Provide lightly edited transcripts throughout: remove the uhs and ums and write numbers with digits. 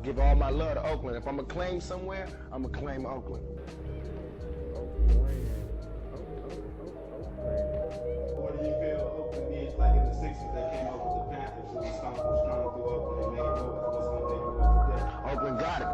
Give all my love to Oakland. If I'm going to claim somewhere, I'm going to claim Oakland. What do you feel Oakland needs, like in the 60s, they came up with the Panthers, who was strong through Oakland, they made moves. What's going to make moves today? Oakland got it.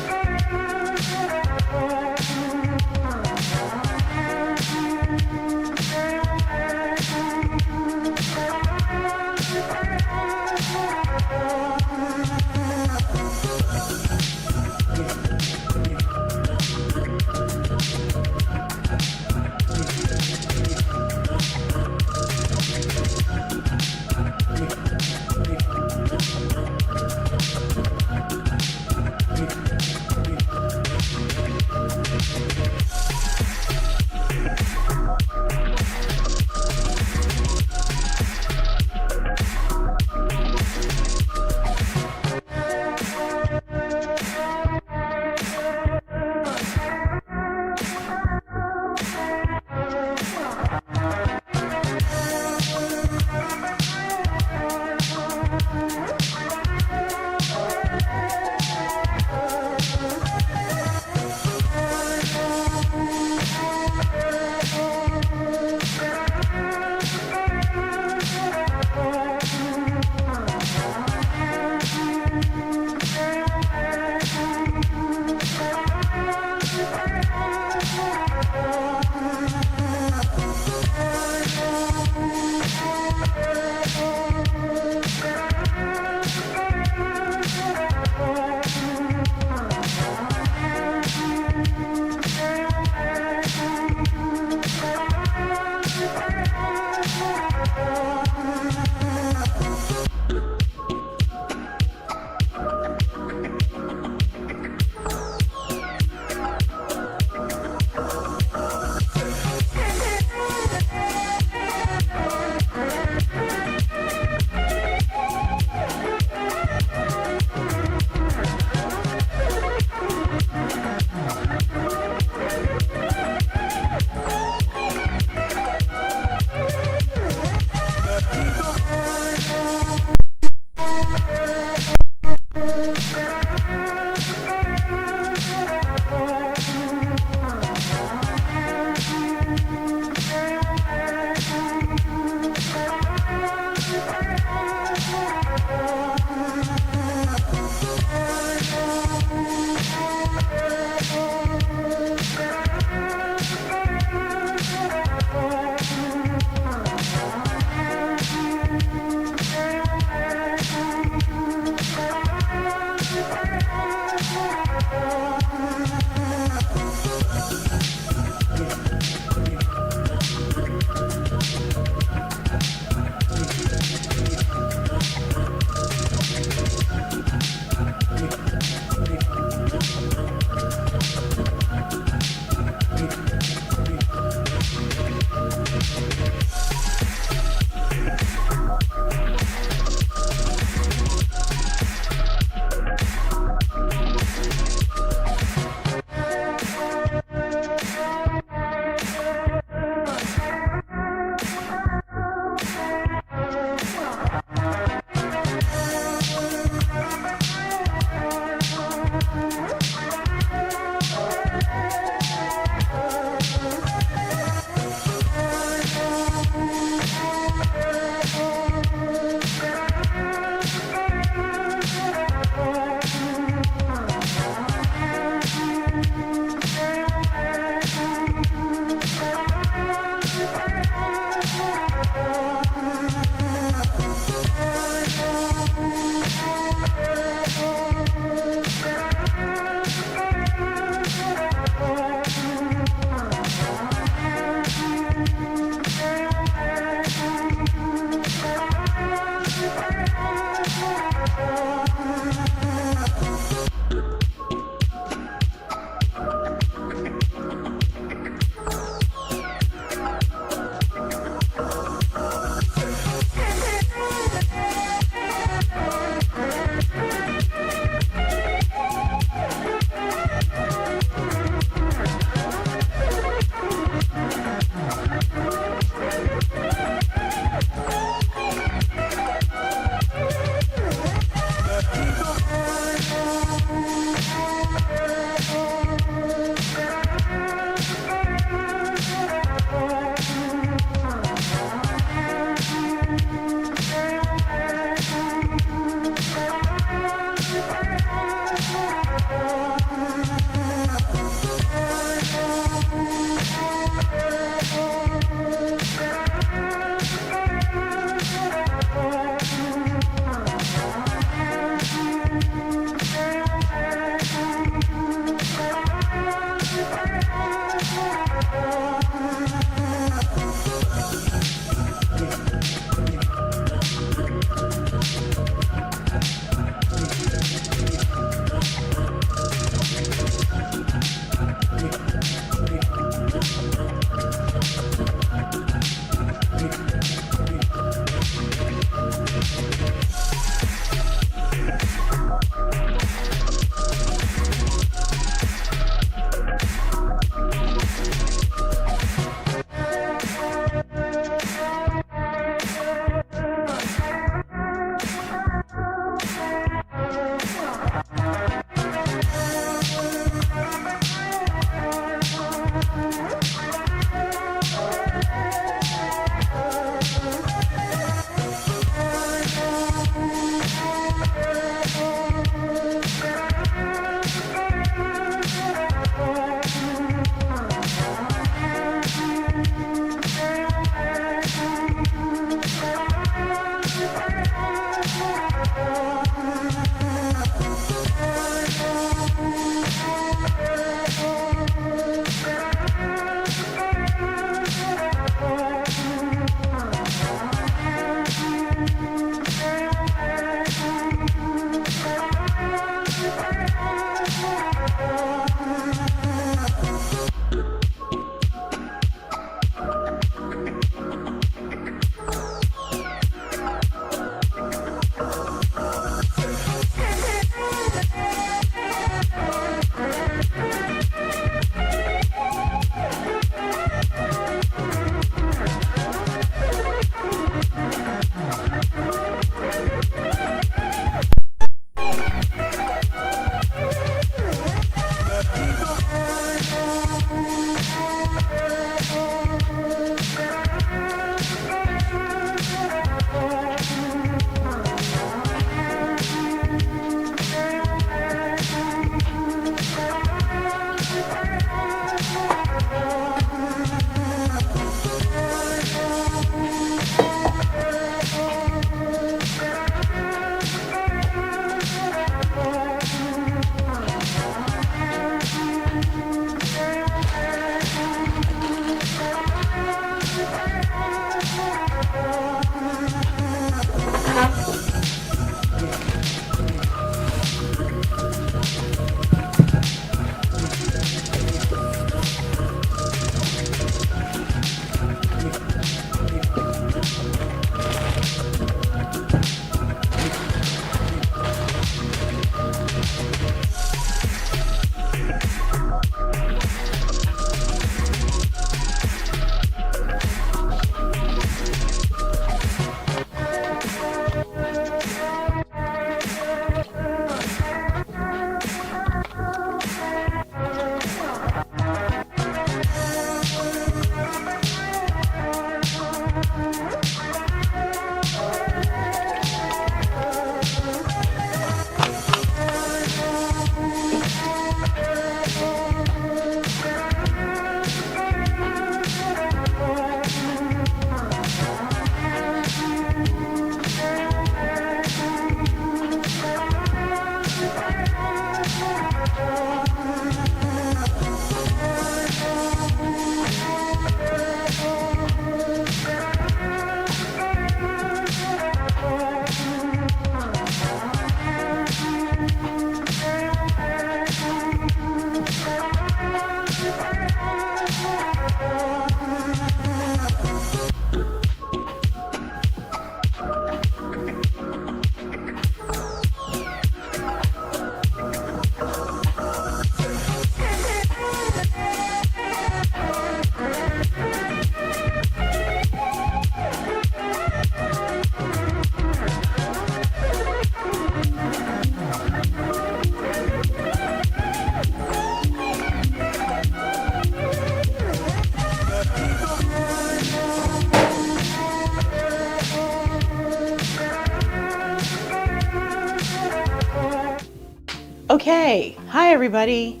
Okay, hi everybody.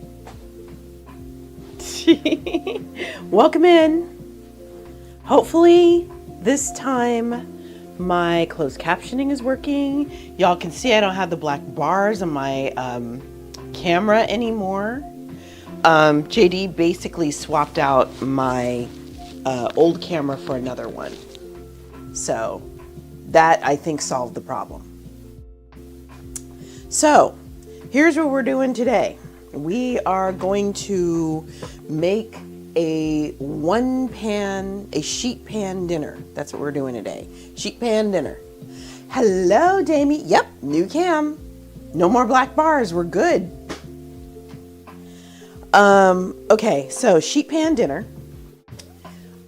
Welcome in. Hopefully this time my closed captioning is working. Y'all can see I don't have the black bars on my camera anymore. JD basically swapped out my old camera for another one. So that I think solved the problem. So here's what we're doing today. We are going to make a sheet pan dinner. That's what we're doing today. Sheet pan dinner. Hello, Damie. Yep, new cam. No more black bars. We're good. Okay, so sheet pan dinner.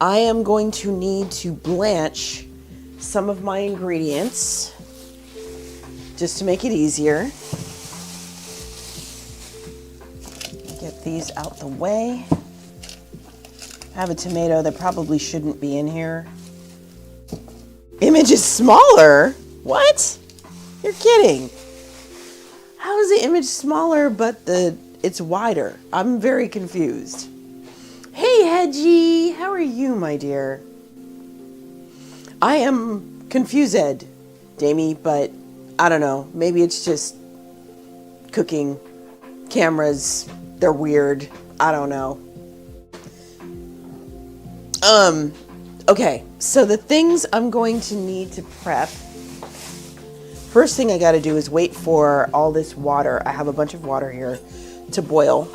I am going to need to blanch some of my ingredients just to make it easier. Get these out the way. I have a tomato that probably shouldn't be in here. Image is smaller? What? You're kidding. How is the image smaller but it's wider? I'm very confused. Hey Hedgie, how are you, my dear? I am confused, Damie, but I don't know. Maybe it's just cooking cameras. They're weird. I don't know. Okay, so the things I'm going to need to prep. First thing I got to do is wait for all this water. I have a bunch of water here to boil.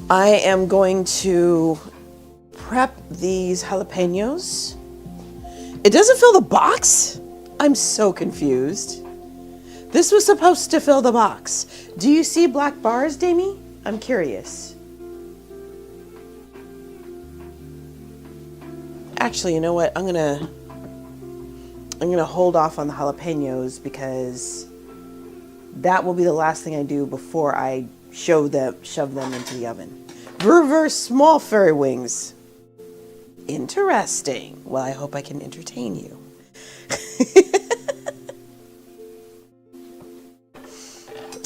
I am going to prep these jalapenos. It doesn't fill the box? I'm so confused. This was supposed to fill the box. Do you see black bars, Damie? I'm curious. Actually, you know what? I'm gonna hold off on the jalapenos because that will be the last thing I do before I shove them into the oven. Reverse small fairy wings. Interesting. Well, I hope I can entertain you.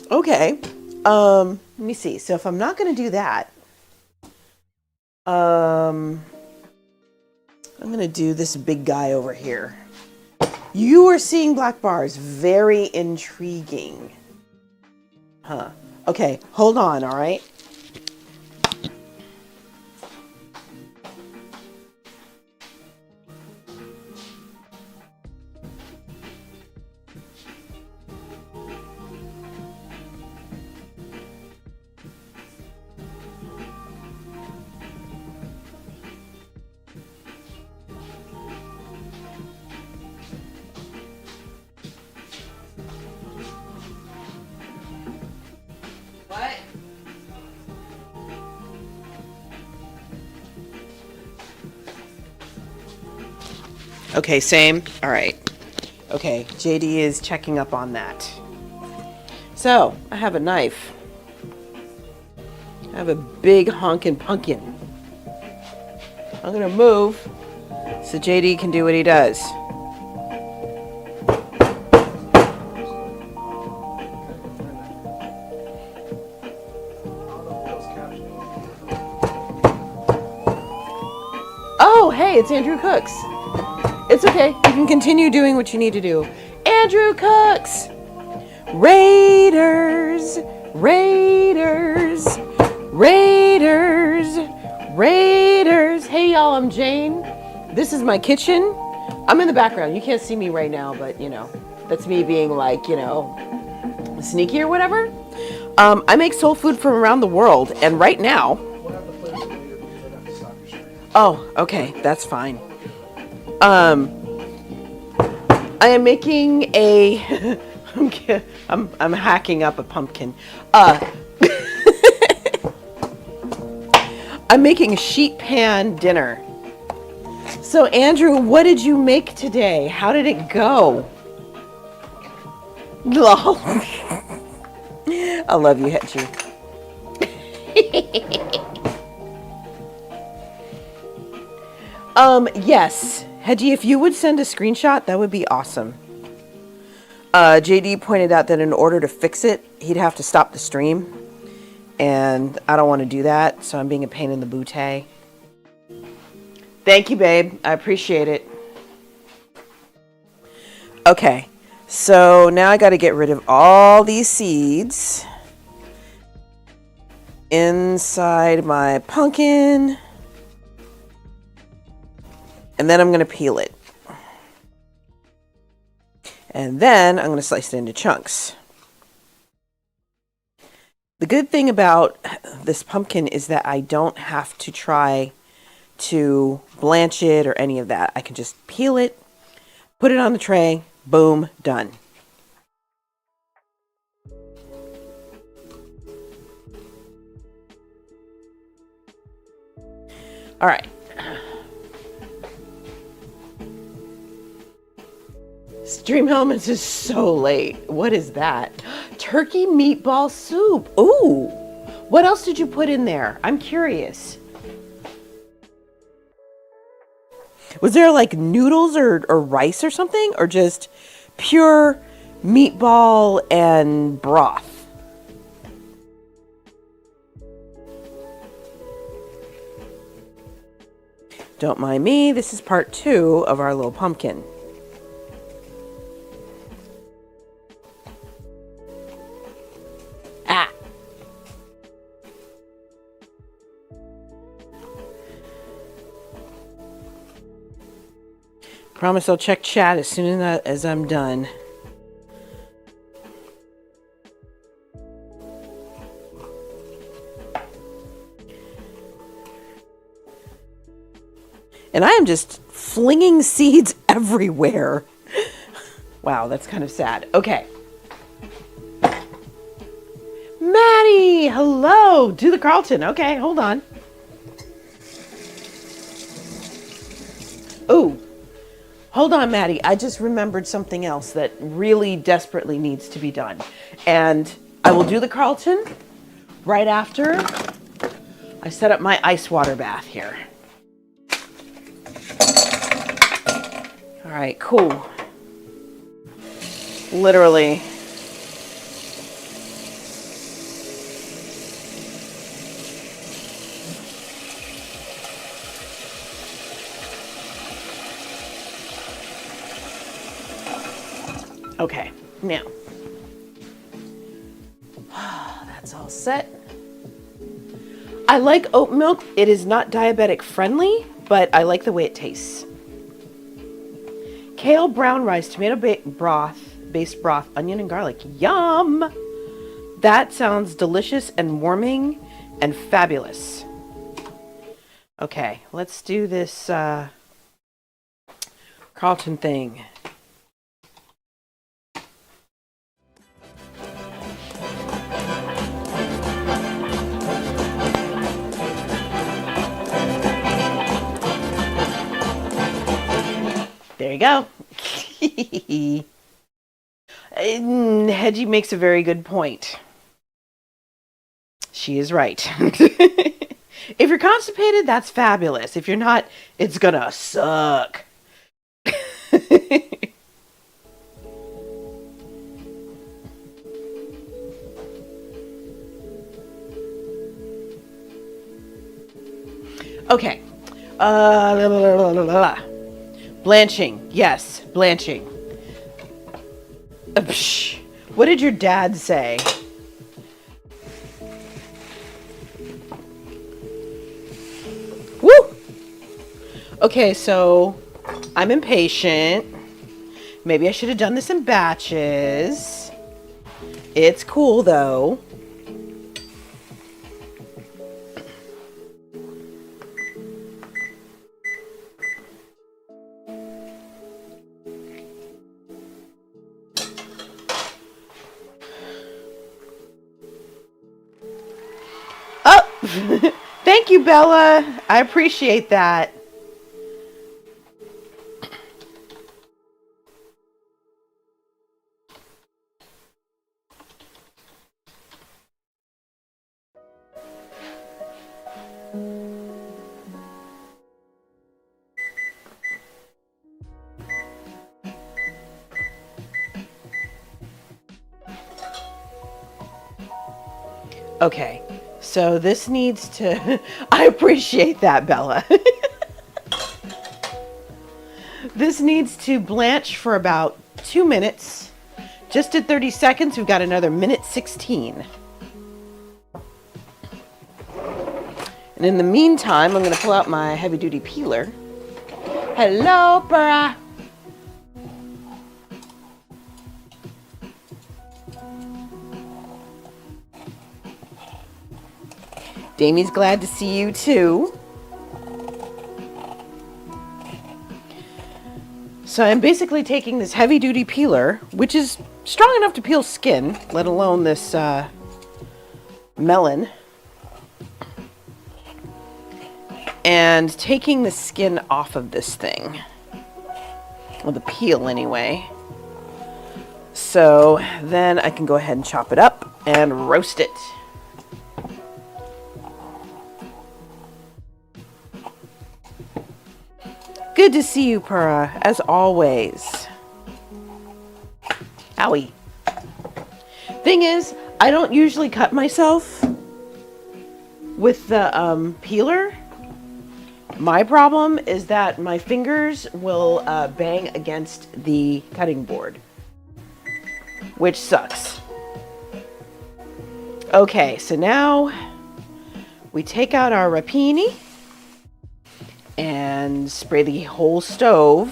Okay. Let me see. So if I'm not going to do that, I'm going to do this big guy over here. You are seeing black bars. Very intriguing. Huh. Okay. Hold on. All right. Okay, same. All right. Okay, JD is checking up on that. So, I have a knife. I have a big honkin' pumpkin. I'm gonna move so JD can do what he does. Oh, hey, it's Andrew Cooks. It's okay. You can continue doing what you need to do. Andrew Cooks! Raiders! Raiders! Raiders! Raiders! Hey, y'all, I'm Jane. This is my kitchen. I'm in the background. You can't see me right now, but, you know, that's me being like, you know, sneaky or whatever. I make soul food from around the world, and right now... Oh, okay, that's fine. I am making a... I'm hacking up a pumpkin. I'm making a sheet pan dinner. So, Andrew, what did you make today? How did it go? Lol. I love you, Hetchy. Yes. Hedgie, if you would send a screenshot, that would be awesome. JD pointed out that in order to fix it, he'd have to stop the stream. And I don't want to do that, so I'm being a pain in the bootay. Thank you, babe. I appreciate it. Okay. So now I got to get rid of all these seeds inside my pumpkin. And then I'm going to peel it. And then I'm going to slice it into chunks. The good thing about this pumpkin is that I don't have to try to blanch it or any of that. I can just peel it, put it on the tray, boom, done. All right. Stream Elements is so late. What is that? Turkey meatball soup. Ooh. What else did you put in there? I'm curious. Was there like noodles or rice or something? Or just pure meatball and broth? Don't mind me. This is part 2 of our little pumpkin. Ah. Promise I'll check chat as soon as I'm done. And I am just flinging seeds everywhere. Wow, that's kind of sad. Okay. Maddie, hello. Do the Carlton. Okay, hold on. Ooh. Hold on, Maddie. I just remembered something else that really desperately needs to be done. And I will do the Carlton right after I set up my ice water bath here. All right, cool. Literally. Okay, now. That's all set. I like oat milk. It is not diabetic friendly, but I like the way it tastes. Kale, brown rice, tomato based broth, onion and garlic. Yum! That sounds delicious and warming and fabulous. Okay, let's do this Carlton thing. you go. Hedgie makes a very good point. She is right. If you're constipated, that's fabulous. If you're not, it's gonna suck. Okay. Blanching. Yes, blanching. What did your dad say? Woo! Okay, so I'm impatient. Maybe I should have done this in batches. It's cool though. Oh! Thank you, Bella. I appreciate that. Okay, so this needs to... I appreciate that, Bella. This needs to blanch for about 2 minutes. Just at 30 seconds, we've got another minute 16. And in the meantime, I'm going to pull out my heavy-duty peeler. Hello, Burra. Damie's glad to see you too. So I'm basically taking this heavy duty peeler, which is strong enough to peel skin, let alone this melon, and taking the skin off of this thing. Well, the peel anyway. So then I can go ahead and chop it up and roast it. Good to see you, Purra, as always. Owie. Thing is, I don't usually cut myself with the peeler. My problem is that my fingers will bang against the cutting board, which sucks. Okay, so now we take out our rapini and spray the whole stove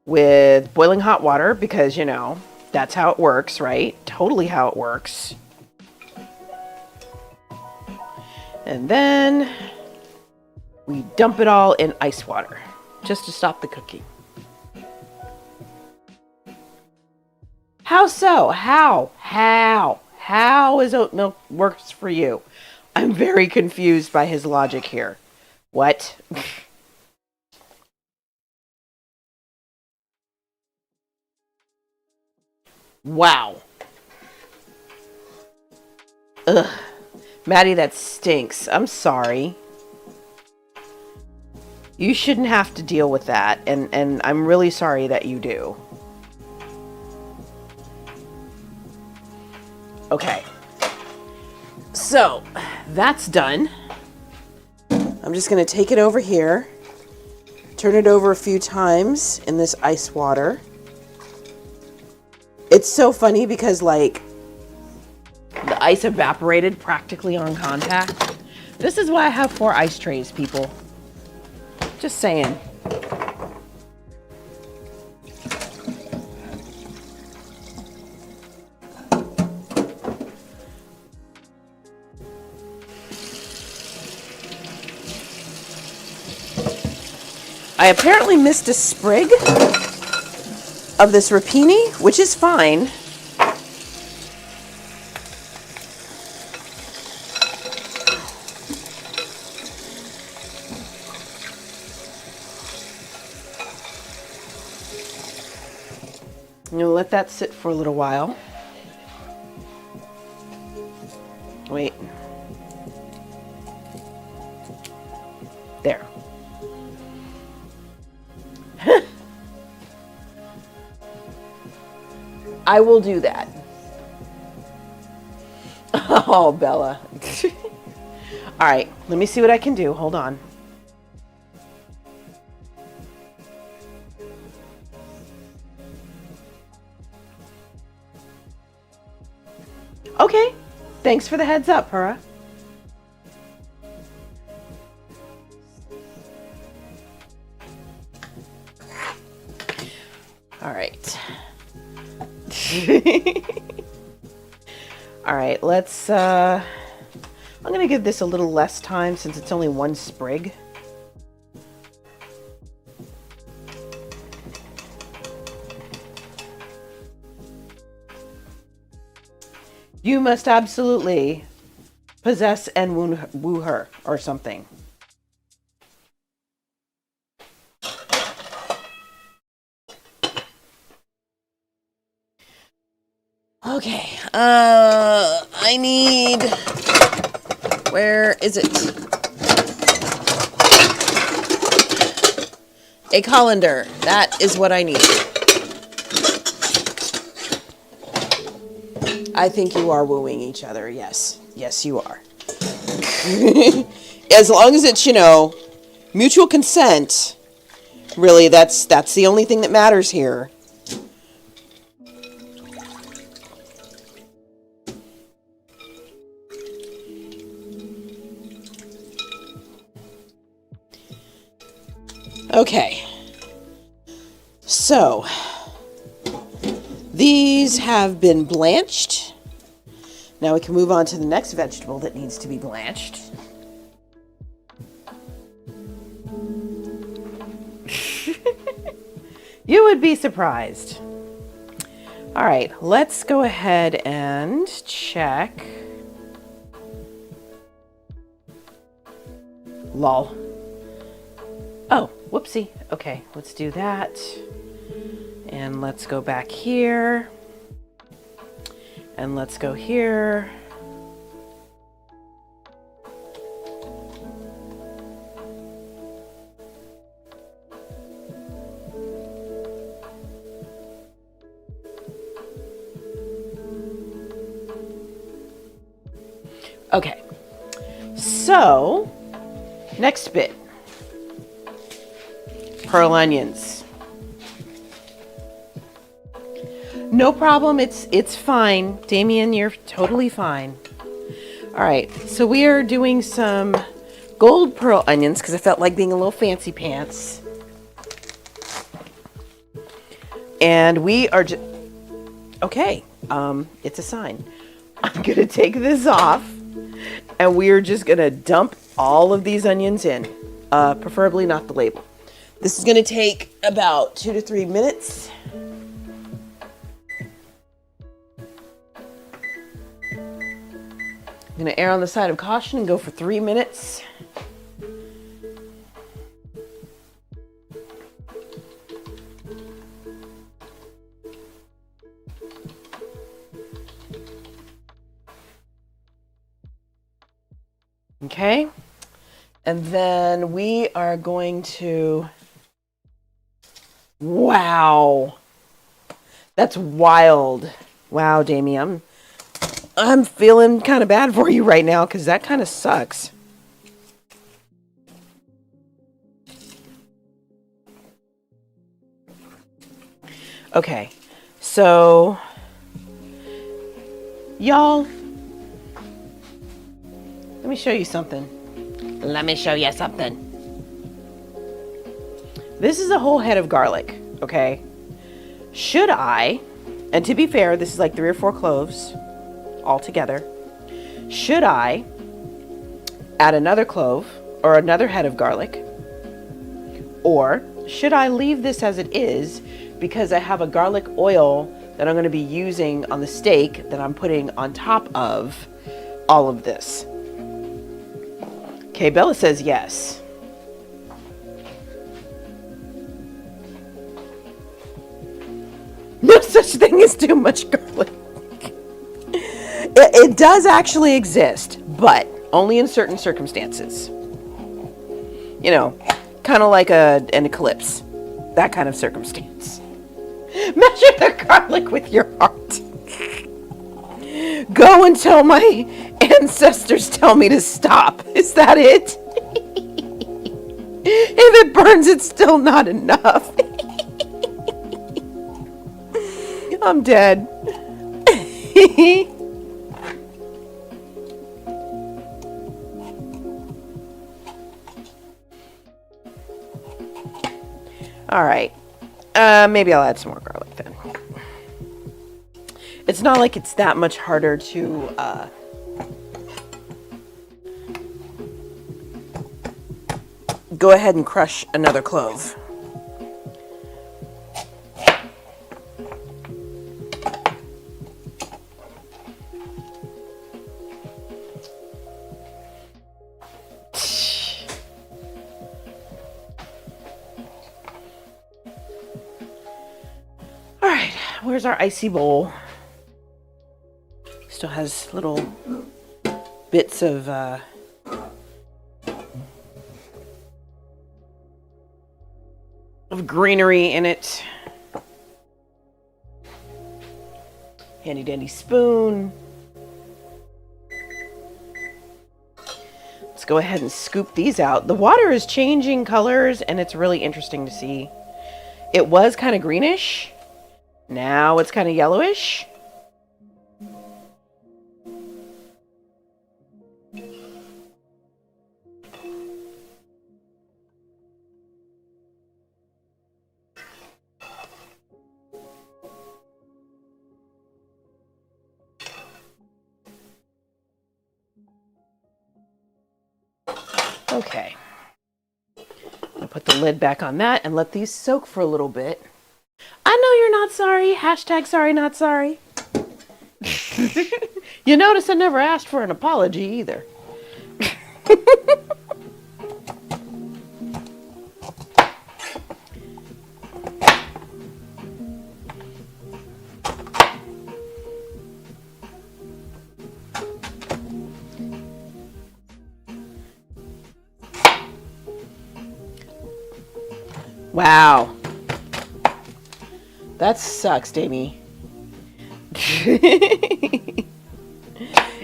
with boiling hot water because, you know, that's how it works, right? Totally how it works. And then we dump it all in ice water just to stop the cooking. How so? How is oat milk works for you? I'm very confused by his logic here. What? Wow. Ugh. Maddie, that stinks. I'm sorry. You shouldn't have to deal with that, and I'm really sorry that you do. Okay. So, that's done. I'm just going to take it over here, turn it over a few times in this ice water. It's so funny because, like, the ice evaporated practically on contact. This is why I have 4 ice trays, people. Just saying. I apparently missed a sprig of this rapini, which is fine. I'm gonna let that sit for a little while. Wait. There. I will do that. Oh, Bella. All right, let me see what I can do. Hold on. Okay. Thanks for the heads up, Pura. All right. All right, let's I'm going to give this a little less time since it's only one sprig. You must absolutely possess and woo her or something. Okay, I need, where is it? A colander. That is what I need. I think you are wooing each other. Yes. Yes, you are. As long as it's, mutual consent, really, that's the only thing that matters here. Okay, so these have been blanched. Now we can move on to the next vegetable that needs to be blanched. You would be surprised. All right, let's go ahead and check. Lol. Oh, whoopsie. Okay, let's do that. And let's go back here. And let's go here. Okay, so next bit. Pearl onions. No problem, it's fine. Damien, you're totally fine. All right, so we are doing some gold pearl onions because I felt like being a little fancy pants. And we are just, okay, it's a sign. I'm gonna take this off and we are just gonna dump all of these onions in, preferably not the label. This is going to take about 2 to 3 minutes. I'm going to err on the side of caution and go for 3 minutes. Okay. And then we are going to, wow, that's wild. Wow, Damien, I'm feeling kind of bad for you right now because that kind of sucks. Okay, so y'all, let me show you something. Let me show you something. This is a whole head of garlic, okay? Should I, and to be fair, this is like 3 or 4 cloves all together. Should I add another clove or another head of garlic? Or should I leave this as it is because I have a garlic oil that I'm going to be using on the steak that I'm putting on top of all of this? Okay, Bella says yes. No, such thing as too much garlic. It does actually exist, but only in certain circumstances. You know, kind of like an eclipse. That kind of circumstance. Measure the garlic with your heart. Go until my ancestors tell me to stop. Is that it? If it burns, it's still not enough. I'm dead. All right. Maybe I'll add some more garlic then. It's not like it's that much harder to go ahead and crush another clove. All right, where's our icy bowl? Still has little bits of greenery in it. Handy dandy spoon. Let's go ahead and scoop these out. The water is changing colors and it's really interesting to see. It was kind of greenish. Now it's kind of yellowish. Okay, I'll put the lid back on that and let these soak for a little bit. I know you're not sorry. Hashtag sorry, not sorry. You notice I never asked for an apology either. Wow. That sucks, Damie.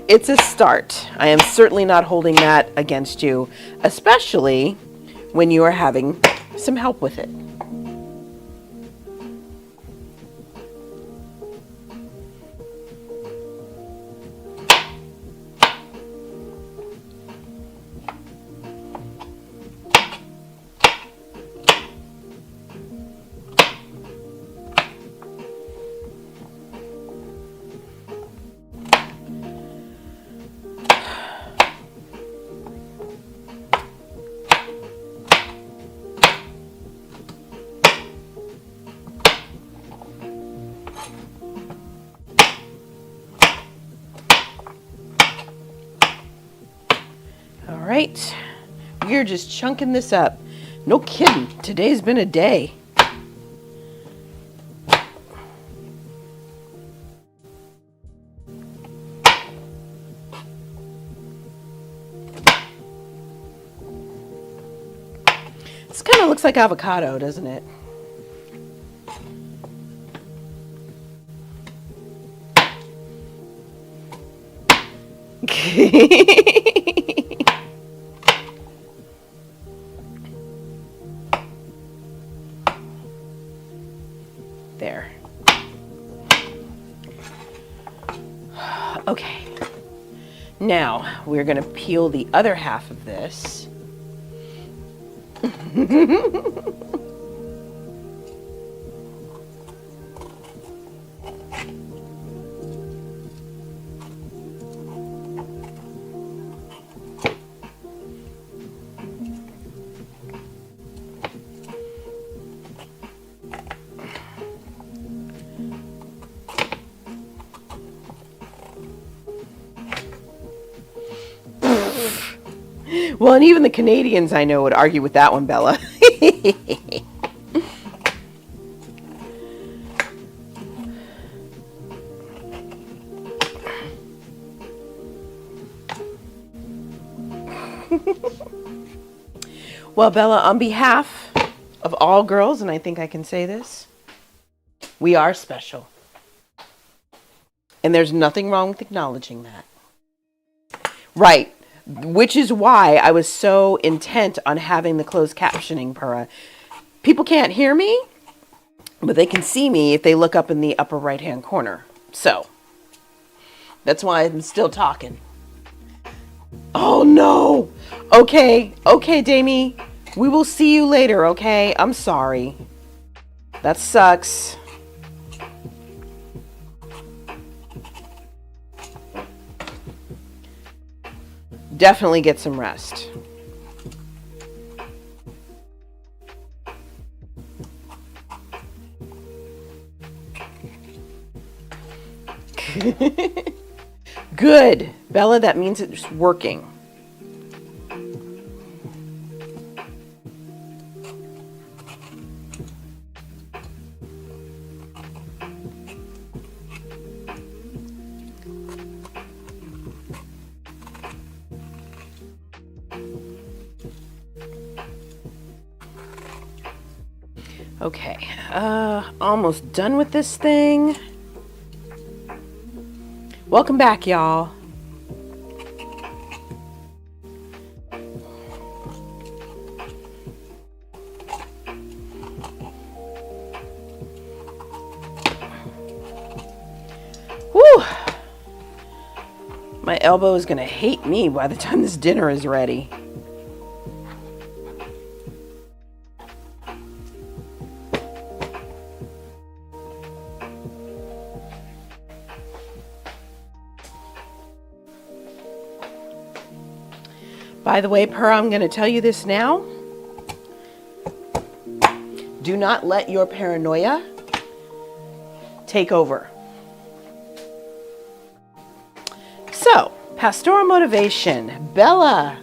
It's a start. I am certainly not holding that against you, especially when you are having some help with it. All right, we're just chunking this up. No kidding, today's been a day. This kind of looks like avocado, doesn't it? There. Okay. Now we're going to peel the other half of this. Well, and even the Canadians I know would argue with that one, Bella. Well, Bella, on behalf of all girls, and I think I can say this, we are special. And there's nothing wrong with acknowledging that. Right. Which is why I was so intent on having the closed captioning, Pura. People can't hear me, but they can see me if they look up in the upper right-hand corner. So, that's why I'm still talking. Oh, no. Okay, Damie. We will see you later, okay? I'm sorry. That sucks. Definitely get some rest. Good. Bella, that means it's working. Okay, almost done with this thing. Welcome back, y'all. Whew. My elbow is gonna hate me by the time this dinner is ready. By the way, Per, I'm going to tell you this now. Do not let your paranoia take over. So, pastoral motivation. Bella,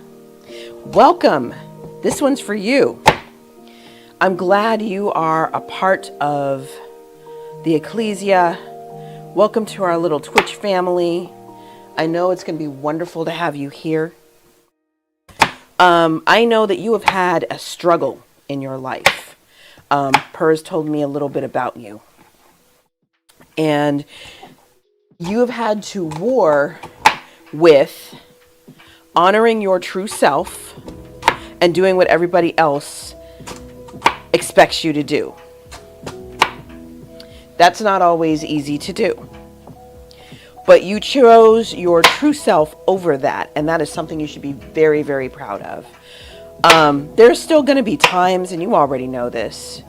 welcome. This one's for you. I'm glad you are a part of the Ecclesia. Welcome to our little Twitch family. I know it's going to be wonderful to have you here. I know that you have had a struggle in your life. Pers told me a little bit about you. And you have had to war with honoring your true self and doing what everybody else expects you to do. That's not always easy to do. But you chose your true self over that, and that is something you should be very, very proud of. There's still going to be times, and you already know this,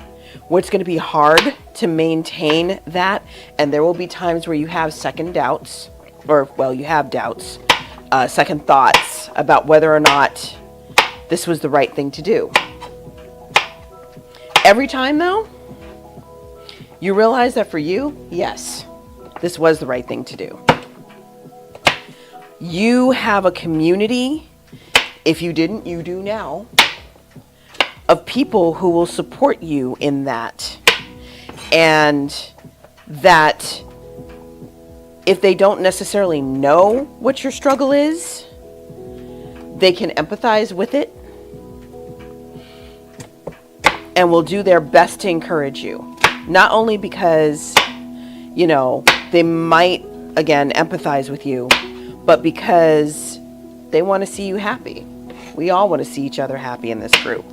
where it's going to be hard to maintain that, and there will be times where you have second doubts, or, well, you have doubts, second thoughts about whether or not this was the right thing to do. Every time, though, you realize that for you, yes, this was the right thing to do. You have a community, if you didn't, you do now, of people who will support you in that. And that if they don't necessarily know what your struggle is, they can empathize with it and will do their best to encourage you. Not only because, you know, they might, again, empathize with you, but because they want to see you happy. We all want to see each other happy in this group.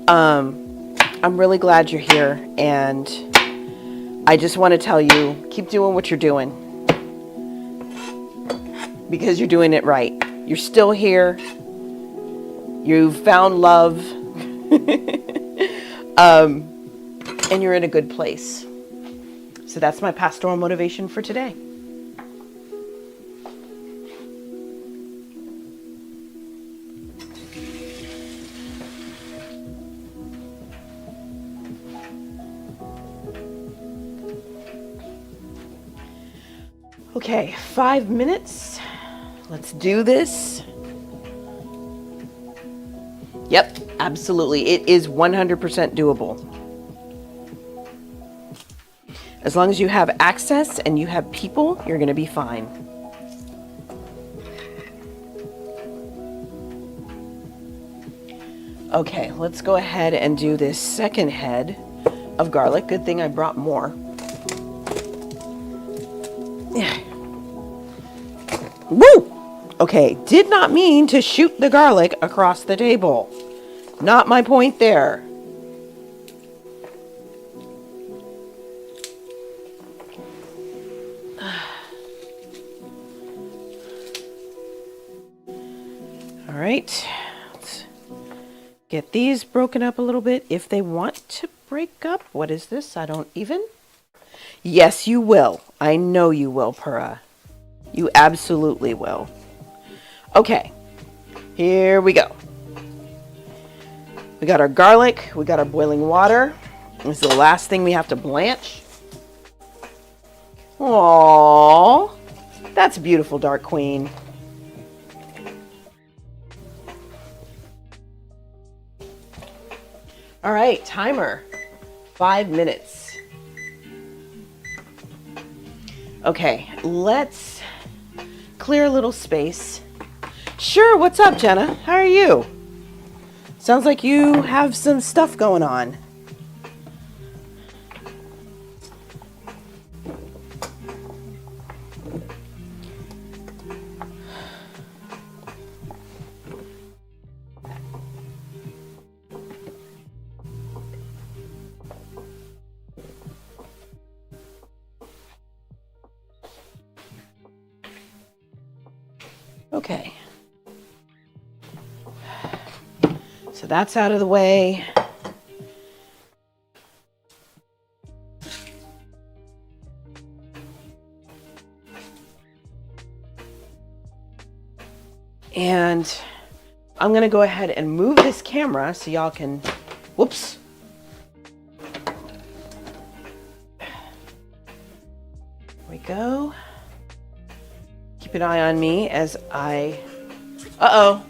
I'm really glad you're here, and I just want to tell you, keep doing what you're doing, because you're doing it right. You're still here. You've found love, and you're in a good place. So that's my pastoral motivation for today. Okay, 5 minutes. Let's do this. Yep, absolutely. It is 100% doable. As long as you have access and you have people, you're going to be fine. Okay, let's go ahead and do this second head of garlic. Good thing I brought more. Woo! Okay, did not mean to shoot the garlic across the table. Not my point there. All right, let's get these broken up a little bit if they want to break up. What is this? I don't even. Yes, you will. I know you will, Pura. You absolutely will. Okay, here we go. We got our garlic. We got our boiling water. This is the last thing we have to blanch. Aww, that's beautiful, Dark Queen. All right, timer, 5 minutes. Okay, let's clear a little space. Sure, what's up, Jenna? How are you? Sounds like you have some stuff going on. Okay. So that's out of the way. And I'm going to go ahead and move this camera so y'all can, whoops. There we go. Keep an eye on me as I, uh-oh.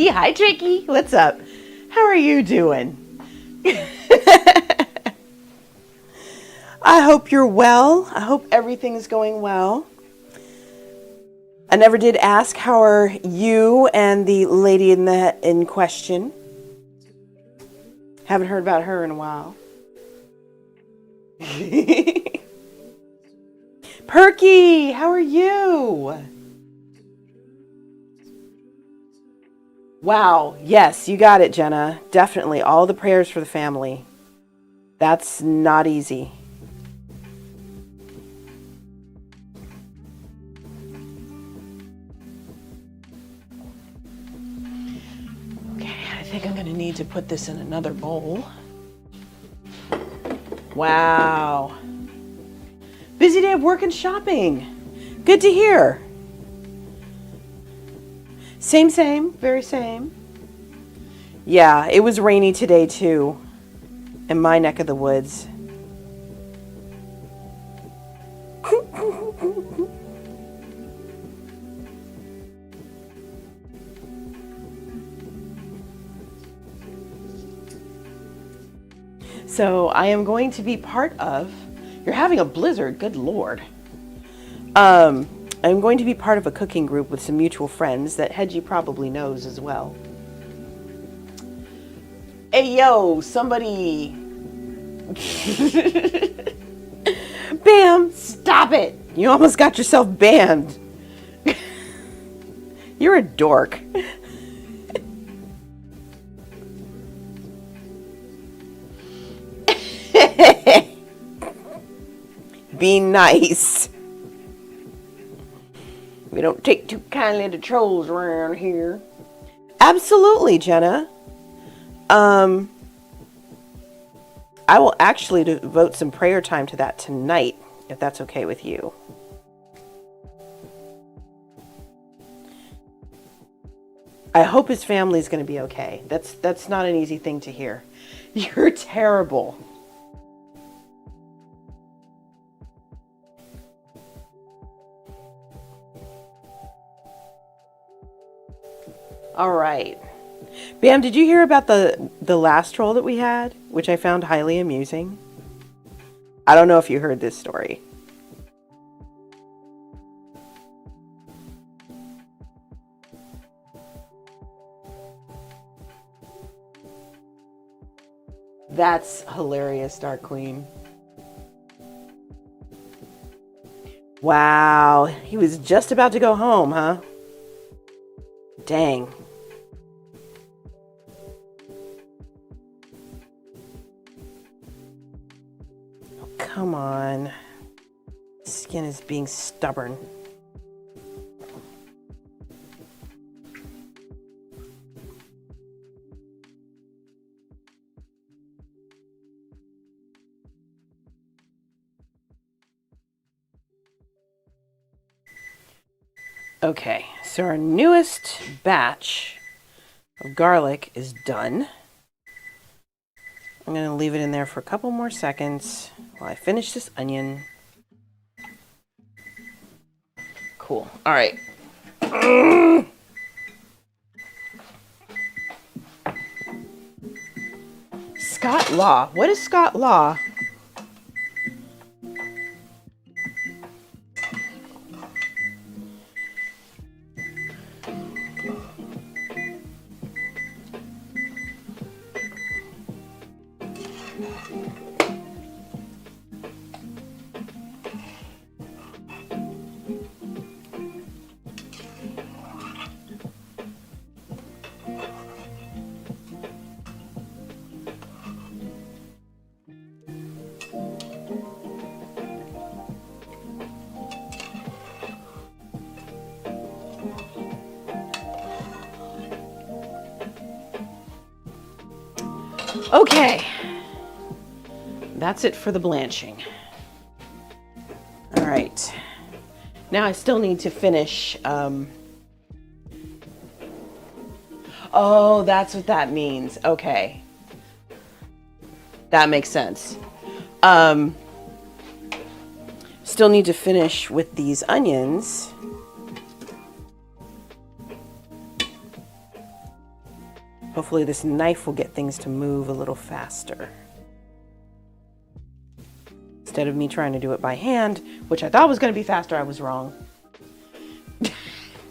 Hi, Tricky. What's up? How are you doing? I hope you're well. I hope everything's going well. I never did ask, how are you and the lady in question? Haven't heard about her in a while. Perky, how are you? Wow, yes, you got it, Jenna. Definitely, all the prayers for the family. That's not easy. Okay, I think I'm going to need to put this in another bowl. Wow. Busy day of work and shopping. Good to hear. Same, very same. Yeah, it was rainy today too, in my neck of the woods. So I am going to be part of, you're having a blizzard, good Lord. I'm going to be part of a cooking group with some mutual friends that Hedgie probably knows as well. Hey, yo, somebody. Bam, stop it. You almost got yourself banned. You're a dork. Be nice. We don't take too kindly to trolls around here. Absolutely, Jenna. I will actually devote some prayer time to that tonight, if that's okay with you. I hope his family's going to be okay. That's not an easy thing to hear. You're terrible. All right. Bam, did you hear about the last troll that we had, which I found highly amusing? I don't know if you heard this story. That's hilarious, Dark Queen. Wow, he was just about to go home, huh? Dang. Oh, come on. Skin is being stubborn. Okay, so our newest batch of garlic is done. I'm going to leave it in there for a couple more seconds while I finish this onion. Cool. All right. Scott Law. What is Scott Law? Okay, that's it for the blanching. All right, now I still need to finish. Oh, that's what that means. Okay, that makes sense. Still need to finish with these onions. Hopefully this knife will get things to move a little faster. Instead of me trying to do it by hand, which I thought was going to be faster, I was wrong.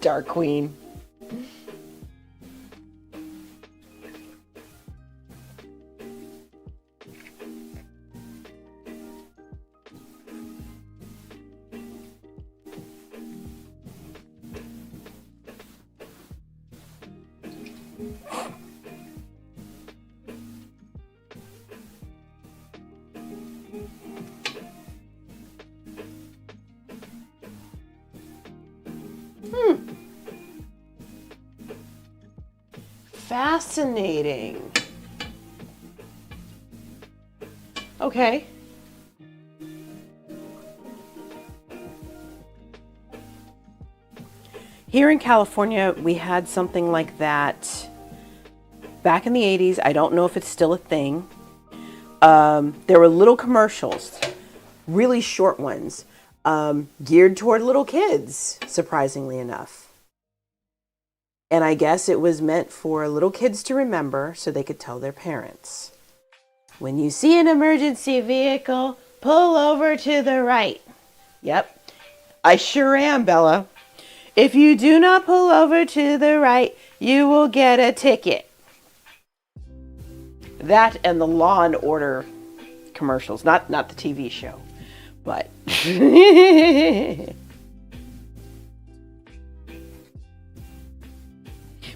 Dark Queen. Fascinating. Okay. Here in California, we had something like that back in the 80s. I don't know if it's still a thing. There were little commercials, really short ones, geared toward little kids, surprisingly enough. And I guess it was meant for little kids to remember so they could tell their parents. When you see an emergency vehicle, pull over to the right. Yep, I sure am, Bella. If you do not pull over to the right, you will get a ticket. That and the Law and Order commercials, not the TV show, but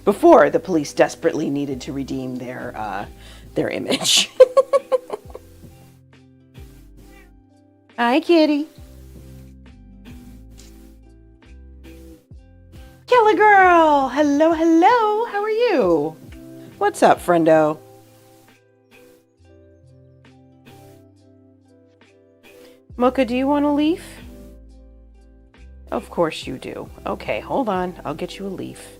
before the police desperately needed to redeem their image. Hi, kitty. Killer girl. Hello, hello. How are you? What's up, friendo? Mocha, do you want a leaf? Of course you do. Okay, hold on. I'll get you a leaf.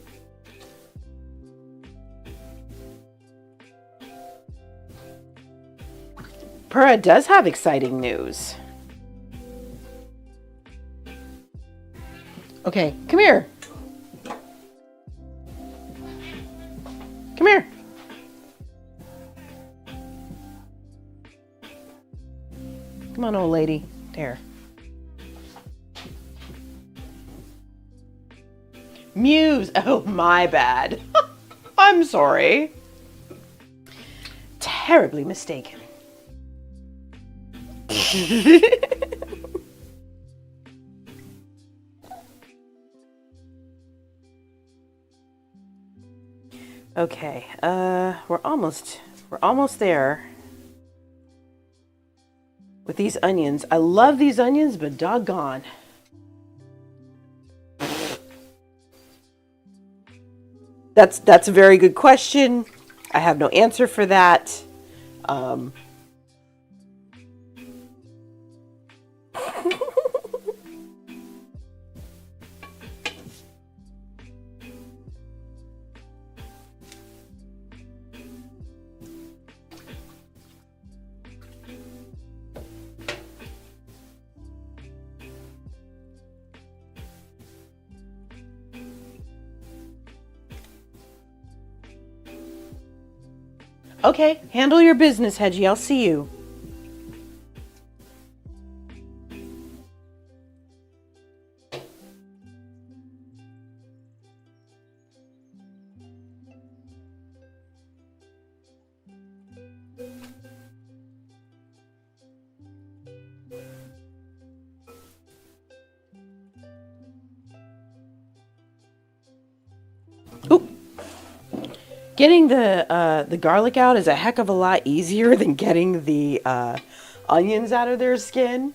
Pura does have exciting news. Okay, come here. Come here. Come on, old lady. There. Muse. Oh, my bad. I'm sorry. Terribly mistaken. Okay, we're almost there with these onions. I love these onions, but doggone. That's a very good question. I have no answer for that. Okay, handle your business, Hedgie. I'll see you. Oop. Getting the garlic out is a heck of a lot easier than getting the onions out of their skin.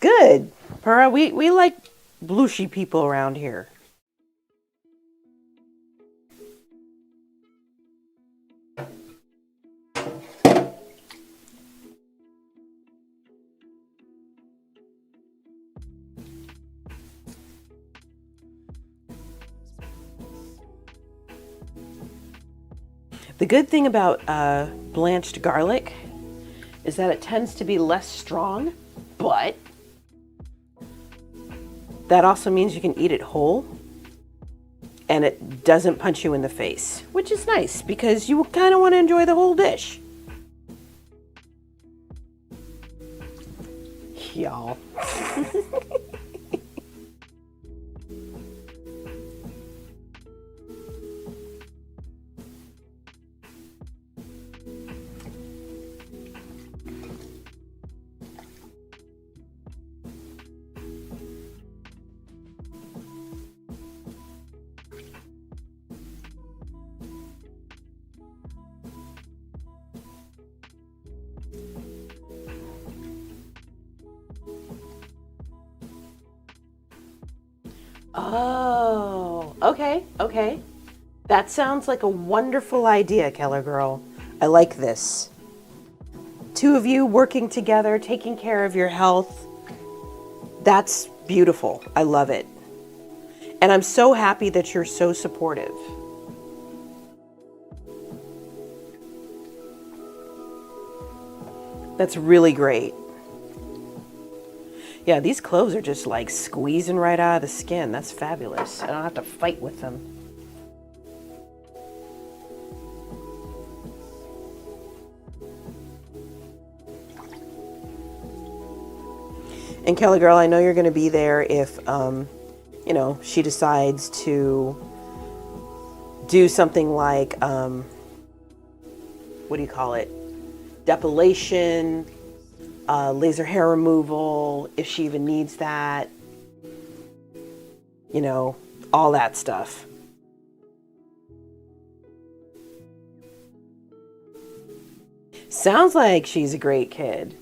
Good. Pura, we like blushy people around here. The good thing about blanched garlic is that it tends to be less strong, but that also means you can eat it whole and it doesn't punch you in the face, which is nice because you kind of want to enjoy the whole dish. Y'all. Oh, okay. That sounds like a wonderful idea, Keller Girl. I like this. Two of you working together, taking care of your health. That's beautiful. I love it. And I'm so happy that you're so supportive. That's really great. Yeah, these cloves are just like squeezing right out of the skin. That's fabulous. I don't have to fight with them. And Kelly Girl, I know you're going to be there if, you know, she decides to do something like, what do you call it? Depilation, laser hair removal, if she even needs that, you know, all that stuff. Sounds like she's a great kid.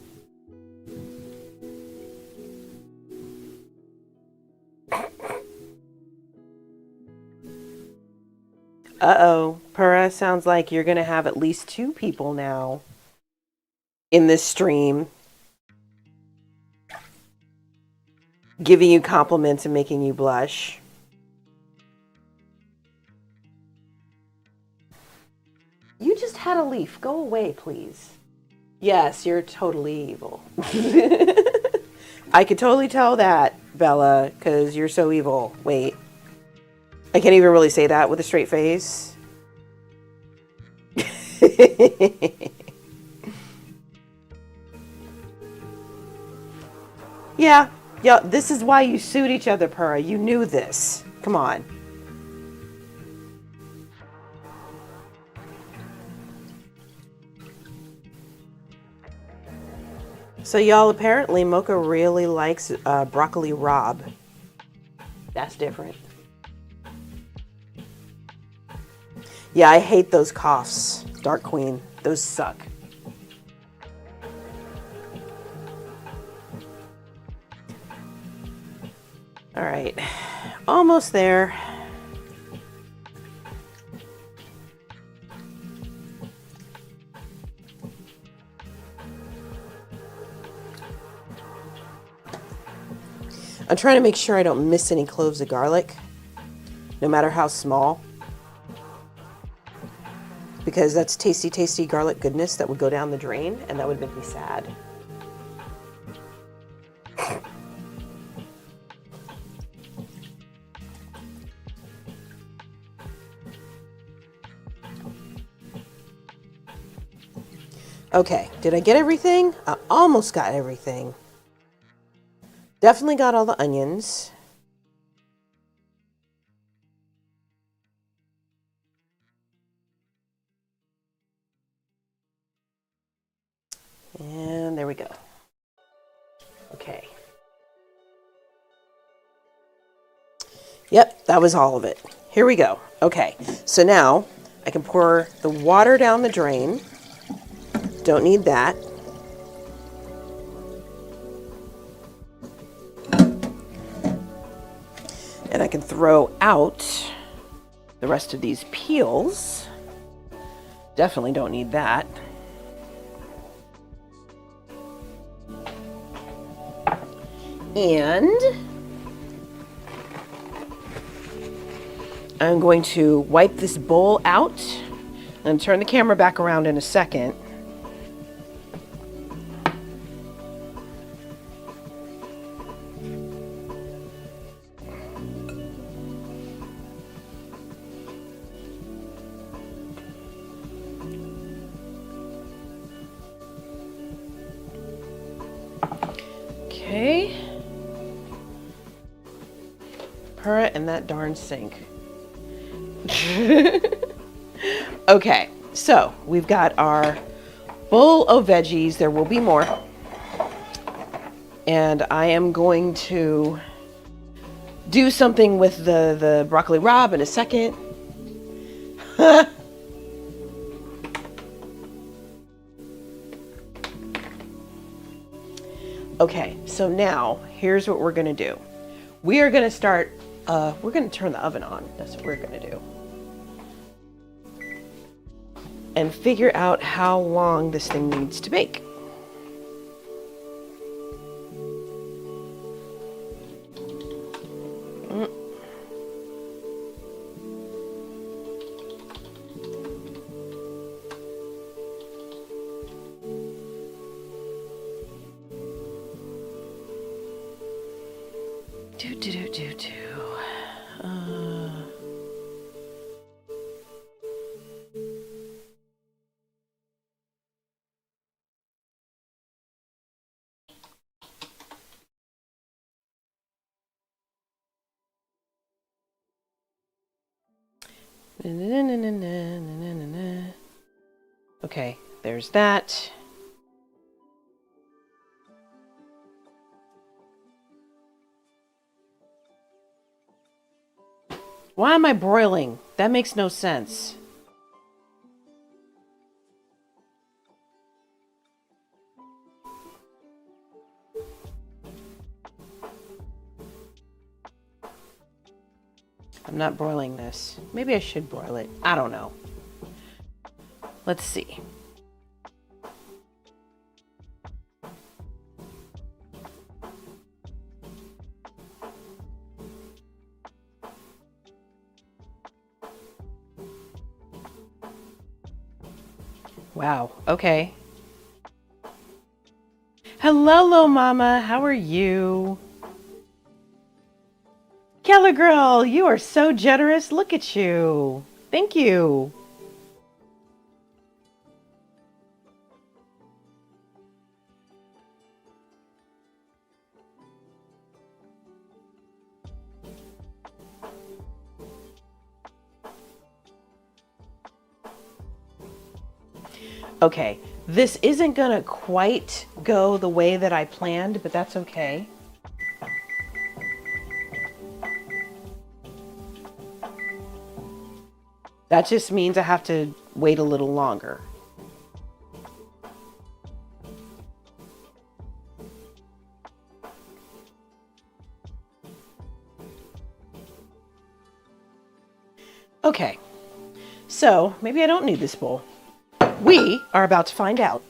Uh-oh, Pura, sounds like you're gonna have at least 2 people now in this stream giving you compliments and making you blush. You just had a leaf. Go away, please. Yes, you're totally evil. I could totally tell that, Bella, because you're so evil. Wait. I can't even really say that with a straight face. Yeah, this is why you sued each other, Purah. You knew this. Come on. So y'all, apparently Mocha really likes broccoli rabe. That's different. Yeah, I hate those coughs, Dark Queen. Those suck. All right, almost there. I'm trying to make sure I don't miss any cloves of garlic, no matter how small, because that's tasty, tasty garlic goodness that would go down the drain, and that would make me sad. Okay, did I get everything? I almost got everything. Definitely got all the onions. And there we go. Okay. Yep, that was all of it. Here we go. Okay, so now I can pour the water down the drain. Don't need that. And I can throw out the rest of these peels. Definitely don't need that. And I'm going to wipe this bowl out and turn the camera back around in a second. Okay. Purah and that darn sink. Okay, so we've got our bowl of veggies. There will be more. And I am going to do something with the broccoli rabe in a second. Okay, so now here's what we're gonna do. We are gonna start, we're gonna turn the oven on. That's what we're gonna do. And figure out how long this thing needs to bake. Okay, there's that. Why am I broiling? That makes no sense. I'm not broiling this. Maybe I should broil it. I don't know. Let's see. Wow, okay. Hello, Lo Mama. How are you? Keller girl, you are so generous. Look at you. Thank you. Okay, this isn't gonna quite go the way that I planned, but that's okay. That just means I have to wait a little longer. Okay, so maybe I don't need this bowl. We are about to find out.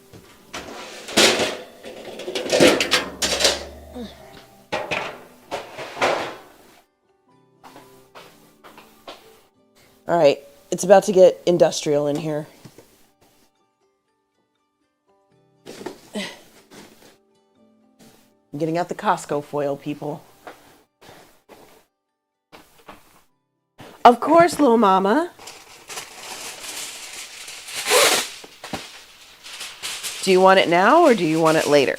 All right, it's about to get industrial in here. I'm getting out the Costco foil, people. Of course, little mama. Do you want it now or do you want it later?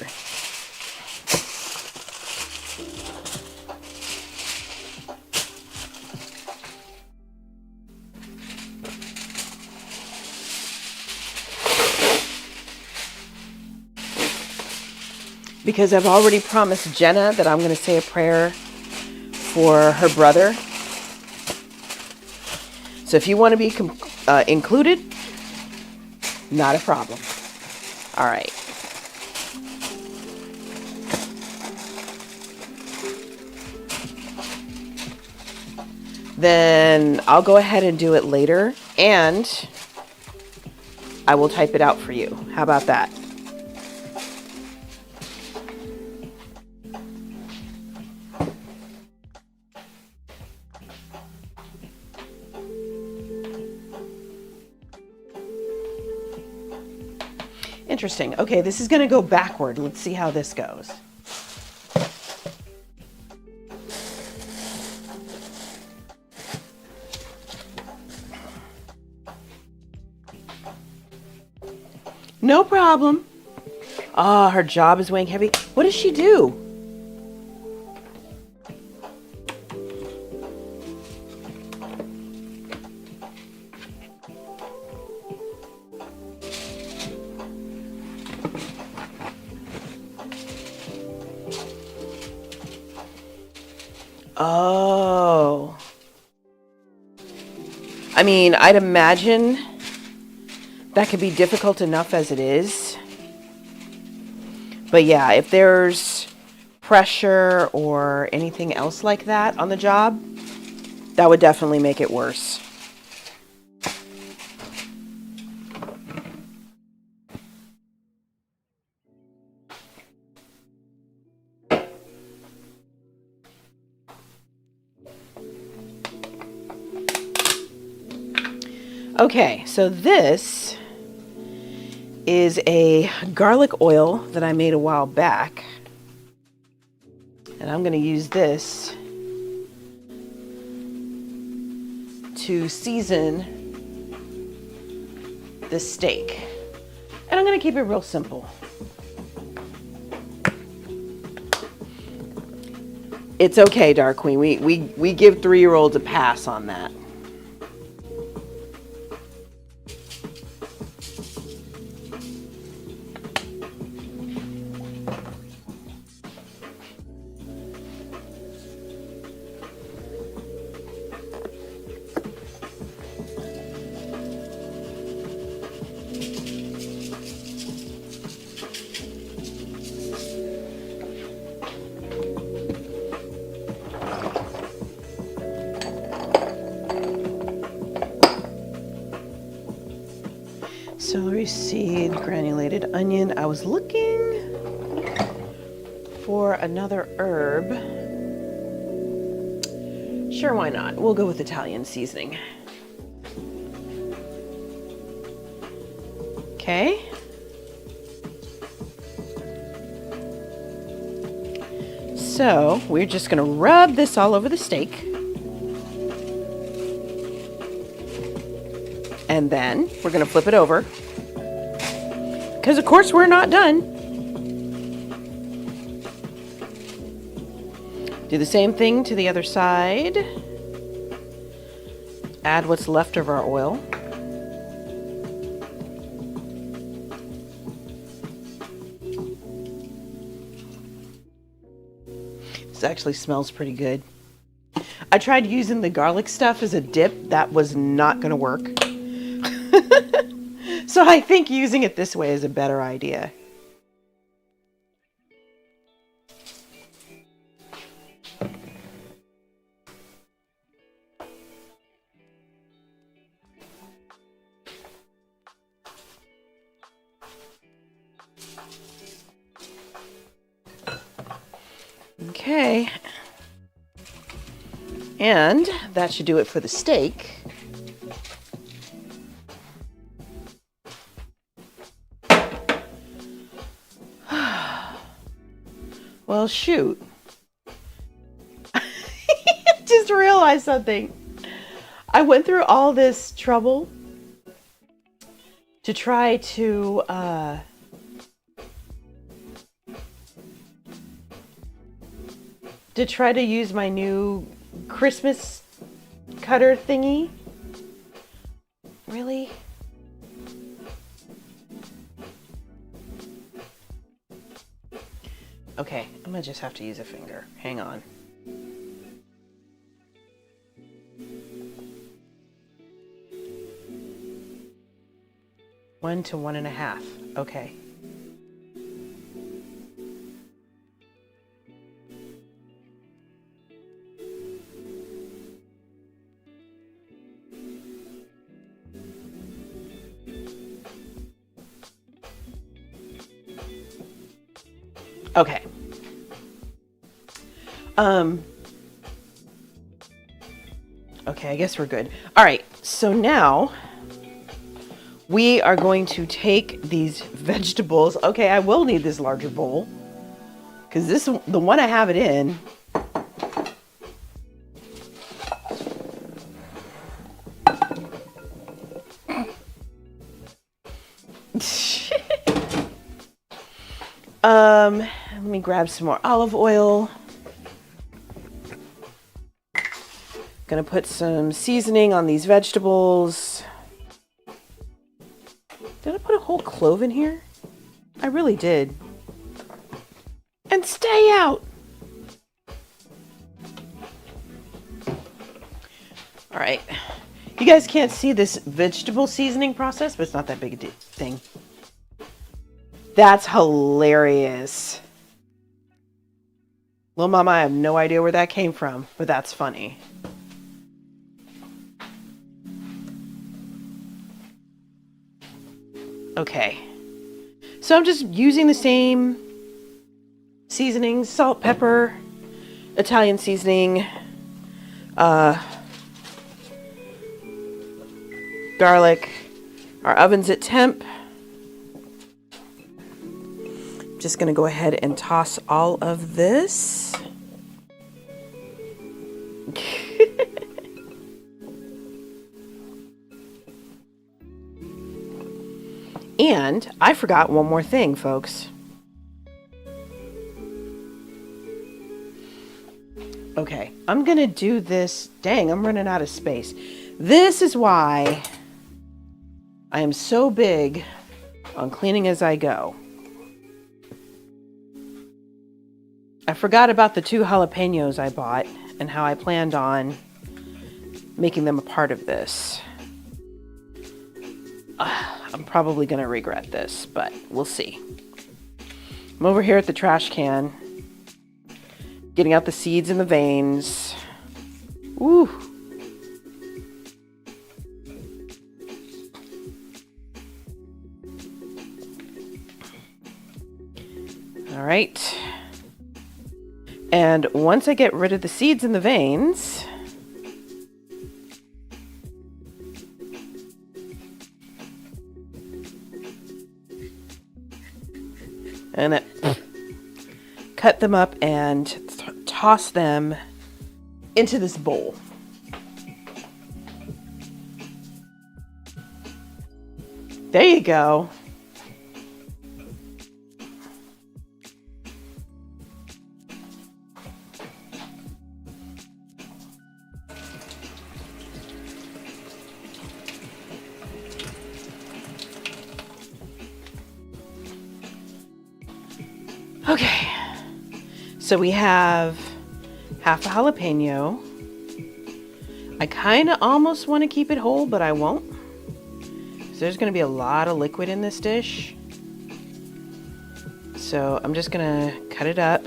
Because I've already promised Jenna that I'm going to say a prayer for her brother. So if you want to be included, not a problem. All right. Then I'll go ahead and do it later, and I will type it out for you. How about that? Interesting. Okay, this is going to go backward. Let's see how this goes. No problem. Ah, her job is weighing heavy. What does she do? Oh. I mean, I'd imagine that could be difficult enough as it is. But yeah, if there's pressure or anything else like that on the job, that would definitely make it worse. Okay, so this is a garlic oil that I made a while back. And I'm going to use this to season the steak. And I'm going to keep it real simple. It's okay, Dark Queen. We give 3-year-olds a pass on that. Celery seed, granulated onion. I was looking for another herb. Sure, why not? We'll go with Italian seasoning. Okay. So we're just going to rub this all over the steak. And then we're going to flip it over. Because of course we're not done. Do the same thing to the other side. Add what's left of our oil. This actually smells pretty good. I tried using the garlic stuff as a dip. That was not going to work. So I think using it this way is a better idea. Okay. And that should do it for the steak. Well, shoot. Just realized something. I went through all this trouble to try to use my new Christmas cutter thingy. Really? Okay, I'm gonna just have to use a finger. Hang on. One to 1.5. Okay. Okay. Okay, I guess we're good. All right, so now we are going to take these vegetables. Okay, I will need this larger bowl because the one I have it in. Let me grab some more olive oil. Gonna put some seasoning on these vegetables. Did I put a whole clove in here? I really did. And stay out! Alright. You guys can't see this vegetable seasoning process, but it's not that big a thing. That's hilarious. Little Mama, I have no idea where that came from, but that's funny. Okay. So I'm just using the same seasonings, salt, pepper, Italian seasoning, garlic. Our oven's at temp. Just going to go ahead and toss all of this. And I forgot one more thing, folks. Okay, I'm going to do this. Dang, I'm running out of space. This is why I am so big on cleaning as I go. I forgot about the 2 jalapenos I bought and how I planned on making them a part of this. I'm probably going to regret this, but we'll see. I'm over here at the trash can, getting out the seeds and the veins. Ooh. All right. And once I get rid of the seeds and the veins, and cut them up and toss them into this bowl. There you go. Okay, so we have half a jalapeno. I kind of almost want to keep it whole, but I won't. So there's going to be a lot of liquid in this dish. So I'm just going to cut it up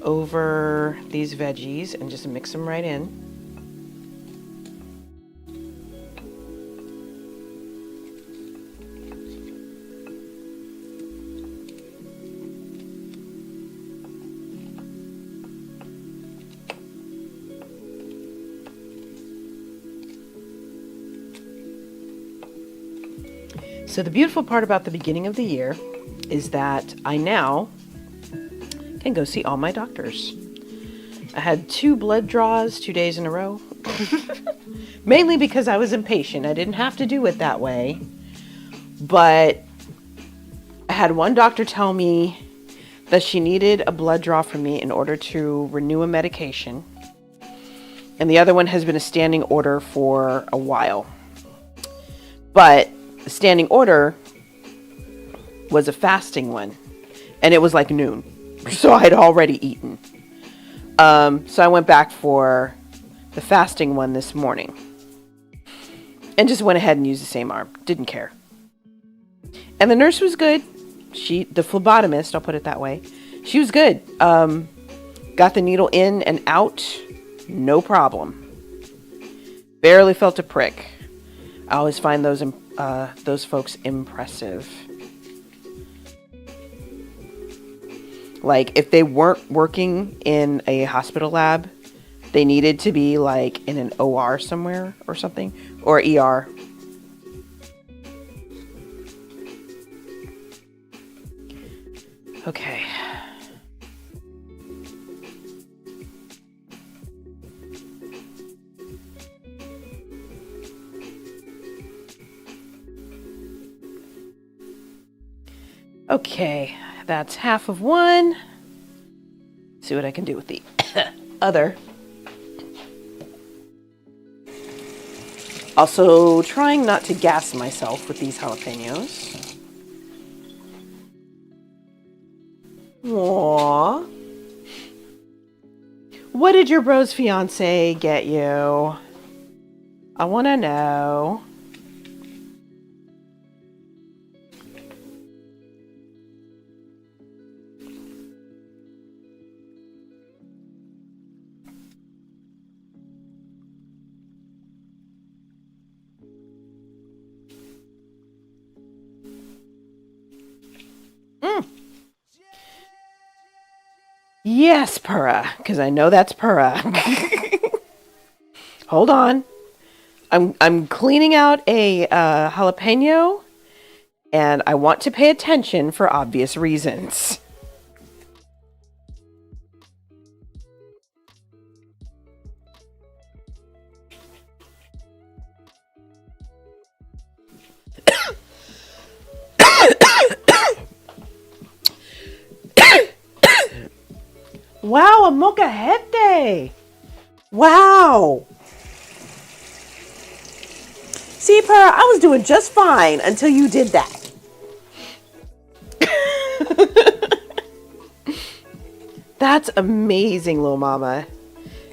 over these veggies and just mix them right in. So the beautiful part about the beginning of the year is that I now can go see all my doctors. I had 2 blood draws 2 days in a row. Mainly because I was impatient. I didn't have to do it that way. But I had one doctor tell me that she needed a blood draw from me in order to renew a medication. And the other one has been a standing order for a while. But the standing order was a fasting one, and it was like noon, so I had already eaten. So I went back for the fasting one this morning, and just went ahead and used the same arm. Didn't care. And the nurse was good. The phlebotomist, I'll put it that way. She was good. Got the needle in and out, no problem. Barely felt a prick. I always find those folks impressive. Like, if they weren't working in a hospital lab, they needed to be like in an OR somewhere or something, or ER. Okay. Okay, that's half of one. See what I can do with the other. Also, trying not to gas myself with these jalapenos. Aww. What did your bro's fiance get you? I want to know. Yes, Purra, because I know that's Purra. Hold on. I'm cleaning out a jalapeno, and I want to pay attention for obvious reasons. Wow, a molcajete. Wow. See, Purra, I was doing just fine until you did that. That's amazing, little mama.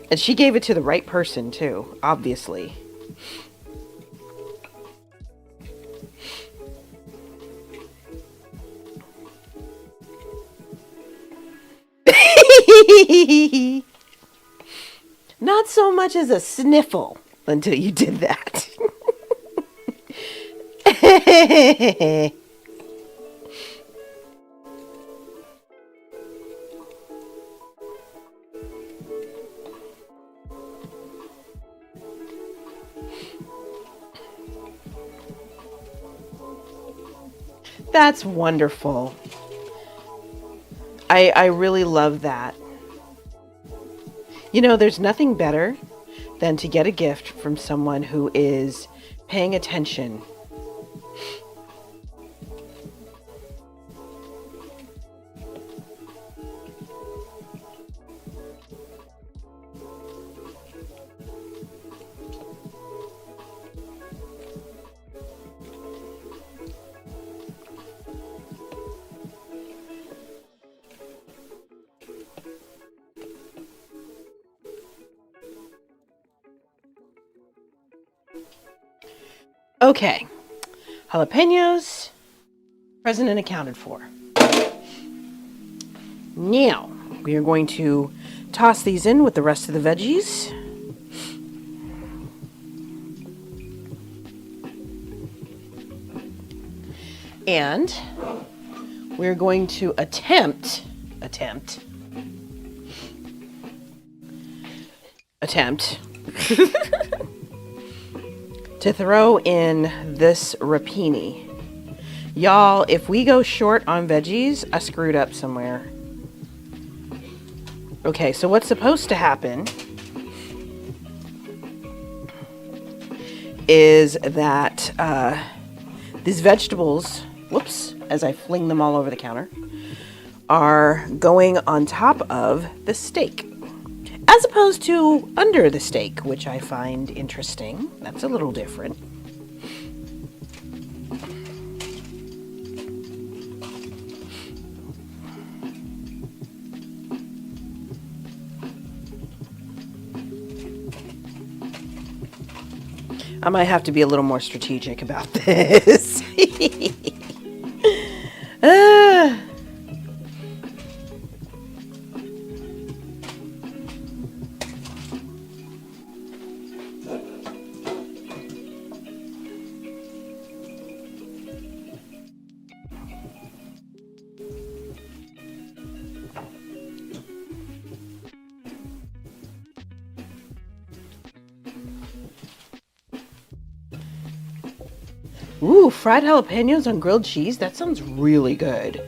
And she gave it to the right person, too, obviously. Not so much as a sniffle until you did that. That's wonderful. I really love that. You know, there's nothing better than to get a gift from someone who is paying attention. Okay, jalapenos, present and accounted for. Now, we are going to toss these in with the rest of the veggies. And we're going to attempt to throw in this rapini. Y'all, if we go short on veggies, I screwed up somewhere. Okay, so what's supposed to happen is that these vegetables, whoops, as I fling them all over the counter, are going on top of the steak, as opposed to under the steak, which I find interesting. That's a little different. I might have to be a little more strategic about this. Ooh, fried jalapenos on grilled cheese? That sounds really good.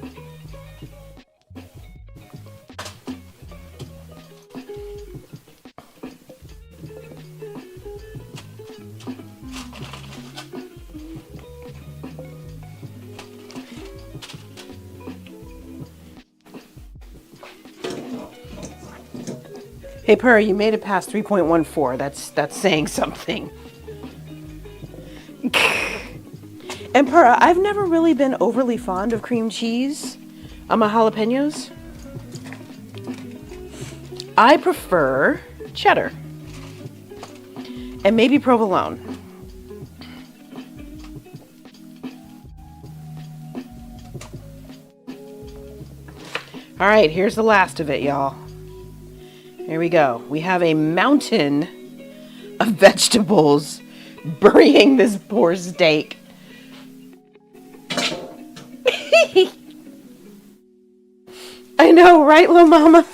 Hey, Purr, you made it past 3.14. That's saying something. And Purr, I've never really been overly fond of cream cheese on my jalapenos. I prefer cheddar and maybe provolone. All right, here's the last of it, y'all. Here we go. We have a mountain of vegetables burying this poor steak. I know, right, little mama?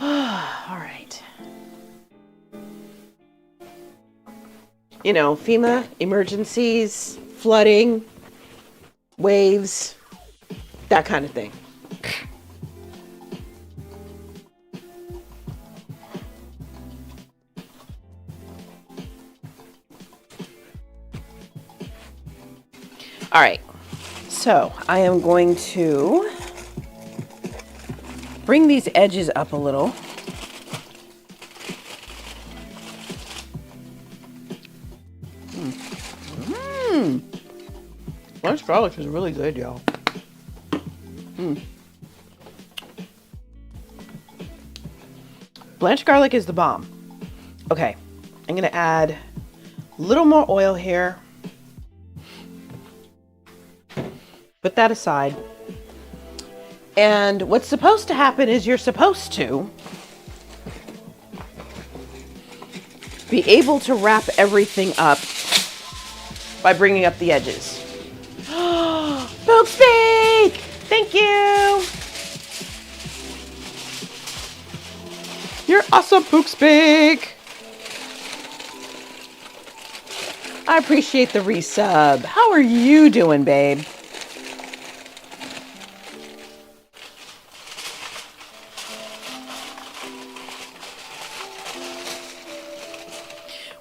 All right. You know, FEMA, emergencies, flooding, waves, that kind of thing. All right, so I am going to bring these edges up a little. Blanched garlic is really good, y'all. Blanched garlic is the bomb. Okay, I'm gonna add a little more oil here. Put that aside. And what's supposed to happen is you're supposed to be able to wrap everything up by bringing up the edges. But Pook Speak! Thank you! You're awesome, Pook Speak! I appreciate the resub. How are you doing, babe?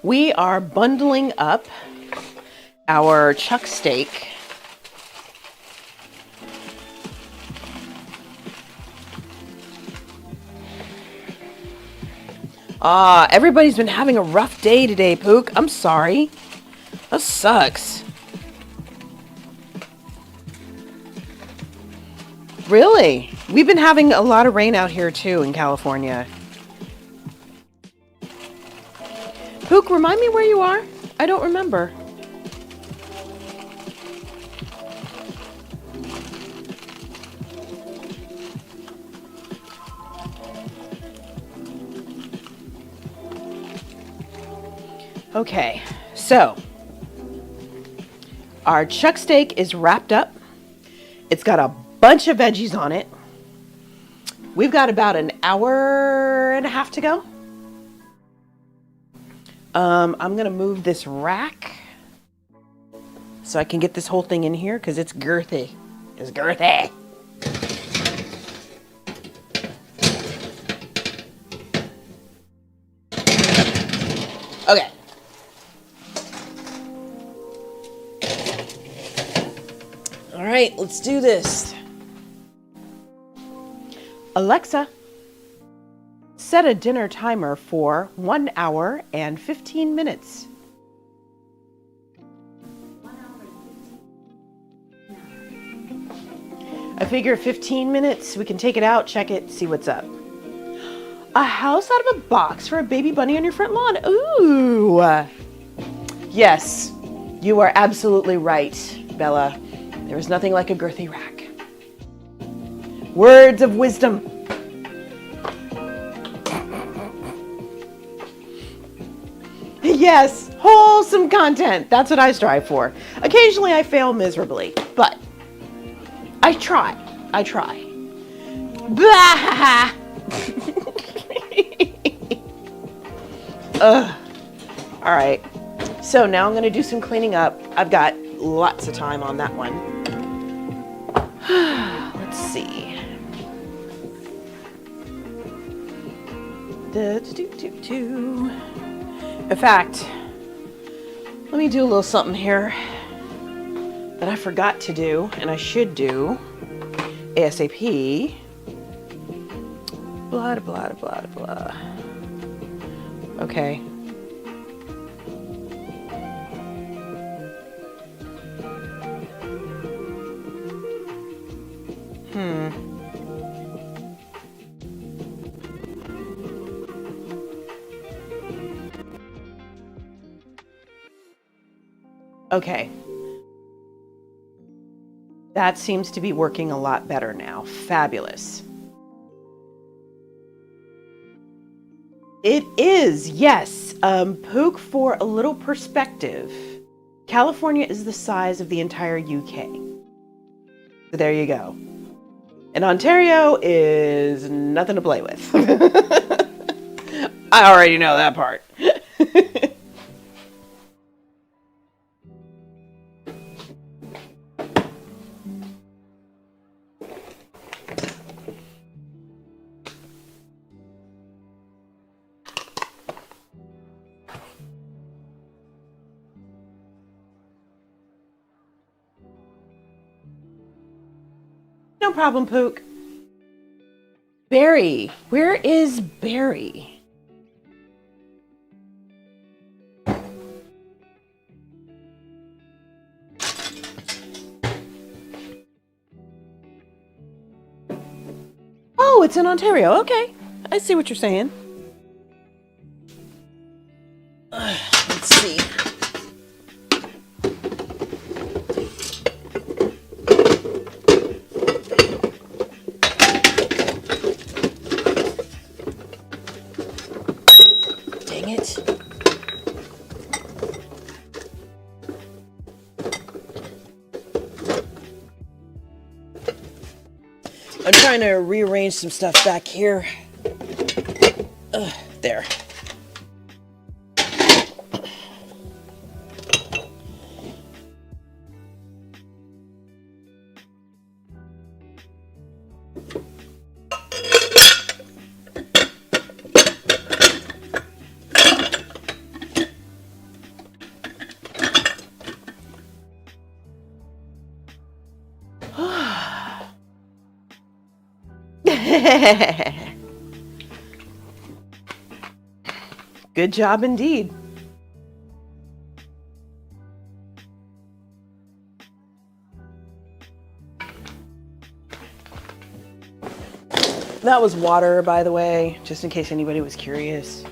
We are bundling up our chuck steak. Everybody's been having a rough day today, Pook. I'm sorry. That sucks. Really? We've been having a lot of rain out here too in California. Pook, remind me where you are? I don't remember. Okay, so our chuck steak is wrapped up. It's got a bunch of veggies on it. We've got about an hour and a half to go. I'm gonna move this rack so I can get this whole thing in here because it's girthy. It's girthy. Okay. All right, let's do this. Alexa, set a dinner timer for 1 hour and 15 minutes. 1 hour and 15 I figure 15 minutes, we can take it out, check it, see what's up. A house out of a box for a baby bunny on your front lawn. Ooh. Yes, you are absolutely right, Bella. There is nothing like a girthy rack. Words of wisdom. Yes, wholesome content. That's what I strive for. Occasionally I fail miserably, but I try. Blah! All right. So now I'm going to do some cleaning up. I've got lots of time on that one. Let's see. In fact, let me do a little something here that I forgot to do and I should do ASAP. Blah, blah, blah, blah. Okay. Okay. That seems to be working a lot better now. Fabulous. It is, yes. Pook, for a little perspective, California is the size of the entire UK. So there you go. And Ontario is nothing to play with. I already know that part. No problem, Pook. Barry. Where is Barry? Oh, it's in Ontario. Okay. I see what you're saying. Let's see. Dang it. I'm trying to rearrange some stuff back here. There. Good job indeed. That was water, by the way, just in case anybody was curious.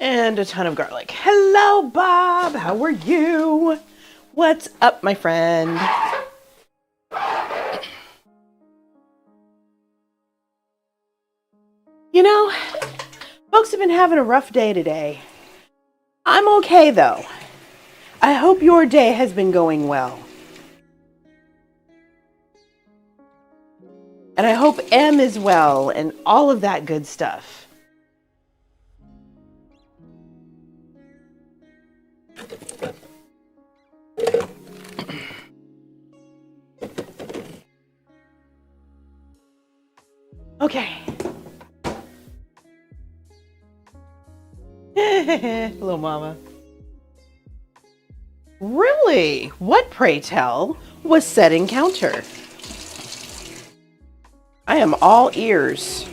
And a ton of garlic. Hello, Bob. How are you? What's up, my friend? You know, folks have been having a rough day today. I'm okay, though. I hope your day has been going well. And I hope M is well and all of that good stuff. Okay. Hello, Mama. Really? What, pray tell, was said encounter? I am all ears.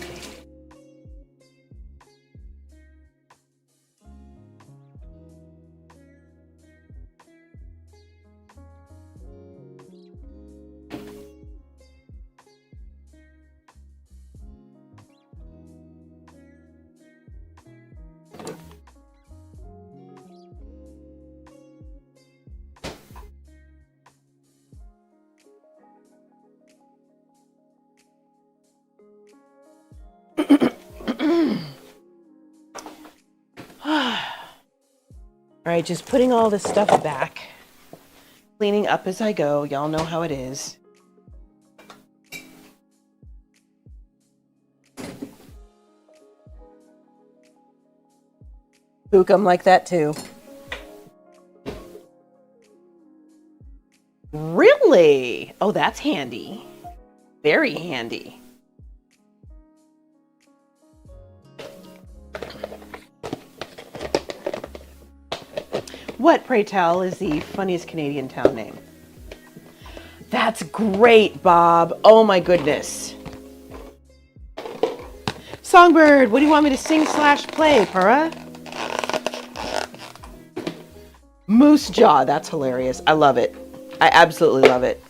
All right, just putting all this stuff back. Cleaning up as I go. Y'all know how it is. Book, I'm like that too. Really? Oh, that's handy. Very handy. What, pray tell, is the funniest Canadian town name? That's great, Bob. Oh my goodness. Songbird, what do you want me to sing / play, Pura? Moose Jaw, that's hilarious. I love it. I absolutely love it.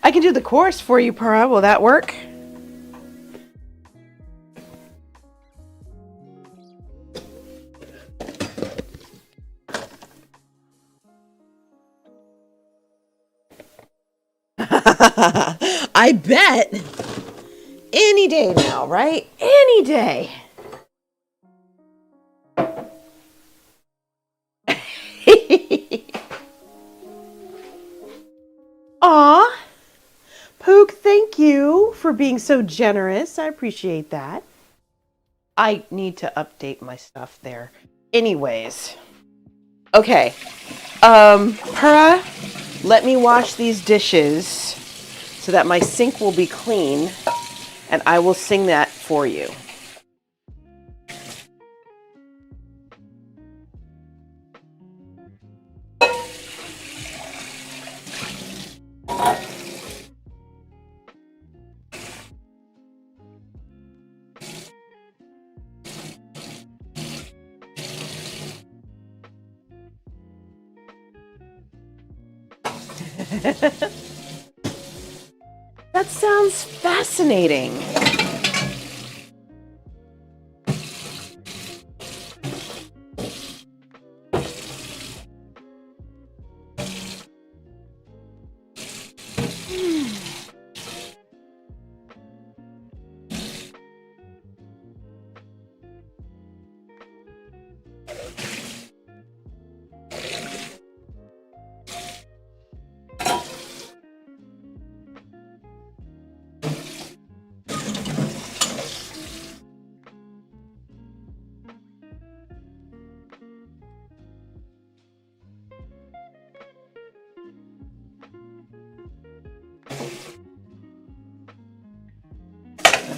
I can do the chorus for you, Pura. Will that work? I bet. Any day now, right? Any day. Aw. Pook, thank you for being so generous. I appreciate that. I need to update my stuff there. Anyways. Okay. Pura, let me wash these dishes so that my sink will be clean, and I will sing that for you. That sounds fascinating.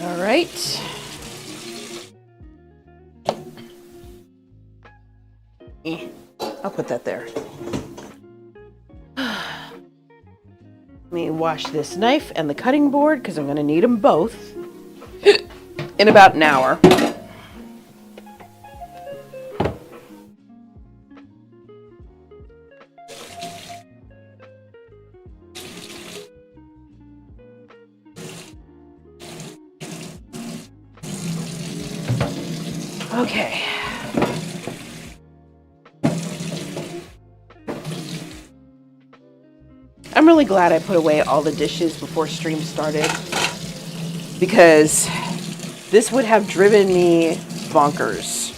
All right. I'll put that there. Let me wash this knife and the cutting board because I'm going to need them both in about an hour. Okay. I'm really glad I put away all the dishes before stream started because this would have driven me bonkers.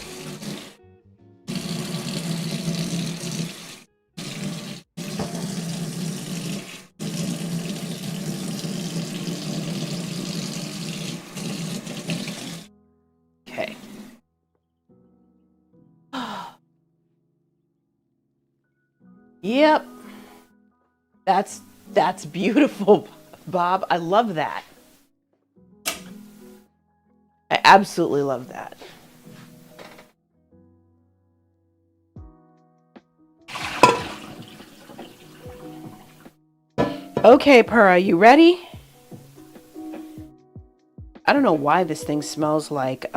Okay. Yep. That's beautiful, Bob. I love that. I absolutely love that. Okay, Pura, you ready? I don't know why this thing smells like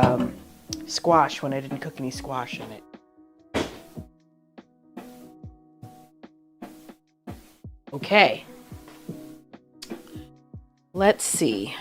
squash when I didn't cook any squash in it. Okay. Let's see.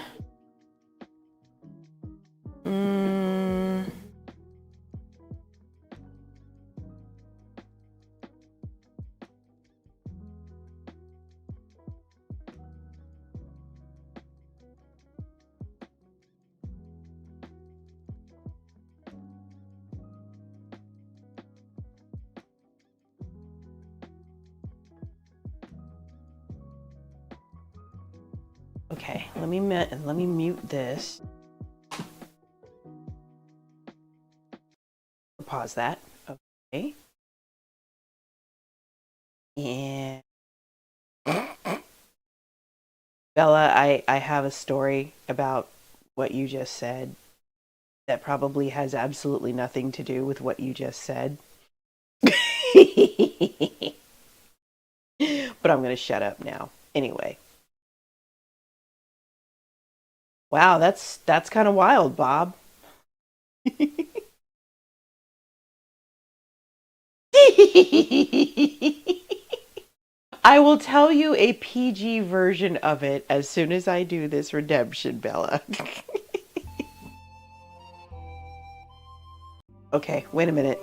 Okay, let me mute this. Pause that. Okay. And Bella, I have a story about what you just said that probably has absolutely nothing to do with what you just said. But I'm going to shut up now. Anyway. Wow, that's kind of wild, Bob. I will tell you a PG version of it as soon as I do this redemption, Bella. Okay, wait a minute.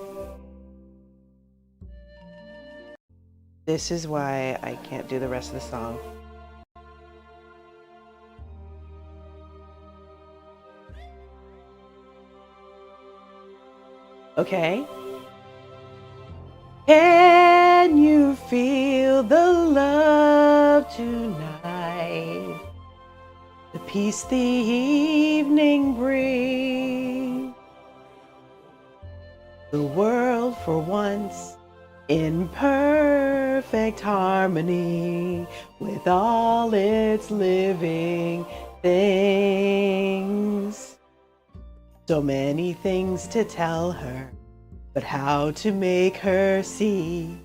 This is why I can't do the rest of the song. Okay. Can you feel the love tonight? The peace the evening brings. The world for once in perfect harmony with all its living things. So many things to tell her, but how to make her see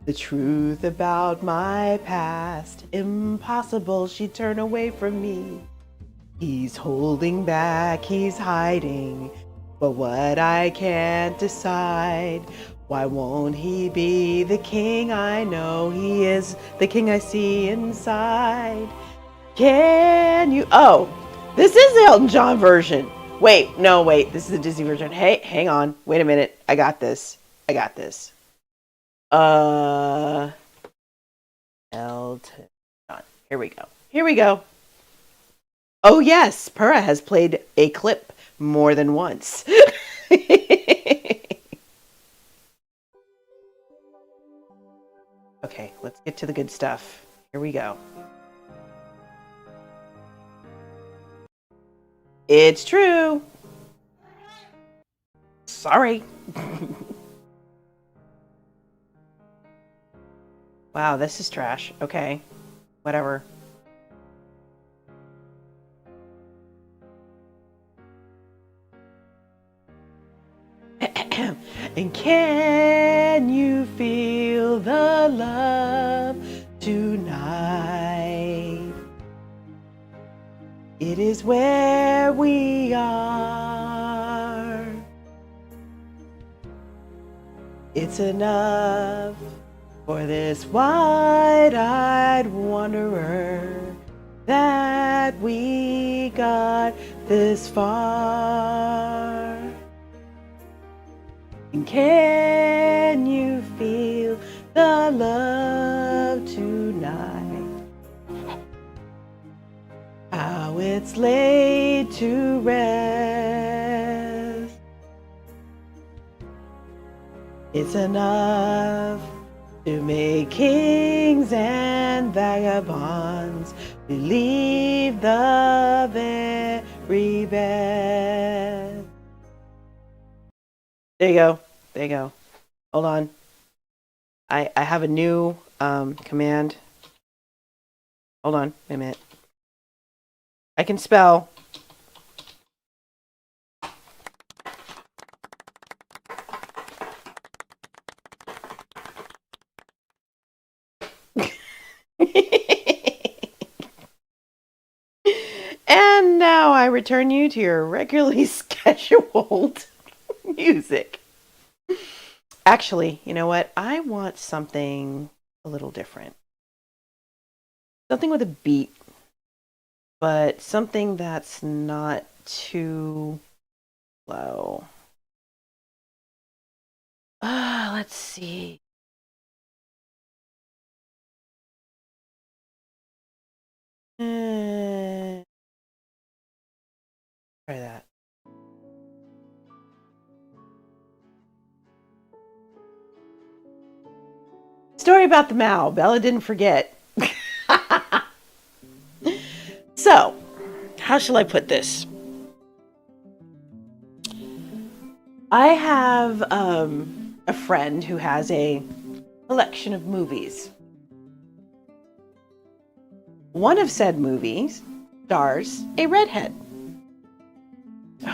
the truth about my past? Impossible, she'd turn away from me. He's holding back, he's hiding, but what I can't decide. Why won't he be the king I know he is, the king I see inside? Can you? Oh, this is the Elton John version. Wait, no, wait. This is the Disney version. Hey, hang on. Wait a minute. I got this. Elton John. Here we go. Oh yes, Pura has played a clip more than once. Okay, let's get to the good stuff. Here we go. It's true. Sorry. Wow, this is trash. Okay, whatever. And can you feel the love tonight? It is where we are. It's enough for this wide-eyed wanderer that we got this far. And can you feel the love tonight? How it's laid to rest. It's enough to make kings and vagabonds believe the very best. There you go. Hold on. I have a new command. Hold on, wait a minute. I can spell. And now I return you to your regularly scheduled music. Actually, you know what? I want something a little different. Something with a beat, but something that's not too low. Let's see. Try that. Story about the Mao. Bella didn't forget. So, how shall I put this? I have a friend who has a collection of movies. One of said movies stars a redhead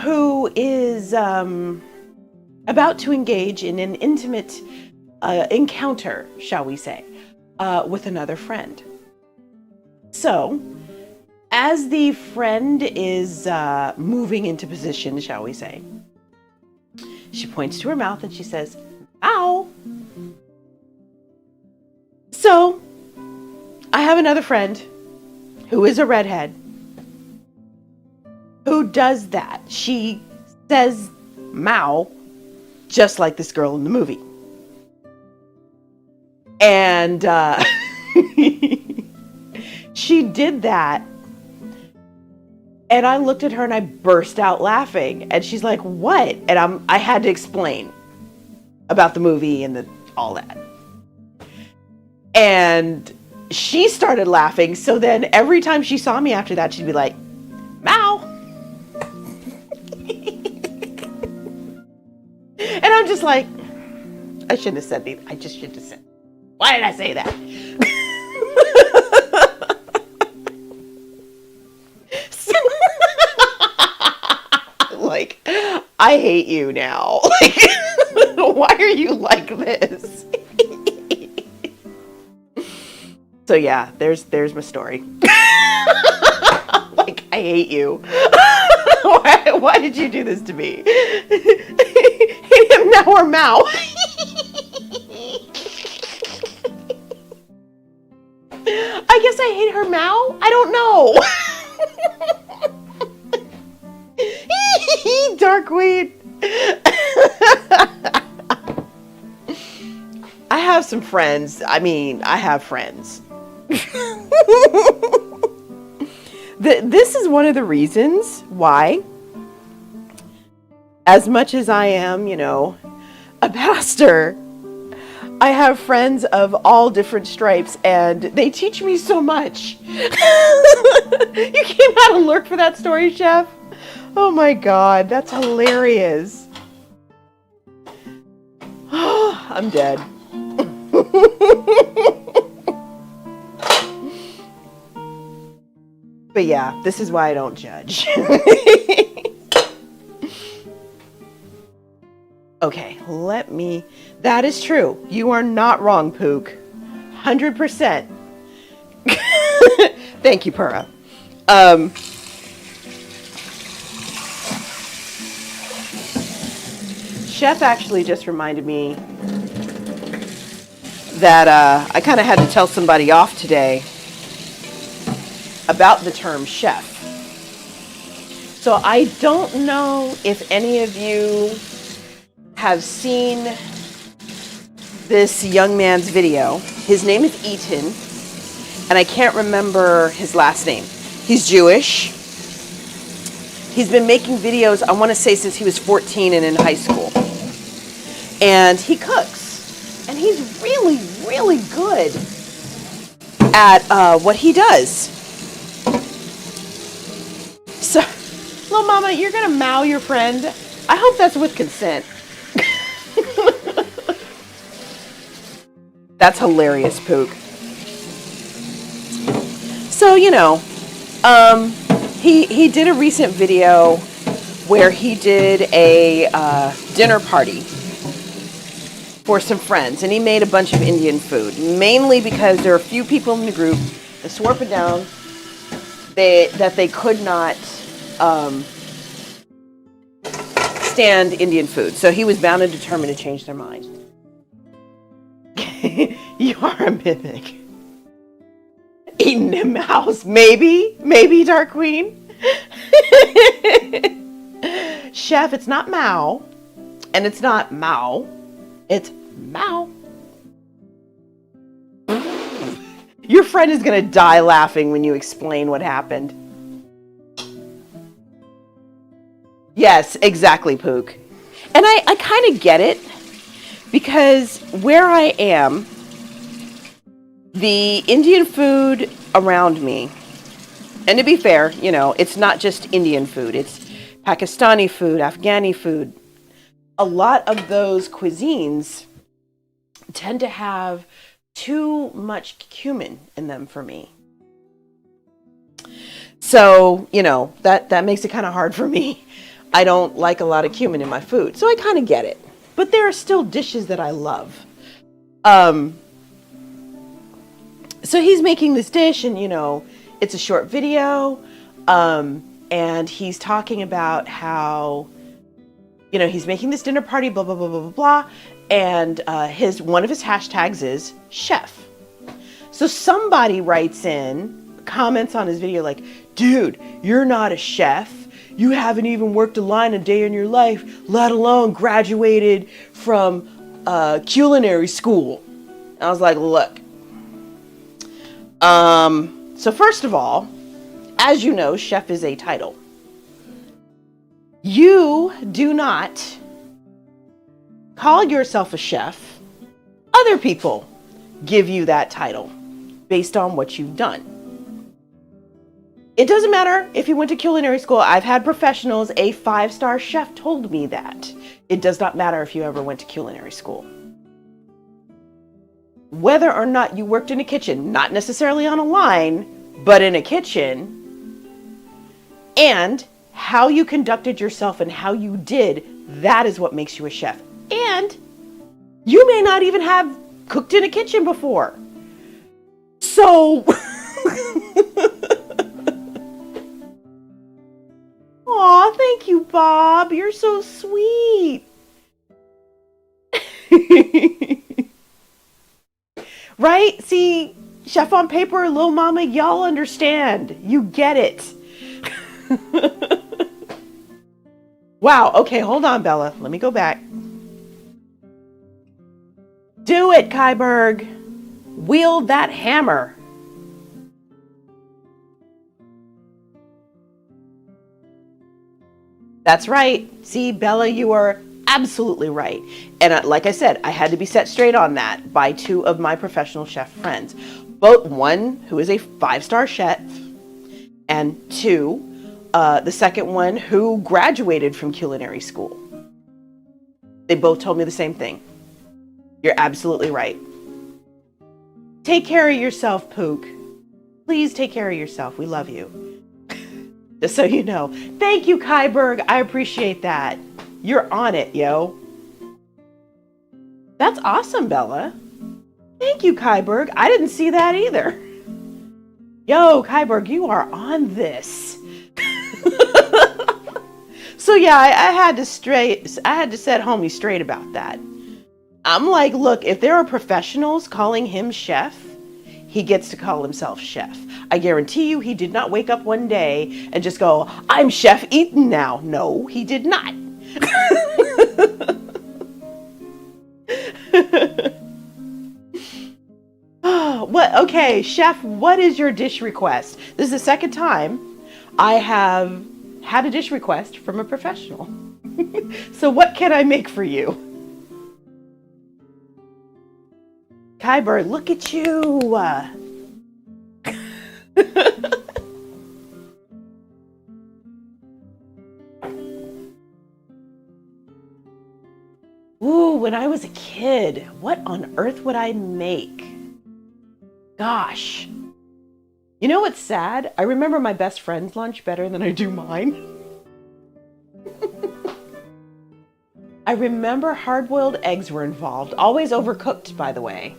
who is about to engage in an intimate encounter, shall we say, with another friend. So, as the friend is moving into position, shall we say, she points to her mouth and she says, "Ow!" So, I have another friend who is a redhead who does that. She says "Mao" just like this girl in the movie. And she did that. And I looked at her and I burst out laughing. And she's like, "What?" And I had to explain about the movie and all that. And she started laughing. So then every time she saw me after that, she'd be like, "Mao." And I'm just like, I shouldn't have said anything. I just shouldn't have said. Why did I say that? Like, I hate you now. Like, why are you like this? So yeah, there's my story. Like, I hate you. Why did you do this to me? Hate him now or Mao. I guess I hate her Mao. I don't know. Darkweed. I have some friends. I mean, I have friends. This is one of the reasons why, as much as I am, a pastor, I have friends of all different stripes, and they teach me so much. You came out and lurked for that story, Chef? Oh my God, that's hilarious. I'm dead. But yeah, this is why I don't judge. Okay, that is true. You are not wrong, Pook. 100%. Thank you, Pura. Chef actually just reminded me that I kind of had to tell somebody off today about the term chef. So I don't know if any of you have seen this young man's video. His name is Eaton, and I can't remember his last name. He's Jewish. He's been making videos, I want to say, since he was 14 and in high school. And he cooks. And he's really, really good at what he does. So, little mama, you're going to mow your friend. I hope that's with consent. That's hilarious, Pook. So, he did a recent video where he did a dinner party for some friends, and he made a bunch of Indian food, mainly because there are a few people in the group that swore up and down that they could not stand Indian food. So he was bound and determined to change their mind. You are a mimic. Eating a mouse, maybe, Dark Queen. Chef, it's not Mao, and it's not Mao, it's Mao. Your friend is gonna die laughing when you explain what happened. Yes, exactly, Pook. And I kind of get it, because where I am, the Indian food around me, and to be fair, it's not just Indian food, it's Pakistani food, Afghani food. A lot of those cuisines tend to have too much cumin in them for me. So, that makes it kind of hard for me. I don't like a lot of cumin in my food, so I kind of get it. But there are still dishes that I love. So he's making this dish, and it's a short video, and he's talking about how he's making this dinner party, blah blah blah blah blah blah, and one of his hashtags is chef. So somebody writes in, comments on his video like, "Dude, you're not a chef. You haven't even worked a line a day in your life, let alone graduated from culinary school." And I was like, look. So first of all, as you know, chef is a title. You do not call yourself a chef. Other people give you that title based on what you've done. It doesn't matter if you went to culinary school. I've had professionals, a 5-star chef told me that. It does not matter if you ever went to culinary school. Whether or not you worked in a kitchen, not necessarily on a line, but in a kitchen, and how you conducted yourself and how you did, that is what makes you a chef. And you may not even have cooked in a kitchen before. So, aw, thank you, Bob. You're so sweet. Right? See, Chef on Paper, Lil Mama, y'all understand. You get it. Wow. Okay, hold on, Bella. Let me go back. Do it, Kyberg. Wield that hammer. That's right. See, Bella, you are absolutely right. And like I said, I had to be set straight on that by two of my professional chef friends. Both one who is a 5-star chef, and two, the second one who graduated from culinary school. They both told me the same thing. You're absolutely right. Take care of yourself, Pook. Please take care of yourself. We love you. Just so you know. Thank you, Kyberg. I appreciate that. You're on it, yo. That's awesome, Bella. Thank you, Kyberg. I didn't see that either. Yo, Kyberg, you are on this. So yeah, I had to set homie straight about that. I'm like, look, if there are professionals calling him chef, he gets to call himself chef. I guarantee you he did not wake up one day and just go, I'm Chef Eaton now. No, he did not. What? Okay, chef, what is your dish request? This is the second time I have had a dish request from a professional. So what can I make for you? Kyber, look at you. Ooh, when I was a kid, what on earth would I make? Gosh. You know what's sad? I remember my best friend's lunch better than I do mine. I remember hard-boiled eggs were involved. Always overcooked, by the way.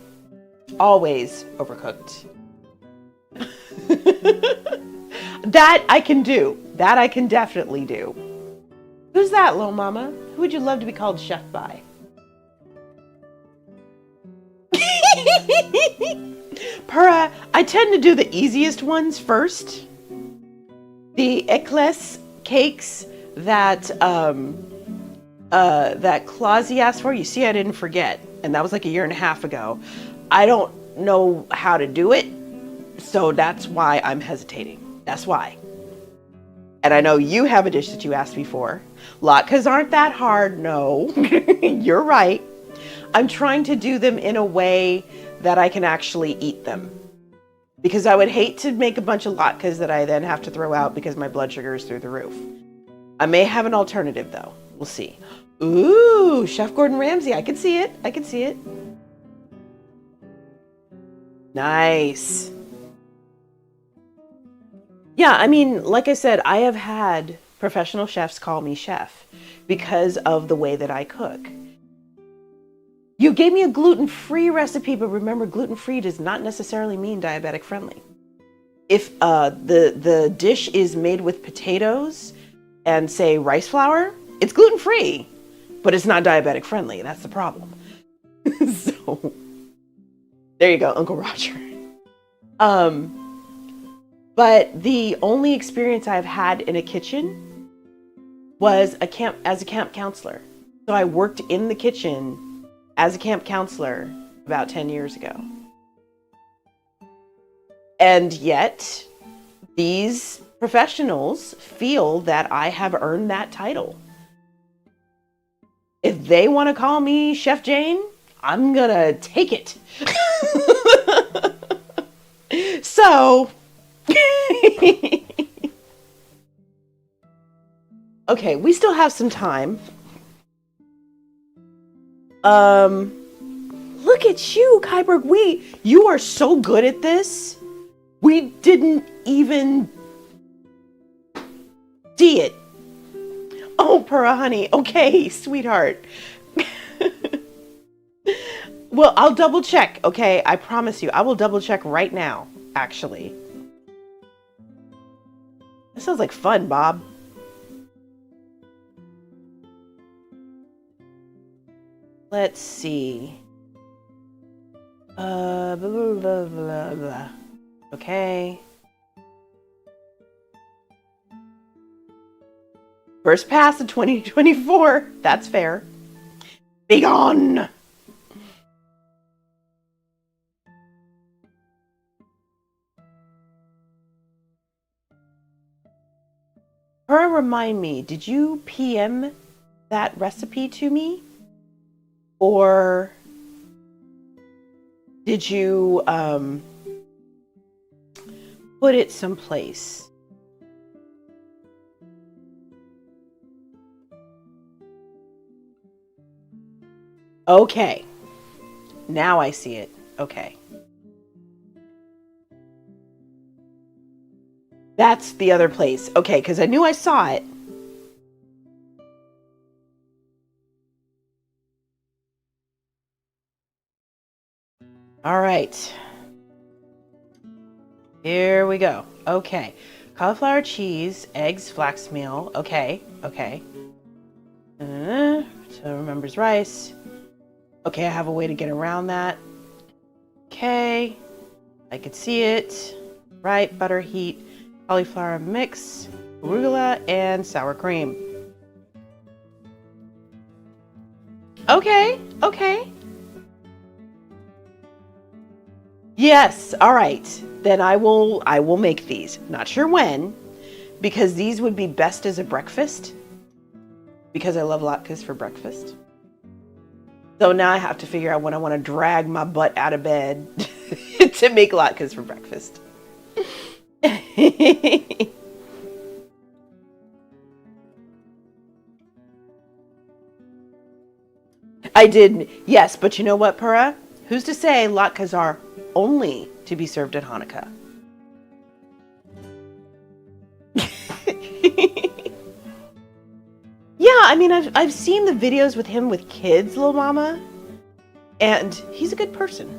Always overcooked. That I can do. That I can definitely do. Who's that, Lil Mama? Who would you love to be called chef by? Pura, I tend to do the easiest ones first. The eclair cakes that that Clausy asked for. You see, I didn't forget, and that was like 1.5 years ago. I don't know how to do it, so that's why I'm hesitating. That's why. And I know you have a dish that you asked me for. Latkes aren't that hard. No, you're right. I'm trying to do them in a way that I can actually eat them. Because I would hate to make a bunch of latkes that I then have to throw out because my blood sugar is through the roof. I may have an alternative though. We'll see. Ooh, Chef Gordon Ramsay. I can see it. I can see it. Nice. Yeah, I mean, like I said, I have had professional chefs call me chef because of the way that I cook. You gave me a gluten-free recipe, but remember, gluten-free does not necessarily mean diabetic friendly. If the dish is made with potatoes and say rice flour, it's gluten-free, but it's not diabetic friendly. That's the problem. So there you go, Uncle Roger. But the only experience I've had in a kitchen was as a camp counselor. So I worked in the kitchen as a camp counselor about 10 years ago. And yet, these professionals feel that I have earned that title. If they want to call me Chef Jane, I'm gonna take it. So, okay, we still have some time. Look at you, Kyberg. You are so good at this. We didn't even see it. Oh, Pura honey. Okay, sweetheart. Well, I'll double check, okay? I promise you. I will double check right now, actually. That sounds like fun, Bob. Let's see. Blah, blah, blah, blah, blah. Okay. First pass of 2024. That's fair. Be gone. Remind me, did you PM that recipe to me? Or did you put it someplace? Okay. Now I see it. Okay. That's the other place. Okay, because I knew I saw it. All right. Here we go. Okay. Cauliflower cheese, eggs, flax meal. Okay. Okay. So remembers rice. Okay, I have a way to get around that. Okay. I could see it. Right. Butter, heat, cauliflower mix, arugula, and sour cream. Okay. Okay. Yes. All right. Then I will make these. Not sure when, because these would be best as a breakfast, because I love latkes for breakfast. So now I have to figure out when I want to drag my butt out of bed to make latkes for breakfast. I did, yes, but you know what, Pura? Who's to say latkes are only to be served at Hanukkah? Yeah, I mean, I've seen the videos with him with kids, Lil Mama, and he's a good person.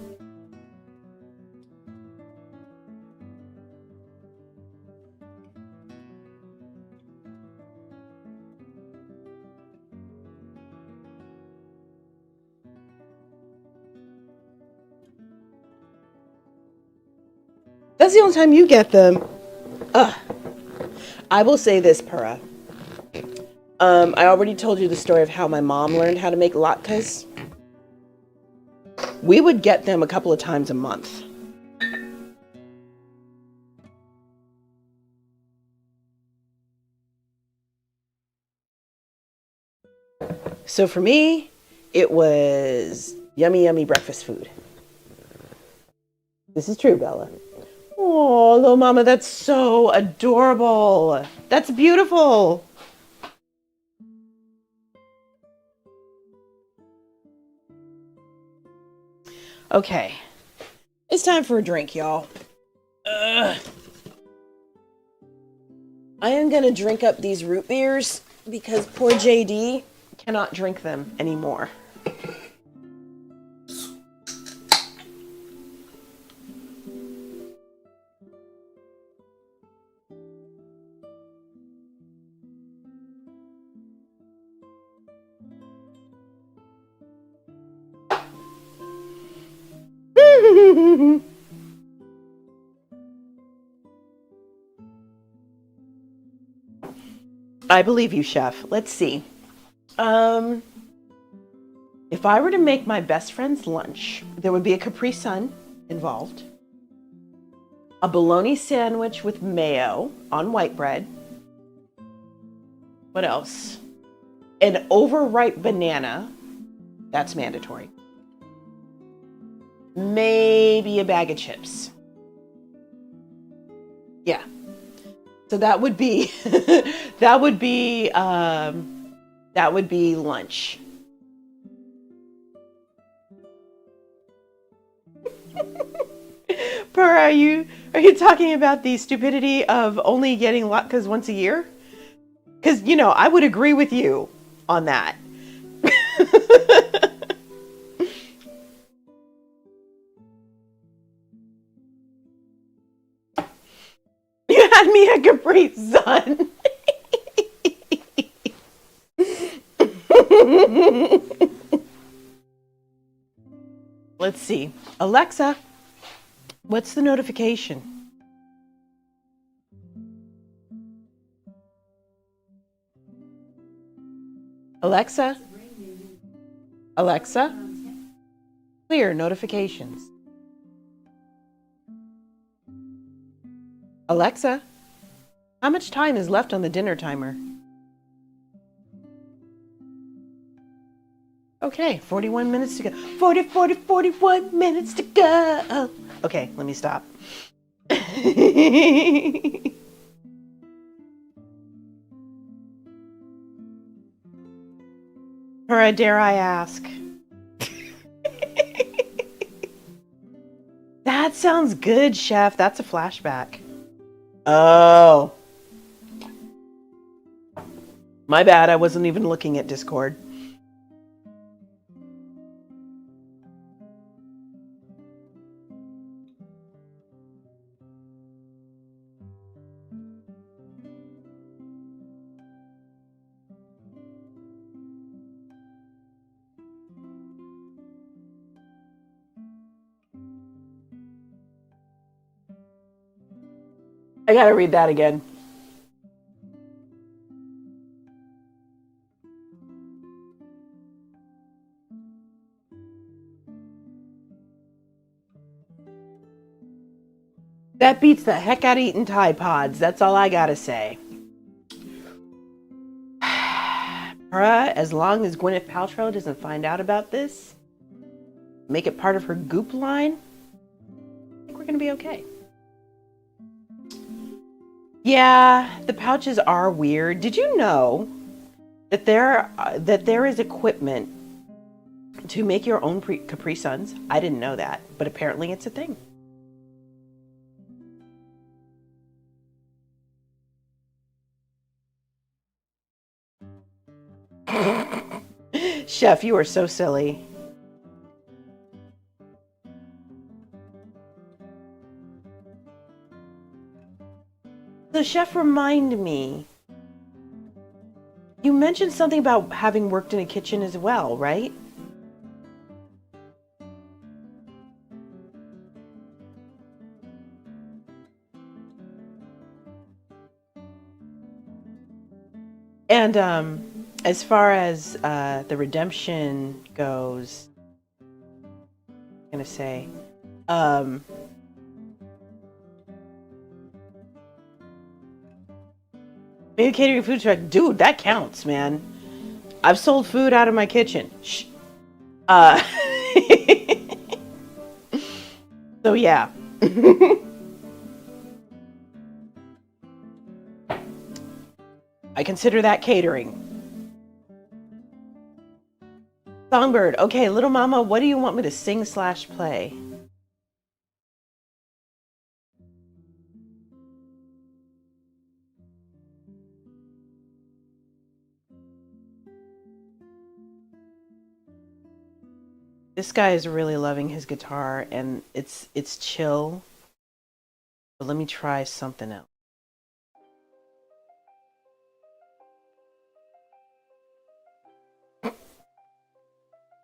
That's the only time you get them. I will say this, Pura. I already told you the story of how my mom learned how to make latkes. We would get them a couple of times a month. So for me, it was yummy, yummy breakfast food. This is true, Bella. Oh, little mama, that's so adorable. That's beautiful. Okay, it's time for a drink, y'all. I am gonna drink up these root beers because poor JD cannot drink them anymore. I believe you, Chef. Let's see. If I were to make my best friend's lunch, there would be a Capri Sun involved, a bologna sandwich with mayo on white bread. What else? An overripe banana. That's mandatory. Maybe a bag of chips. Yeah. So that would be that would be lunch. Are you talking about the stupidity of only getting latkes once a year? Because, you know, I would agree with you on that. You had me a Capri Sun. Let's see. Alexa, what's the notification? Alexa? Alexa? Clear notifications. Alexa, how much time is left on the dinner timer? Okay, 41 minutes to go. 41 minutes to go. Okay, let me stop. Or dare I ask? That sounds good, Chef. That's a flashback. Oh. My bad, I wasn't even looking at Discord. I gotta read that again. That beats the heck out of eating Tide Pods. That's all I gotta say. As long as Gwyneth Paltrow doesn't find out about this, make it part of her goop line, I think we're gonna be okay. Yeah, the pouches are weird. Did you know that there is equipment to make your own Capri Suns? I didn't know that, but apparently it's a thing. Chef, you are so silly. So, Chef, remind me. You mentioned something about having worked in a kitchen as well, right? And as far as the redemption goes, I'm gonna say, maybe catering food truck, dude, that counts, man. I've sold food out of my kitchen. Shh. So yeah. I consider that catering. Songbird, okay, little mama, what do you want me to sing / play? This guy is really loving his guitar, and it's chill. But let me try something else.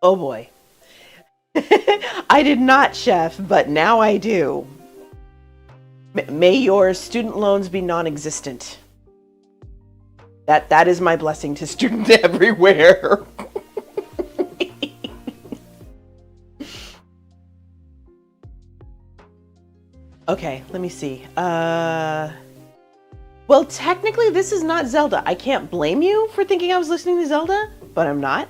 Oh boy. I did not, Chef, but now I do. May your student loans be non-existent. That is my blessing to students everywhere. Okay, let me see. Well, technically this is not Zelda. I can't blame you for thinking I was listening to Zelda, but I'm not.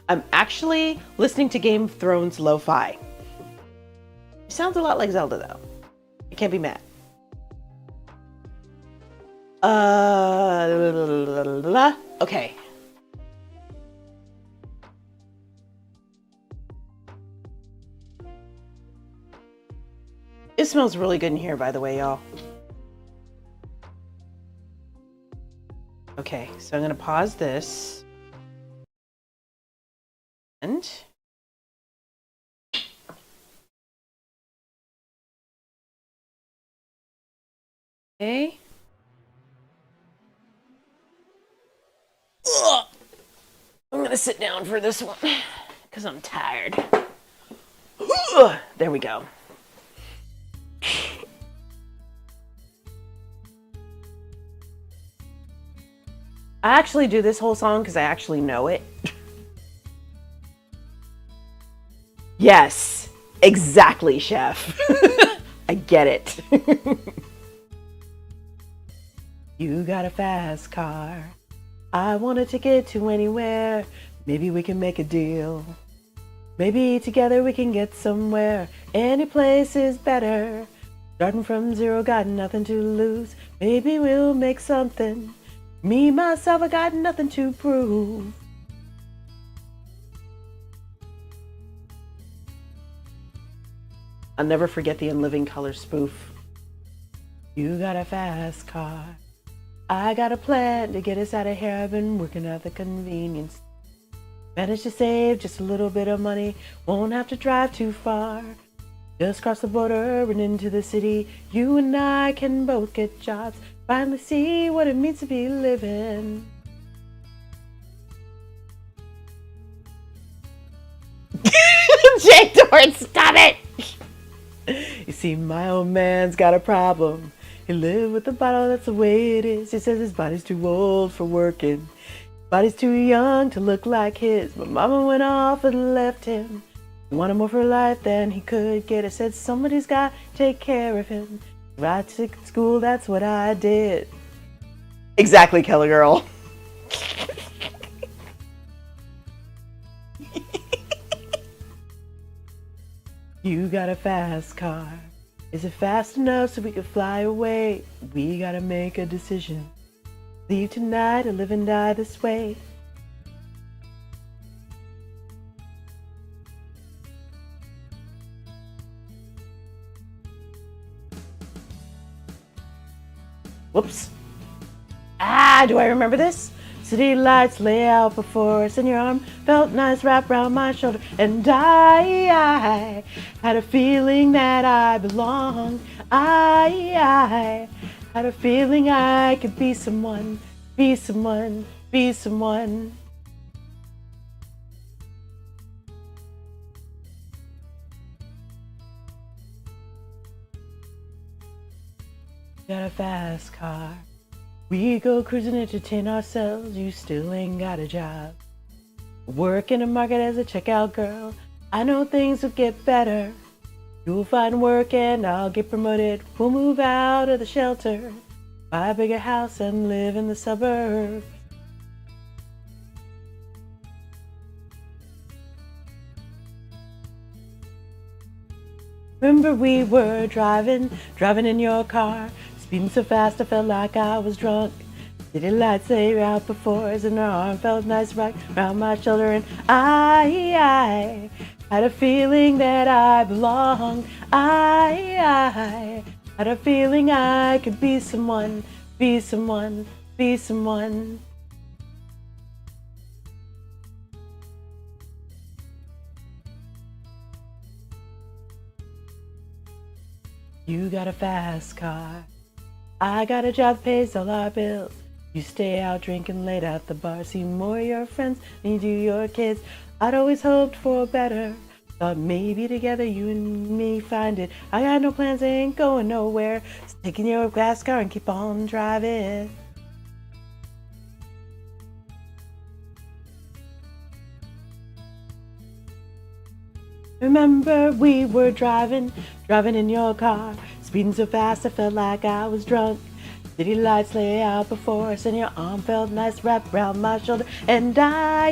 I'm actually listening to Game of Thrones lo-fi. It sounds a lot like Zelda, though. I can't be mad. Okay. It smells really good in here, by the way, y'all. Okay, so I'm gonna pause this. And okay. Ugh. I'm gonna sit down for this one because I'm tired. There we go. I actually do this whole song because I actually know it. Yes, exactly, chef. I get it. You got a fast car. I want a ticket to anywhere. Maybe we can make a deal. Maybe together we can get somewhere. Any place is better. Starting from zero, got nothing to lose. Maybe we'll make something. Me, myself, I got nothing to prove. I'll never forget the In Living Color spoof. You got a fast car. I got a plan to get us out of here. I've been working at the convenience. Managed to save just a little bit of money. Won't have to drive too far. Just cross the border and into the city. You and I can both get jobs. Finally see what it means to be living. Jake Dorn, stop it! You see, my old man's got a problem. He lived with the bottle, that's the way it is. He says his body's too old for working. Body's too young to look like his. But mama went off and left him. He wanted more for life than he could get. I said somebody's got to take care of him. Right to school, that's what I did. Exactly, Kelly girl. You got a fast car. Is it fast enough so we can fly away? We gotta make a decision. Leave tonight or live and die this way. Whoops. Do I remember this? City lights lay out before us, and your arm felt nice wrapped around my shoulder. And I had a feeling that I belonged. I had a feeling I could be someone, be someone, be someone. Got a fast car. We go cruising, entertain ourselves. You still ain't got a job. Work in a market as a checkout girl. I know things will get better. You'll find work and I'll get promoted. We'll move out of the shelter, buy a bigger house and live in the suburbs. Remember we were driving in your car. Speeding so fast I felt like I was drunk. City lights lay out before us and her arm felt nice right around my shoulder. And I had a feeling that I belonged. I had a feeling I could be someone, be someone, be someone. You got a fast car. I got a job that pays all our bills. You stay out drinking late at the bar, see more of your friends than you do your kids. I'd always hoped for better. Thought maybe together you and me find it. I got no plans, ain't going nowhere. Just taking your fast car and keep on driving. Remember we were driving in your car. Speeding so fast I felt like I was drunk. City lights lay out before us and your arm felt nice wrapped around my shoulder. And I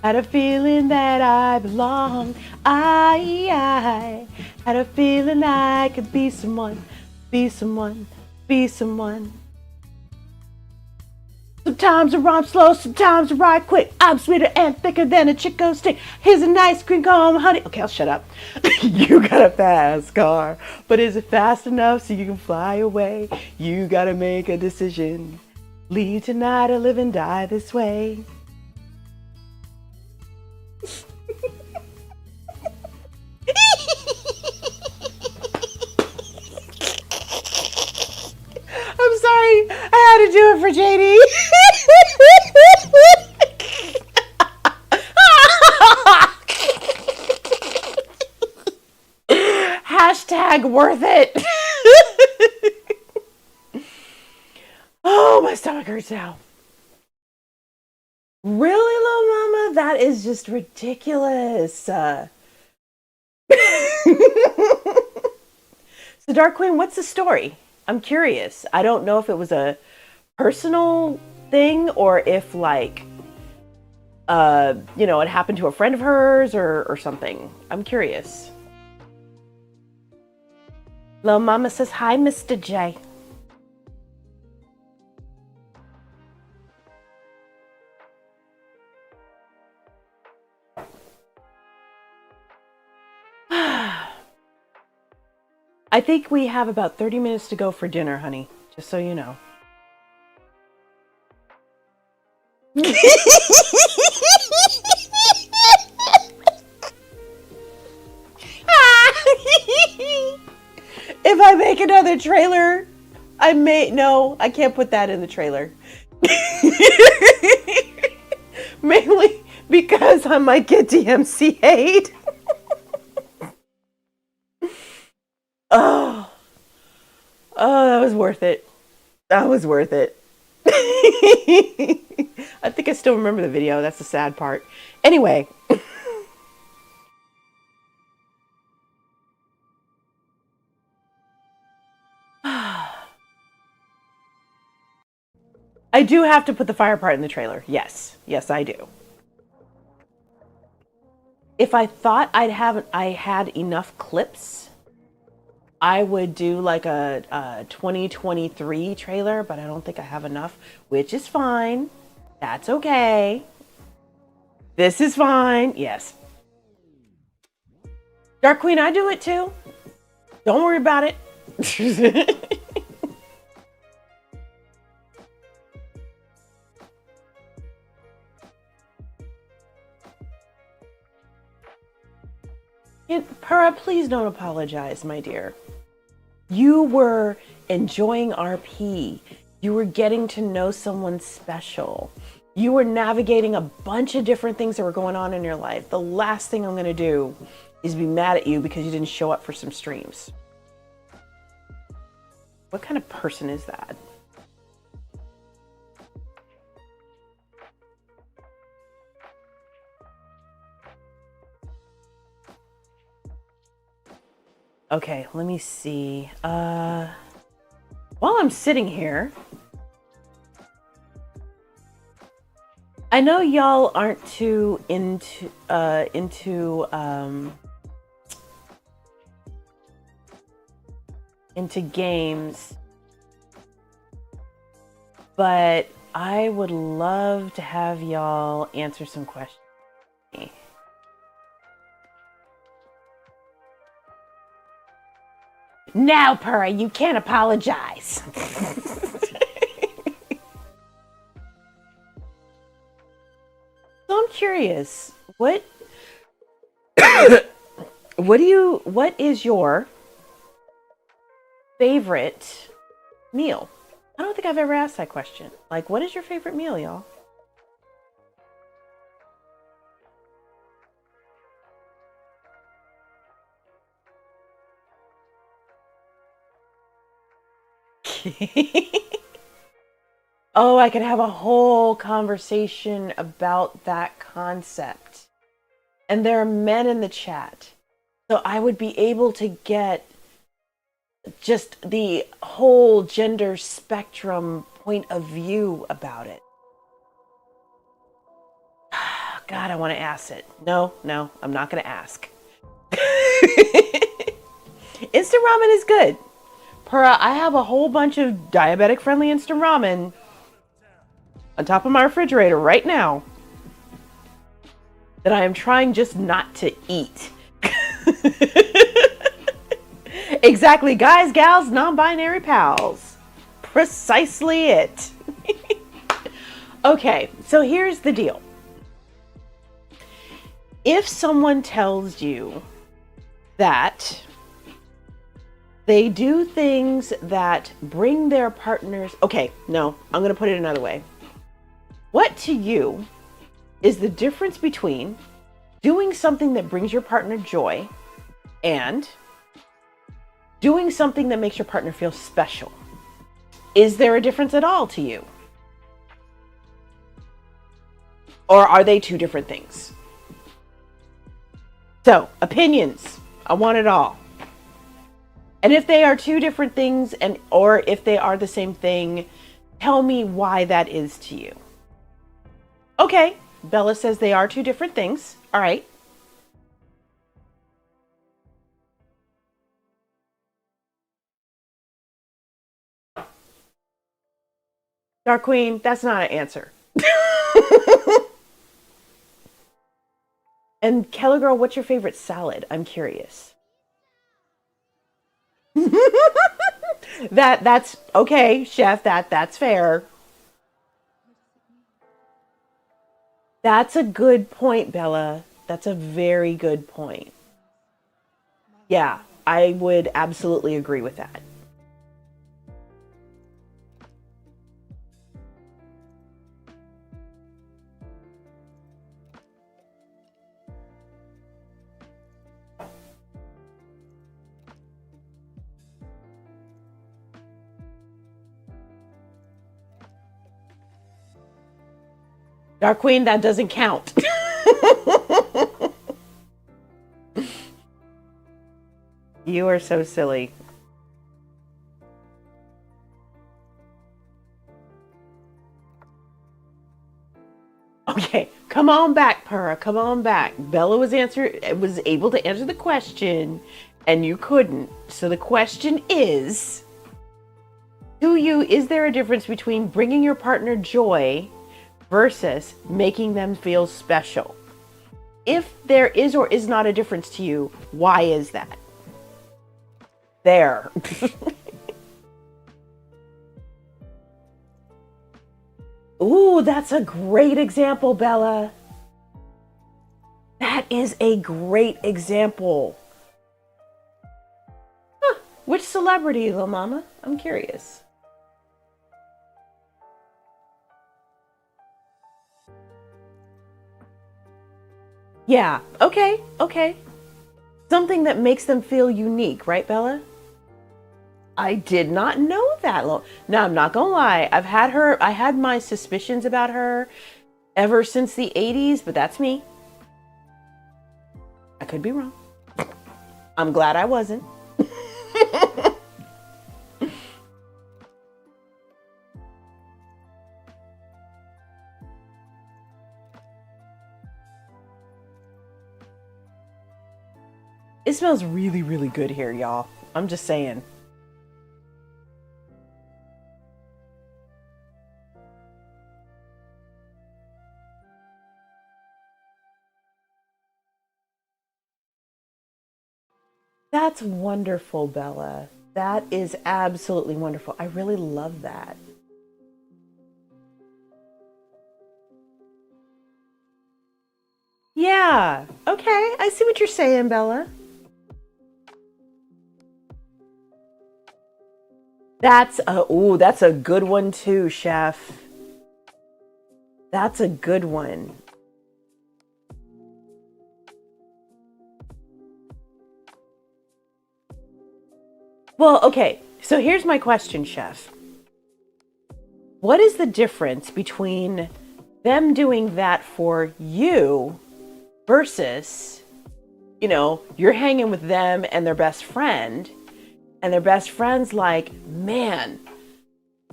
had a feeling that I belonged. I had a feeling I could be someone, be someone, be someone. Sometimes I rhyme slow, sometimes I rhyme quick. I'm sweeter and thicker than a Chico stick. Here's an ice cream cone, honey. Okay, I'll shut up. You got a fast car, but is it fast enough so you can fly away? You gotta make a decision. Leave tonight or live and die this way. I'm sorry, I had to do it for JD. hashtag worth it. Oh, my stomach hurts now. Really, little mama? That is just ridiculous. So, Dark Queen, what's the story? I'm curious. I don't know if it was a personal thing or if, like, it happened to a friend of hers or something. I'm curious. Little mama says, hi, Mr. J. I think we have about 30 minutes to go for dinner, honey. Just so you know. If I make another trailer, I can't put that in the trailer. Mainly because I might get DMCA'd. Oh, that was worth it. That was worth it. I think I still remember the video. That's the sad part. Anyway. I do have to put the fire part in the trailer. Yes. Yes, I do. If I thought I had enough clips, I would do like a 2023 trailer, but I don't think I have enough, which is fine. That's okay. This is fine. Yes. Dark Queen, I do it too. Don't worry about it. Pura, please don't apologize, my dear. You were enjoying RP. You were getting to know someone special. You were navigating a bunch of different things that were going on in your life. The last thing I'm going to do is be mad at you because you didn't show up for some streams. What kind of person is that? Okay, let me see. While I'm sitting here, I know y'all aren't too into games, but I would love to have y'all answer some questions. Now, Purra, you can't apologize. So I'm curious, what is your favorite meal? I don't think I've ever asked that question. Like, what is your favorite meal, y'all? Oh, I could have a whole conversation about that concept. And there are men in the chat. So I would be able to get just the whole gender spectrum point of view about it. God, I want to ask it. No, I'm not going to ask. Instant ramen is good. Purra, I have a whole bunch of diabetic friendly instant ramen on top of my refrigerator right now that I am trying just not to eat. Exactly, guys, gals, non-binary pals. Precisely it. Okay, so here's the deal. If someone tells you that they do things that bring their partners... Okay, no, I'm going to put it another way. What to you is the difference between doing something that brings your partner joy and doing something that makes your partner feel special. Is there a difference at all to you? Or are they two different things? So, opinions. I want it all. And if they are two different things, or if they are the same thing, tell me why that is to you. Okay, Bella says they are two different things. All right. Dark Queen, that's not an answer. And Keller Girl, what's your favorite salad? I'm curious. That's okay, Chef. That's fair. That's a good point, Bella. That's a very good point. Yeah, I would absolutely agree with that. Dark Queen, that doesn't count. You are so silly. Okay, come on back, Purra. Come on back. Bella was able to answer the question, and you couldn't. So the question is, to you, is there a difference between bringing your partner joy versus making them feel special? If there is or is not a difference to you, why is that? There. Ooh, that's a great example, Bella. That is a great example. Huh. Which celebrity, little mama? I'm curious. Yeah, okay. Something that makes them feel unique, right, Bella? I did not know that. Now, I'm not gonna lie. I had my suspicions about her ever since the 80s, but that's me. I could be wrong. I'm glad I wasn't. It smells really, really good here, y'all. I'm just saying. That's wonderful, Bella. That is absolutely wonderful. I really love that. Yeah. Okay. I see what you're saying, Bella. That's a good one too, Chef. That's a good one. Well, okay. So here's my question, Chef. What is the difference between them doing that for you versus, you're hanging with them and their best friend, and their best friend's like, man,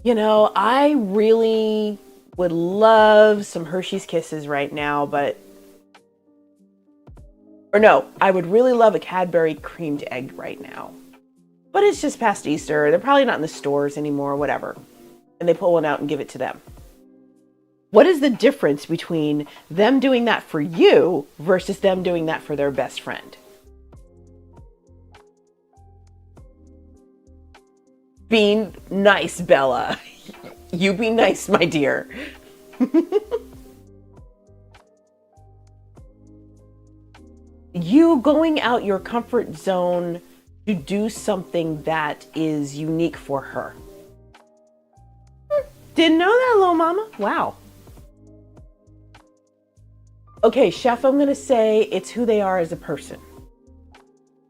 I really would love some Hershey's Kisses right now, I would really love a Cadbury creamed egg right now. But it's just past Easter. They're probably not in the stores anymore, whatever. And they pull one out and give it to them. What is the difference between them doing that for you versus them doing that for their best friend? Being nice, Bella. You be nice, my dear. You going out your comfort zone to do something that is unique for her. Didn't know that, little mama. Wow. Okay, Chef, I'm going to say it's who they are as a person.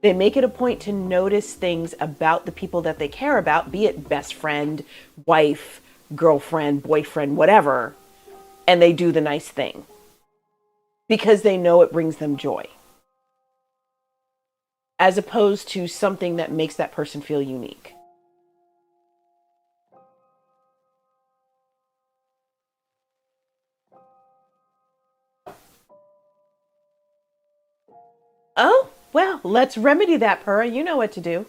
They make it a point to notice things about the people that they care about, be it best friend, wife, girlfriend, boyfriend, whatever, and they do the nice thing because they know it brings them joy, as opposed to something that makes that person feel unique. Oh, well, let's remedy that, Purra. You know what to do.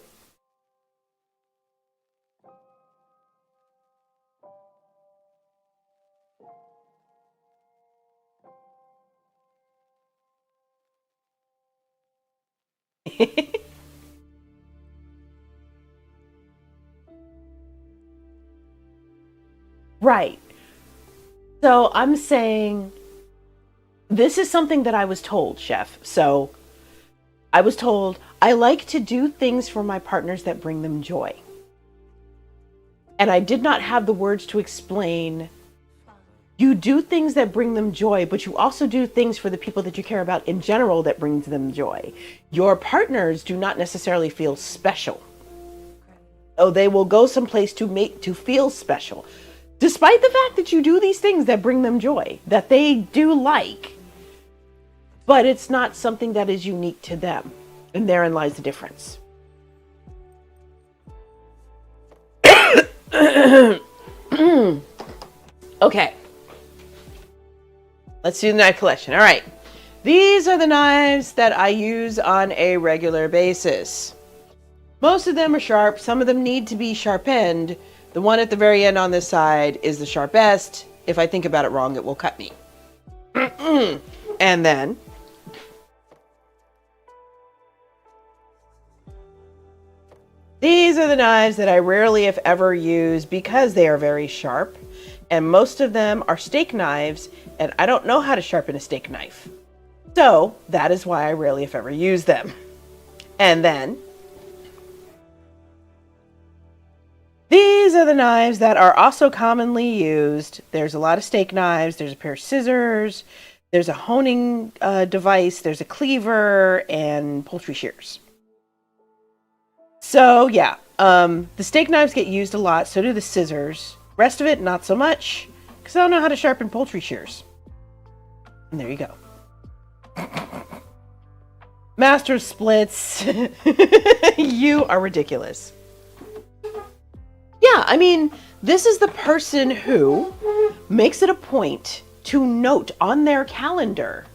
Right. So I'm saying this is something that I was told, Chef. So I was told I like to do things for my partners that bring them joy. And I did not have the words to explain. You do things that bring them joy, but you also do things for the people that you care about in general that brings them joy. Your partners do not necessarily feel special. Oh, they will go someplace to feel special, despite the fact that you do these things that bring them joy, that they do like. But it's not something that is unique to them. And therein lies the difference. Okay. Let's do the knife collection. All right. These are the knives that I use on a regular basis. Most of them are sharp. Some of them need to be sharpened. The one at the very end on this side is the sharpest. If I think about it wrong, it will cut me. And then these are the knives that I rarely, if ever, use because they are very sharp. And most of them are steak knives, and I don't know how to sharpen a steak knife. So that is why I rarely, if ever, use them. And then these are the knives that are also commonly used. There's a lot of steak knives. There's a pair of scissors. There's a honing device. There's a cleaver and poultry shears. So yeah, the steak knives get used a lot. So do the scissors. Rest of it, not so much, because I don't know how to sharpen poultry shears. And there you go. Master splits. You are ridiculous. Yeah, I mean, this is the person who makes it a point to note on their calendar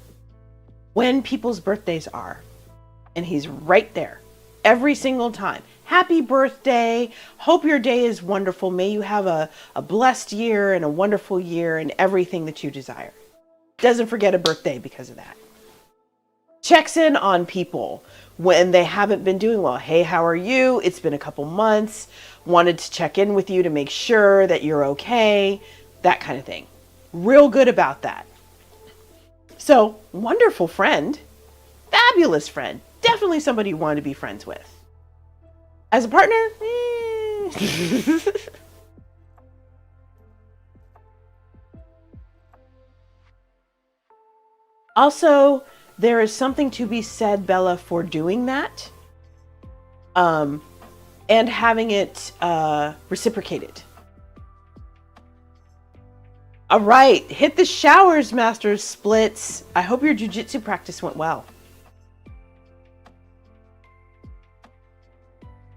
when people's birthdays are. And he's right there every single time. Happy birthday. Hope your day is wonderful. May you have a blessed year and a wonderful year and everything that you desire. Doesn't forget a birthday because of that. Checks in on people when they haven't been doing well. Hey, how are you? It's been a couple months. Wanted to check in with you to make sure that you're okay. That kind of thing. Real good about that. So, wonderful friend. Fabulous friend. Definitely somebody you want to be friends with. As a partner, Also, there is something to be said, Bella, for doing that. And having it reciprocated. All right, hit the showers, Master Splits. I hope your jiu-jitsu practice went well.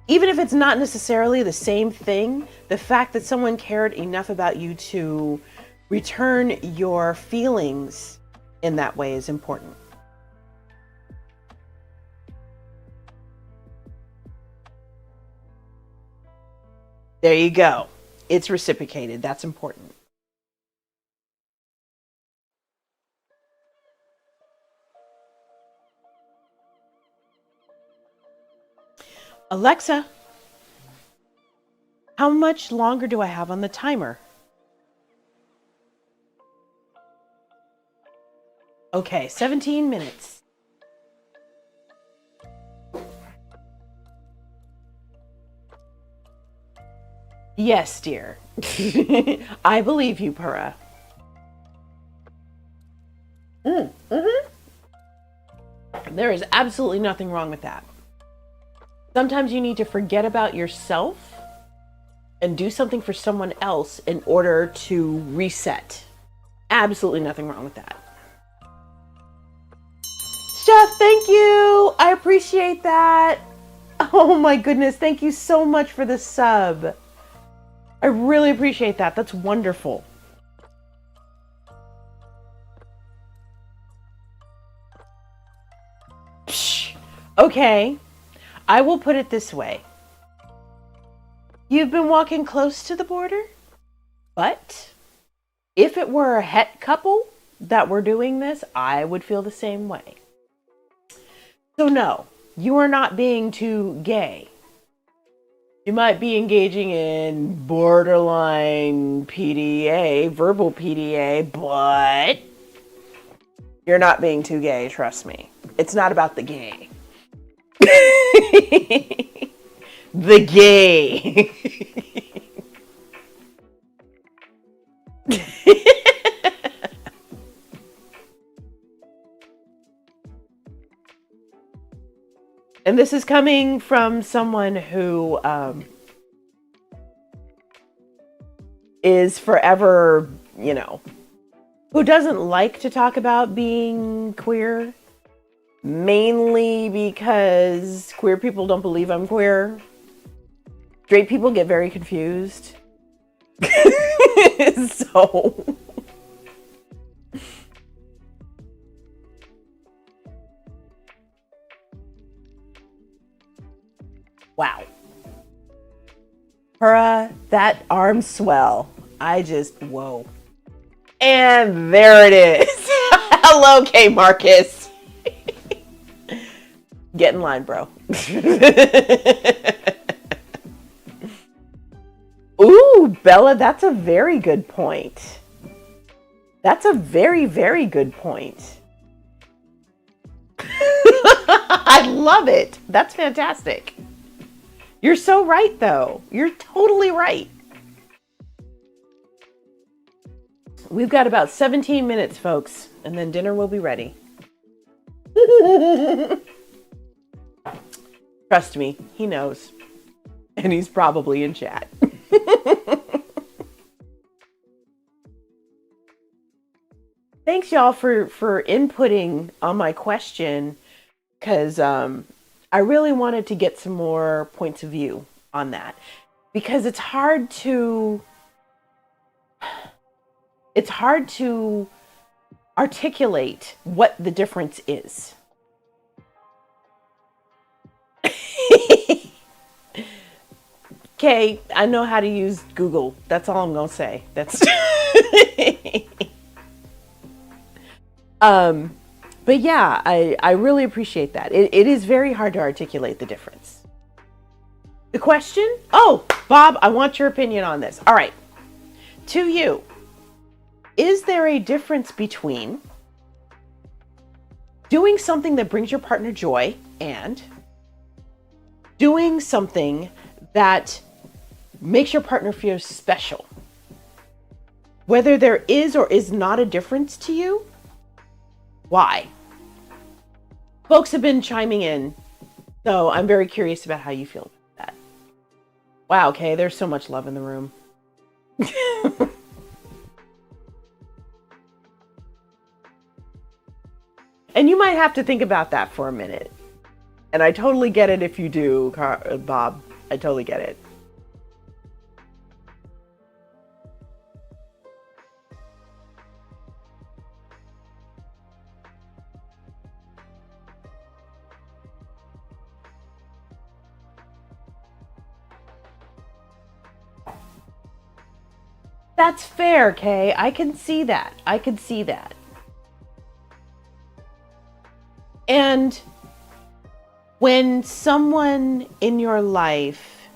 Even if it's not necessarily the same thing, the fact that someone cared enough about you to return your feelings in that way is important. There you go. It's reciprocated. That's important. Alexa, how much longer do I have on the timer? Okay, 17 minutes. Yes, dear. I believe you, Purra. There is absolutely nothing wrong with that. Sometimes you need to forget about yourself and do something for someone else in order to reset. Absolutely nothing wrong with that. Chef, thank you. I appreciate that. Oh my goodness. Thank you so much for the sub. I really appreciate that. That's wonderful. Psh, okay. I will put it this way. You've been walking close to the border, but if it were a het couple that were doing this, I would feel the same way. So no, you are not being too gay. You might be engaging in borderline PDA, verbal PDA, but you're not being too gay, trust me. It's not about the gay. The gay. And this is coming from someone who is forever, you know, who doesn't like to talk about being queer, mainly because queer people don't believe I'm queer. Straight people get very confused. So wow. Hurrah, that arm swell. I just, whoa. And there it is. Hello, K. Marcus. Get in line, bro. Ooh, Bella, that's a very good point. That's a very, very good point. I love it. That's fantastic. You're so right, though. You're totally right. We've got about 17 minutes, folks, and then dinner will be ready. Trust me, he knows. And he's probably in chat. Thanks, y'all, for inputting on my question, because I really wanted to get some more points of view on that, because it's hard to articulate what the difference is. Okay, I know how to use Google. That's all I'm gonna say. That's but yeah, I really appreciate that. It is very hard to articulate the difference. The question? Oh, Bob, I want your opinion on this. All right. To you, is there a difference between doing something that brings your partner joy and doing something that makes your partner feel special? Whether there is or is not a difference to you, why? Folks have been chiming in, so I'm very curious about how you feel about that. Wow, okay, there's so much love in the room. And you might have to think about that for a minute. And I totally get it if you do, Bob. I totally get it. That's fair, Kay. I can see that. I can see that. And when someone in your life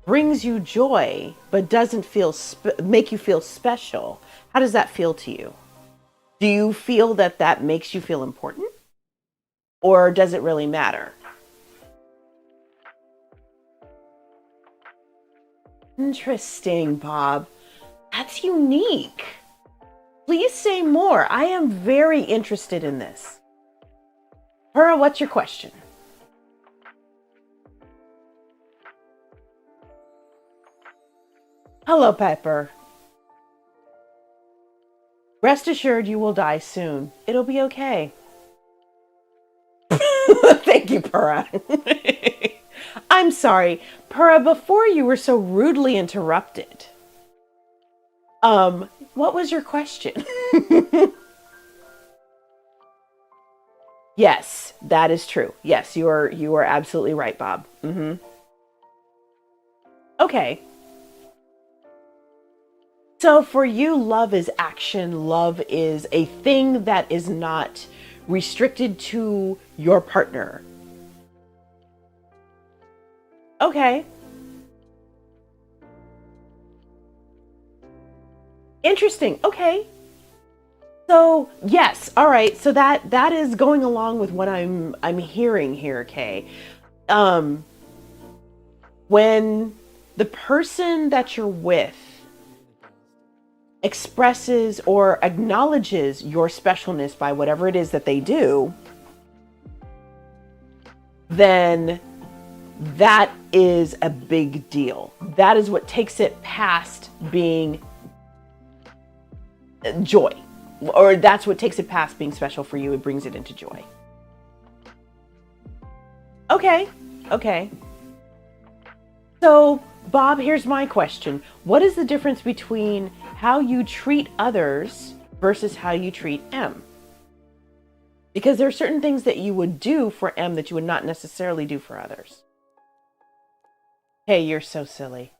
brings you joy but doesn't make you feel special, how does that feel to you? Do you feel that makes you feel important? Or does it really matter? Interesting, Bob. That's unique. Please say more. I am very interested in this. Hura, what's your question? Hello, Pepper. Rest assured you will die soon. It'll be okay. Thank you, Purra. I'm sorry, Purra, before you were so rudely interrupted. What was your question? Yes, that is true. Yes, you are absolutely right, Bob. Okay. So for you, love is action. Love is a thing that is not restricted to your partner. Okay. Interesting. Okay. So yes, all right. So that is going along with what I'm hearing here, Kay. When the person that you're with expresses or acknowledges your specialness by whatever it is that they do, then that is a big deal. That is what takes it past being joy. Or that's what takes it past being special for you. It brings it into joy. Okay. Okay. So, Bob, here's my question. What is the difference between how you treat others versus how you treat M? Because there are certain things that you would do for M that you would not necessarily do for others. Hey, you're so silly.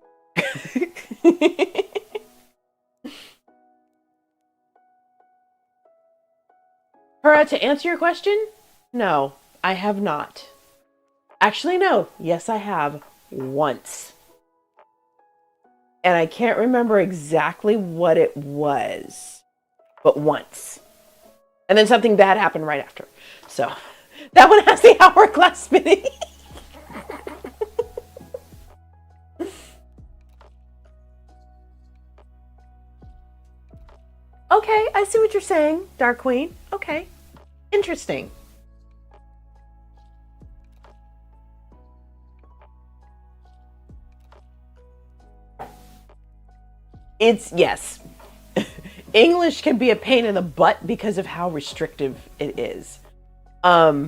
Purra, to answer your question, no, I have not. Actually, no. Yes, I have once. And I can't remember exactly what it was, but once. And then something bad happened right after. So that one has the hourglass spinning. Okay, I see what you're saying, Dark Queen. Okay, interesting. It's, yes. English can be a pain in the butt because of how restrictive it is. I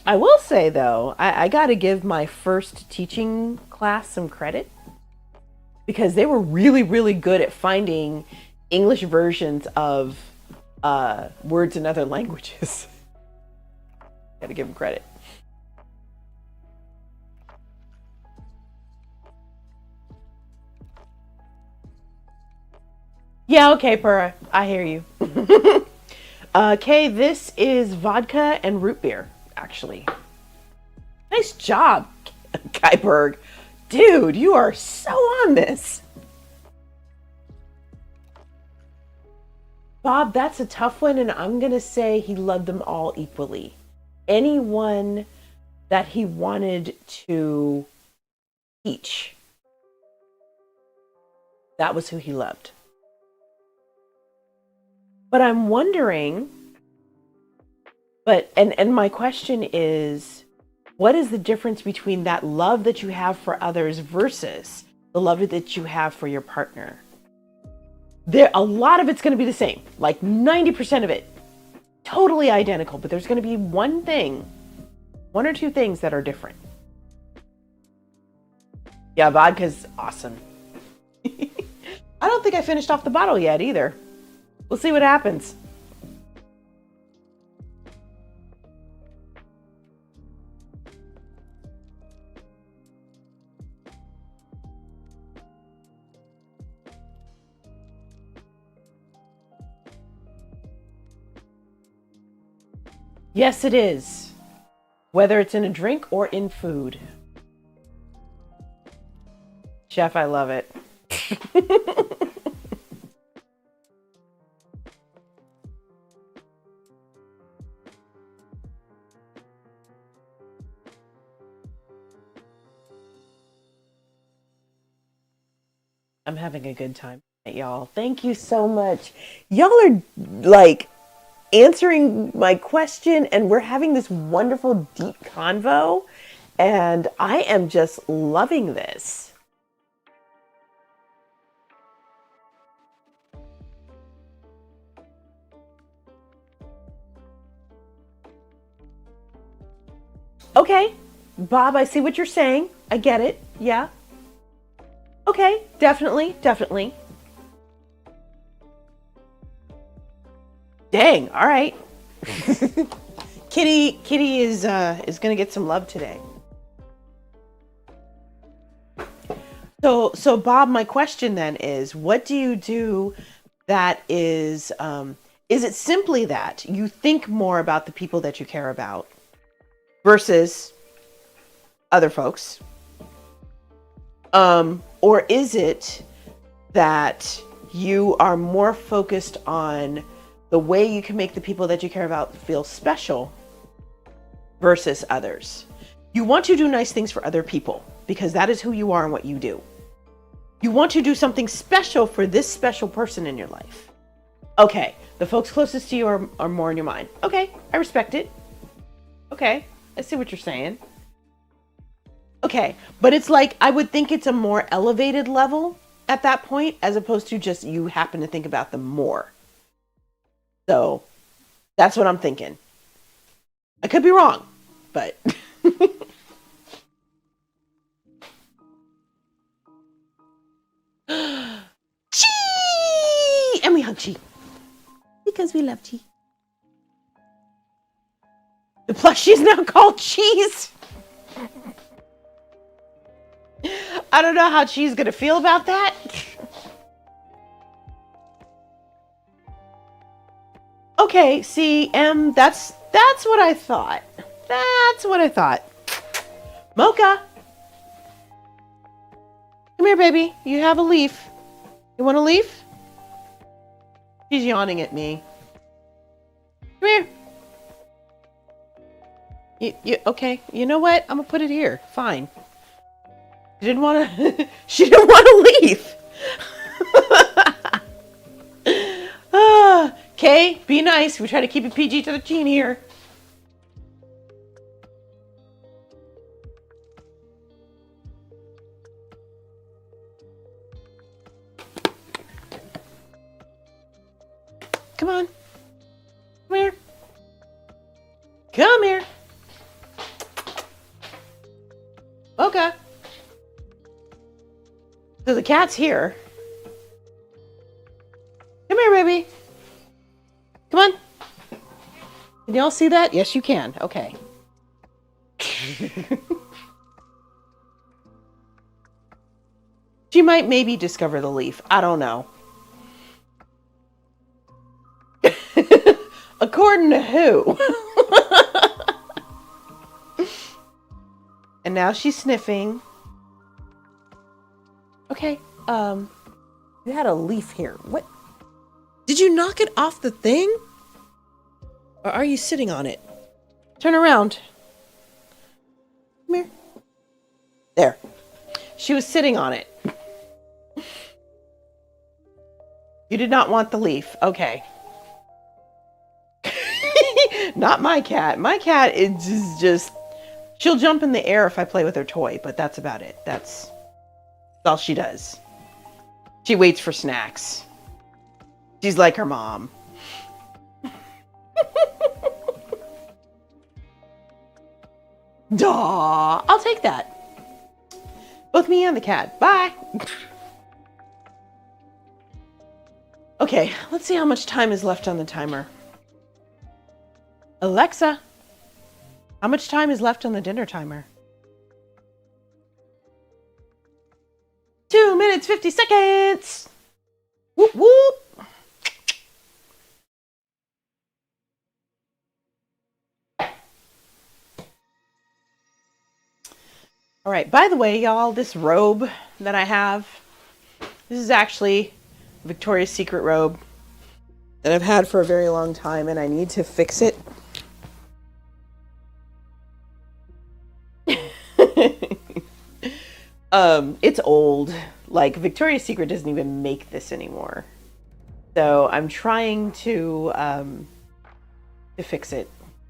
will say, though, I got to give my first teaching class some credit because they were really, really good at finding English versions of words in other languages. Got to give them credit. Yeah, okay, Purra. I hear you. Kay, this is vodka and root beer, actually. Nice job, Kaiberg. Dude, you are so on this. Bob, that's a tough one, and I'm going to say he loved them all equally. Anyone that he wanted to teach, that was who he loved. But I'm wondering, and my question is, what is the difference between that love that you have for others versus the love that you have for your partner? A lot of it's going to be the same, like 90% of it, totally identical, but there's going to be one or two things that are different. Yeah, vodka's awesome. I don't think I finished off the bottle yet either. We'll see what happens. Yes, it is. Whether it's in a drink or in food. Chef, I love it. I'm having a good time, y'all. Thank you so much. Y'all are like answering my question, and we're having this wonderful deep convo, and I am just loving this. Okay, Bob, I see what you're saying. I get it. Yeah. Okay, definitely, definitely. Dang, all right. Kitty is gonna get some love today. So Bob, my question then is, what do you do that is it simply that you think more about the people that you care about versus other folks? Or is it that you are more focused on the way you can make the people that you care about feel special versus others? You want to do nice things for other people because that is who you are and what you do. You want to do something special for this special person in your life. Okay, the folks closest to you are more in your mind. Okay, I respect it. Okay, I see what you're saying. Okay, but it's like, I would think it's a more elevated level at that point, as opposed to just you happen to think about them more. So that's what I'm thinking. I could be wrong, but... Chi! And we hug Chi. Because we love Chi. The plushie is now called Cheese. I don't know how Chi's gonna feel about that. Okay, see, that's what I thought. That's what I thought. Mocha! Come here, baby. You have a leaf. You want a leaf? She's yawning at me. Come here. Okay, you know what? I'm gonna put it here. Fine. She didn't want to. She didn't want to leave. Okay, be nice. We try to keep it PG-13 here. Come on. Come here. Come here. Okay. So the cat's here. Come here, baby. Come on. Can y'all see that? Yes, you can. Okay. She might maybe discover the leaf. I don't know. According to who? And now she's sniffing. Okay, you had a leaf here. What? Did you knock it off the thing? Or are you sitting on it? Turn around. Come here. There. She was sitting on it. You did not want the leaf. Okay. Not my cat. My cat is just... She'll jump in the air if I play with her toy, but that's about it. That's all she does. She waits for snacks. She's like her mom. Daw, I'll take that. Both me and the cat. Bye. Okay, let's see how much time is left on the timer. Alexa, how much time is left on the dinner timer? 2 minutes, 50 seconds. Whoop, whoop. All right, by the way, y'all, this robe that I have, this is actually a Victoria's Secret robe that I've had for a very long time, and I need to fix it. It's old. Like, Victoria's Secret doesn't even make this anymore. So I'm trying to fix it.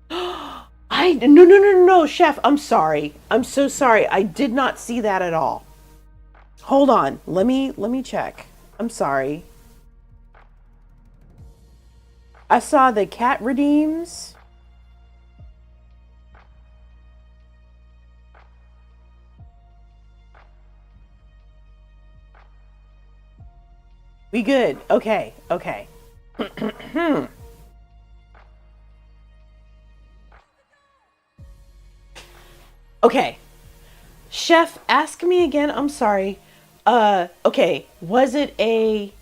No, Chef, I'm sorry. I'm so sorry. I did not see that at all. Hold on. Let me check. I'm sorry. I saw the cat redeems. We good. Okay. Okay. Okay. Chef, ask me again. I'm sorry. Okay. Was it a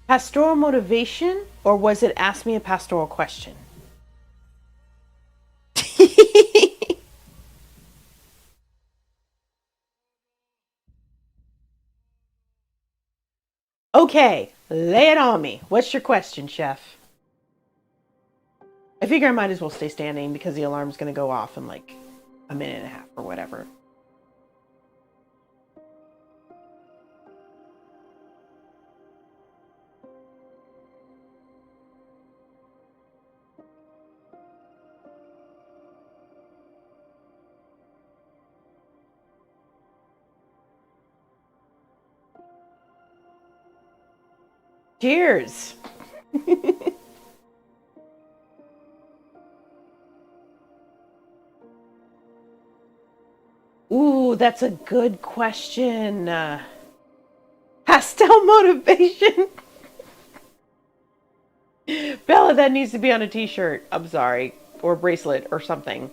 pastoral motivation or was it ask me a pastoral question? Okay, lay it on me. What's your question, Chef? I figure I might as well stay standing because the alarm's going to go off in like a minute and a half or whatever. Cheers. Ooh, that's a good question. Pastel motivation. Bella, that needs to be on a t-shirt. I'm sorry. Or a bracelet or something.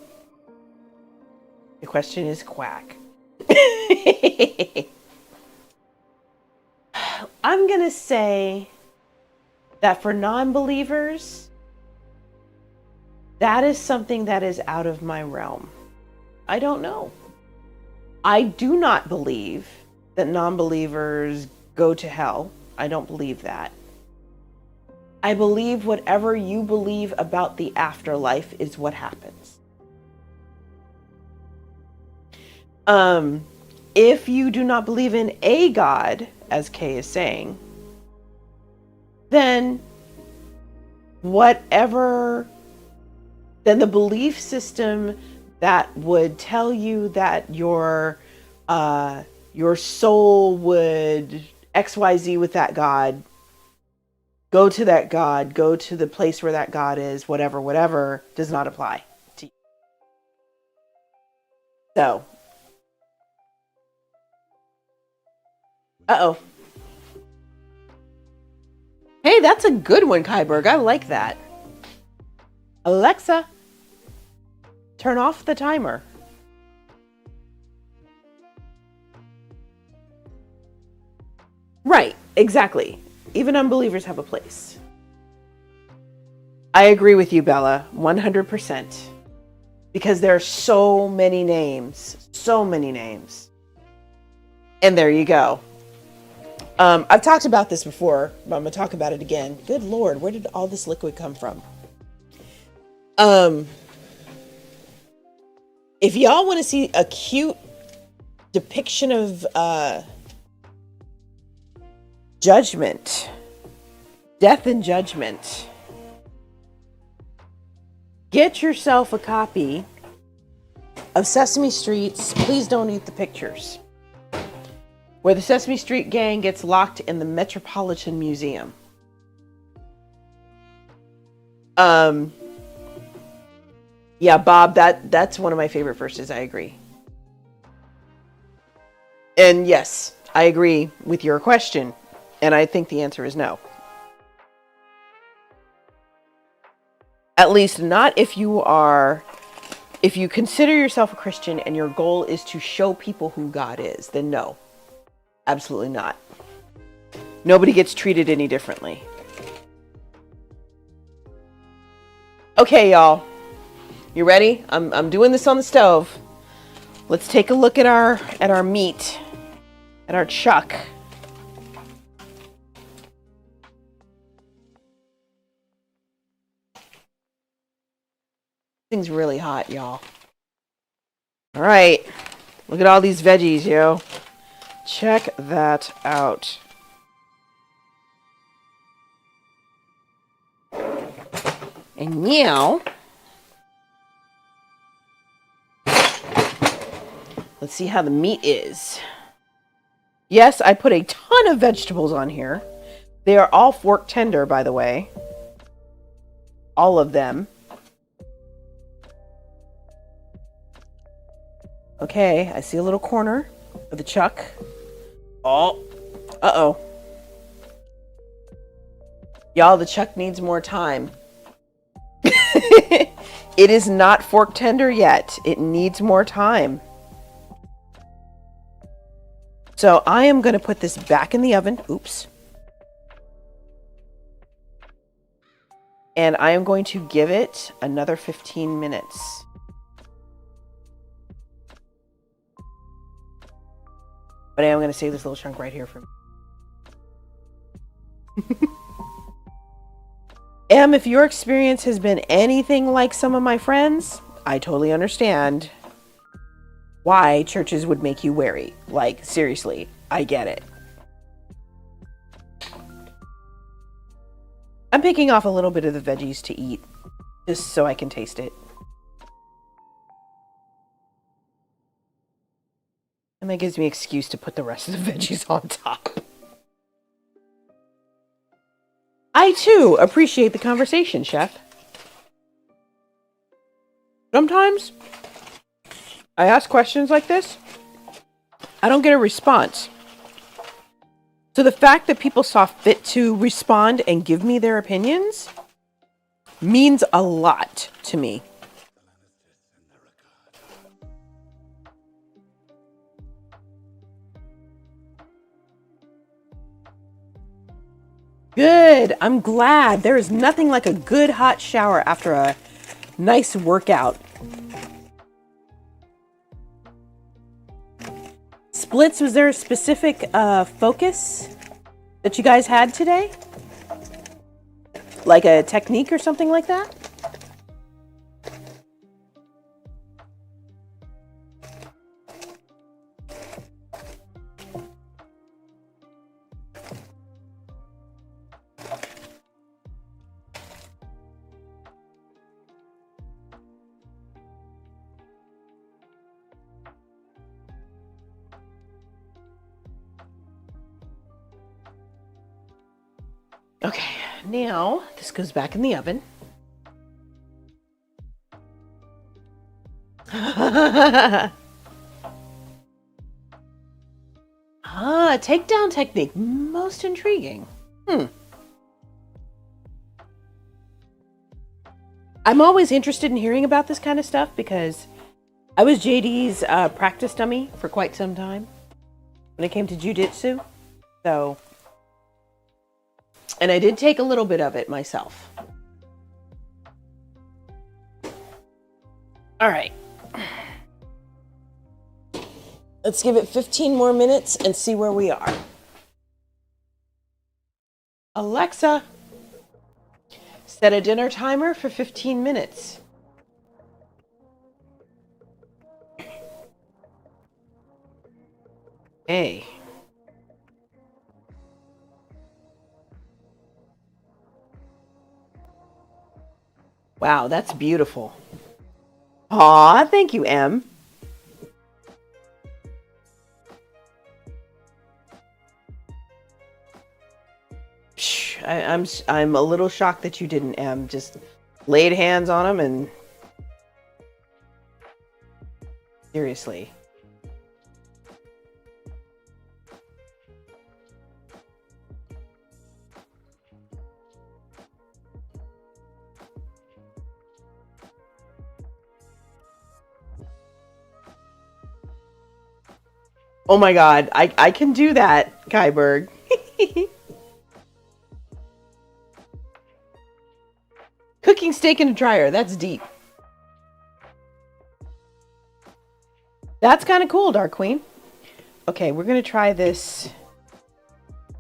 The question is quack. I'm going to say that for non-believers, that is something that is out of my realm. I don't know. I do not believe that non-believers go to hell. I don't believe that. I believe whatever you believe about the afterlife is what happens. If you do not believe in a God, as Kay is saying, then the belief system that would tell you that your soul would XYZ with that God, go to that God, go to the place where that God is, whatever, does not apply to you. So, uh-oh. Hey, that's a good one, Kyberg. I like that. Alexa, turn off the timer. Right, exactly. Even unbelievers have a place. I agree with you, Bella, 100%. Because there are so many names. So many names. And there you go. I've talked about this before, but I'm going to talk about it again. Good Lord, where did all this liquid come from? If y'all want to see a cute depiction of judgment, death and judgment, get yourself a copy of Sesame Street's Please Don't Eat the Pictures, where the Sesame Street gang gets locked in the Metropolitan Museum. Yeah, Bob, that's one of my favorite verses. I agree. And yes, I agree with your question. And I think the answer is no. At least not if you consider yourself a Christian and your goal is to show people who God is, then no. Absolutely not. Nobody gets treated any differently. Okay, y'all. You ready? I'm doing this on the stove. Let's take a look at our meat, at our chuck. Thing's really hot, y'all. All right. Look at all these veggies, yo. Check that out. And now, let's see how the meat is. Yes, I put a ton of vegetables on here. They are all fork tender, by the way. All of them. Okay, I see a little corner of the chuck. Oh, uh-oh. Y'all, the chuck needs more time. It is not fork tender yet. It needs more time. So I am going to put this back in the oven. Oops. And I am going to give it another 15 minutes. But I am going to save this little chunk right here for me. If your experience has been anything like some of my friends, I totally understand why churches would make you wary. Like, seriously, I get it. I'm picking off a little bit of the veggies to eat, just so I can taste it. And that gives me an excuse to put the rest of the veggies on top. I, too, appreciate the conversation, Chef. Sometimes I ask questions like this, I don't get a response. So the fact that people saw fit to respond and give me their opinions means a lot to me. Good. I'm glad. There is nothing like a good hot shower after a nice workout. Splits, was there a specific focus that you guys had today? Like a technique or something like that? Okay, now this goes back in the oven. Takedown technique. Most intriguing. I'm always interested in hearing about this kind of stuff because I was JD's practice dummy for quite some time when it came to jiu-jitsu. So... and I did take a little bit of it myself. All right. Let's give it 15 more minutes and see where we are. Alexa, set a dinner timer for 15 minutes. Hey. Wow, that's beautiful. Aw, thank you, Em. I'm a little shocked that you didn't, Em. Just laid hands on him and... seriously. Oh my god, I can do that, Kyberg. Cooking steak in a dryer, that's deep. That's kind of cool, Dark Queen. Okay, we're going to try this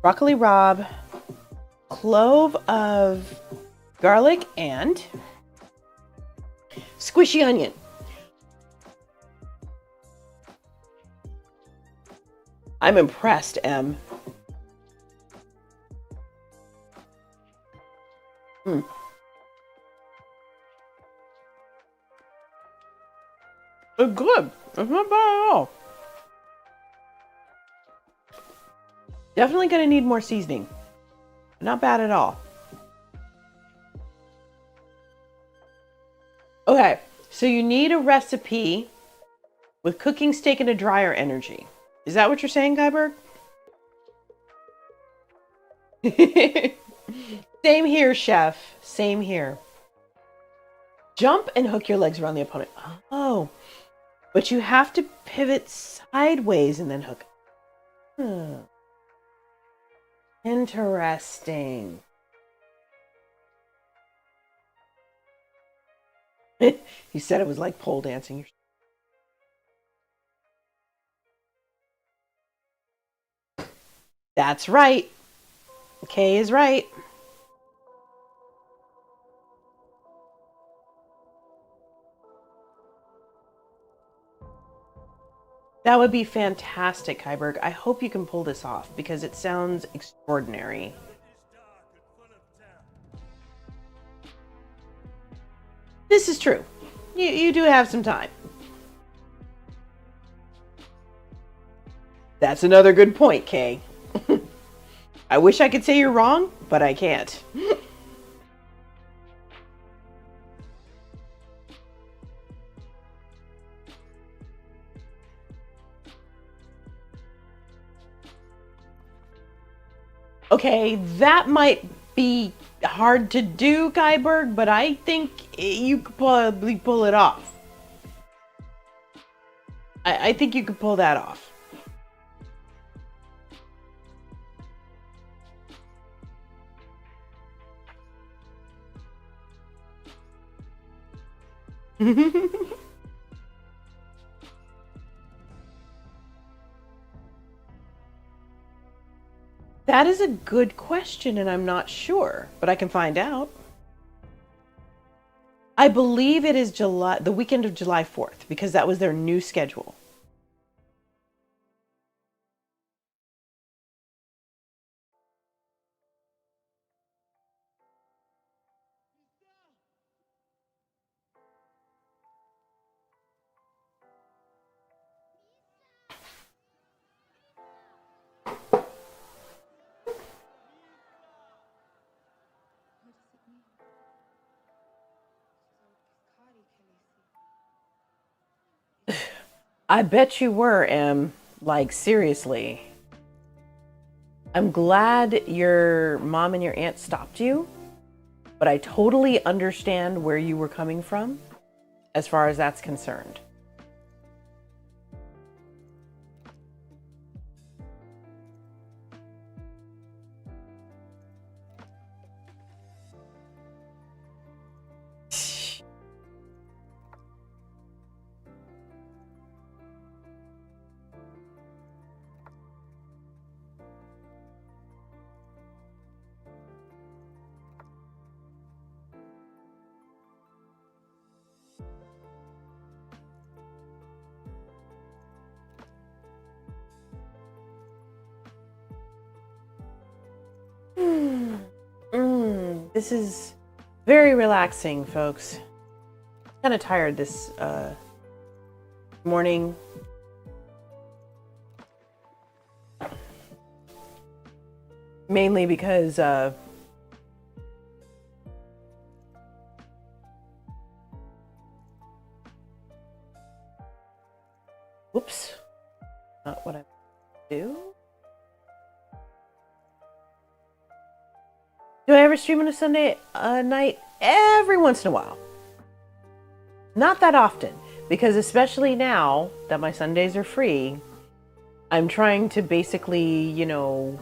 broccoli rabe, clove of garlic, and squishy onion. I'm impressed, Em. It's good. It's not bad at all. Definitely gonna need more seasoning. Not bad at all. Okay, so you need a recipe with cooking steak in a dryer energy. Is that what you're saying, Kyberg? Same here, chef. Same here. Jump and hook your legs around the opponent. Oh, but you have to pivot sideways and then hook. Interesting. He said it was like pole dancing. That's right. Kay is right. That would be fantastic, Kyberg. I hope you can pull this off because it sounds extraordinary. This is true. You do have some time. That's another good point, Kay. I wish I could say you're wrong, but I can't. Okay, that might be hard to do, Kyberg, but I think you could probably pull it off. I think you could pull that off. That is a good question, and I'm not sure, but I can find out. I believe it is the weekend of July 4th, because that was their new schedule. I bet you were, Em. Like, seriously. I'm glad your mom and your aunt stopped you, but I totally understand where you were coming from as far as that's concerned. This is very relaxing, folks. Kind of tired this morning. Mainly because whoops, not what I do. Do I ever stream on a Sunday night? Every once in a while. Not that often, because especially now that my Sundays are free, I'm trying to basically, you know,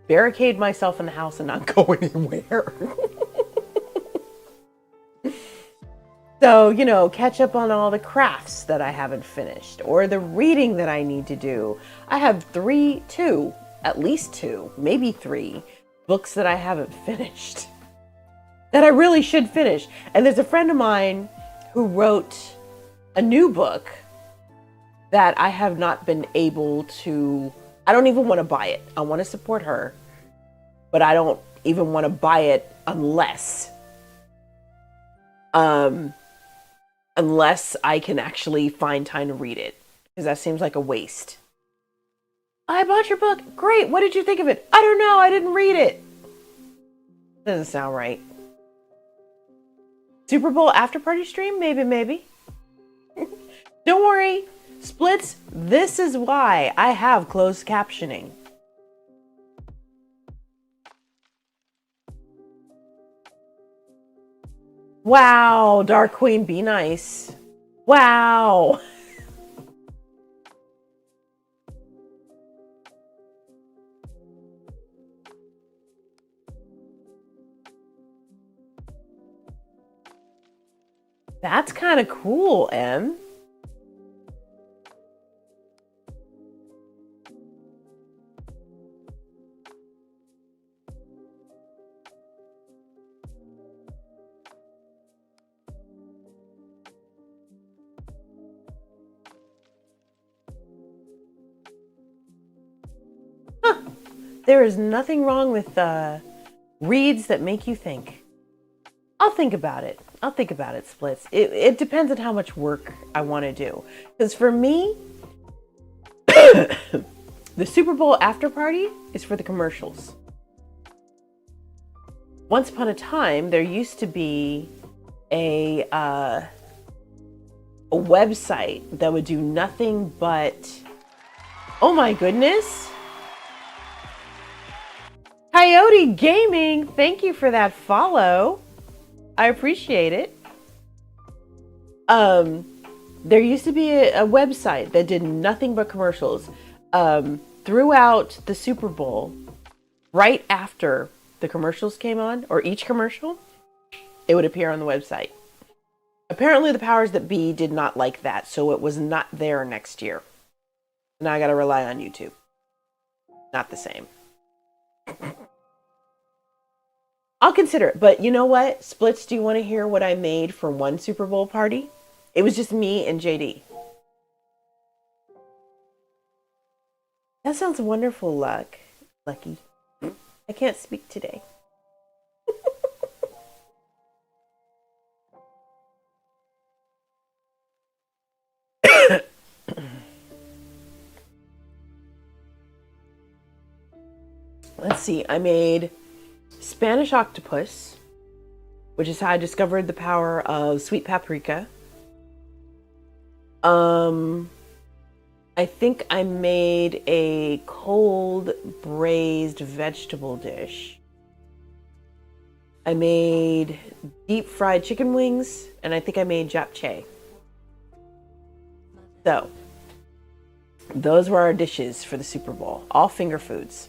barricade myself in the house and not go anywhere. So, you know, catch up on all the crafts that I haven't finished or the reading that I need to do. I have at least two, maybe three books that I haven't finished that I really should finish. And there's a friend of mine who wrote a new book that I have not been able to, I don't even want to buy it. I want to support her, but I don't even want to buy it unless I can actually find time to read it, because that seems like a waste. I bought your book. Great. What did you think of it? I don't know. I didn't read it. Doesn't sound right. Super Bowl after party stream? Maybe. Don't worry. Splits, this is why I have closed captioning. Wow, Dark Queen, be nice. Wow. That's kind of cool, Em. Huh. There is nothing wrong with reads that make you think. I'll think about it. I'll think about it, Splits. It depends on how much work I want to do. Because for me, the Super Bowl after party is for the commercials. Once upon a time, there used to be a website that would do nothing but, oh my goodness. Coyote Gaming, thank you for that follow. I appreciate it. There used to be a website that did nothing but commercials throughout the Super Bowl. Right after the commercials came on, or each commercial, it would appear on the website. Apparently the powers that be did not like that, so it was not there next year. Now I gotta rely on YouTube. Not the same. I'll consider it, but you know what? Splits, do you want to hear what I made for one Super Bowl party? It was just me and JD. That sounds wonderful, Lucky. I can't speak today. Let's see, I made Spanish octopus, which is how I discovered the power of sweet paprika. I think I made a cold braised vegetable dish. I made deep fried chicken wings, and I think I made japchae. So, those were our dishes for the Super Bowl. All finger foods.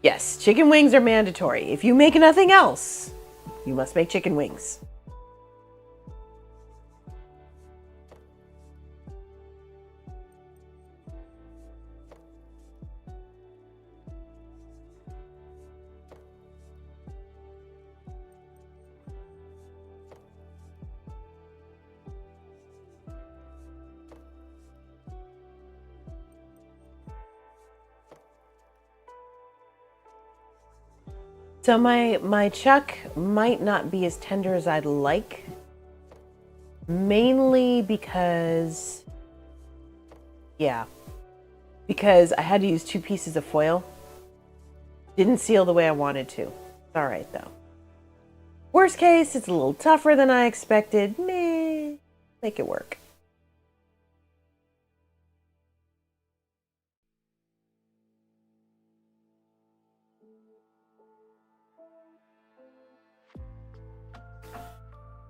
Yes, chicken wings are mandatory. If you make nothing else, you must make chicken wings. So my chuck might not be as tender as I'd like, mainly because I had to use 2 pieces of foil. Didn't seal the way I wanted to. It's all right though. Worst case, it's a little tougher than I expected. Meh, make it work.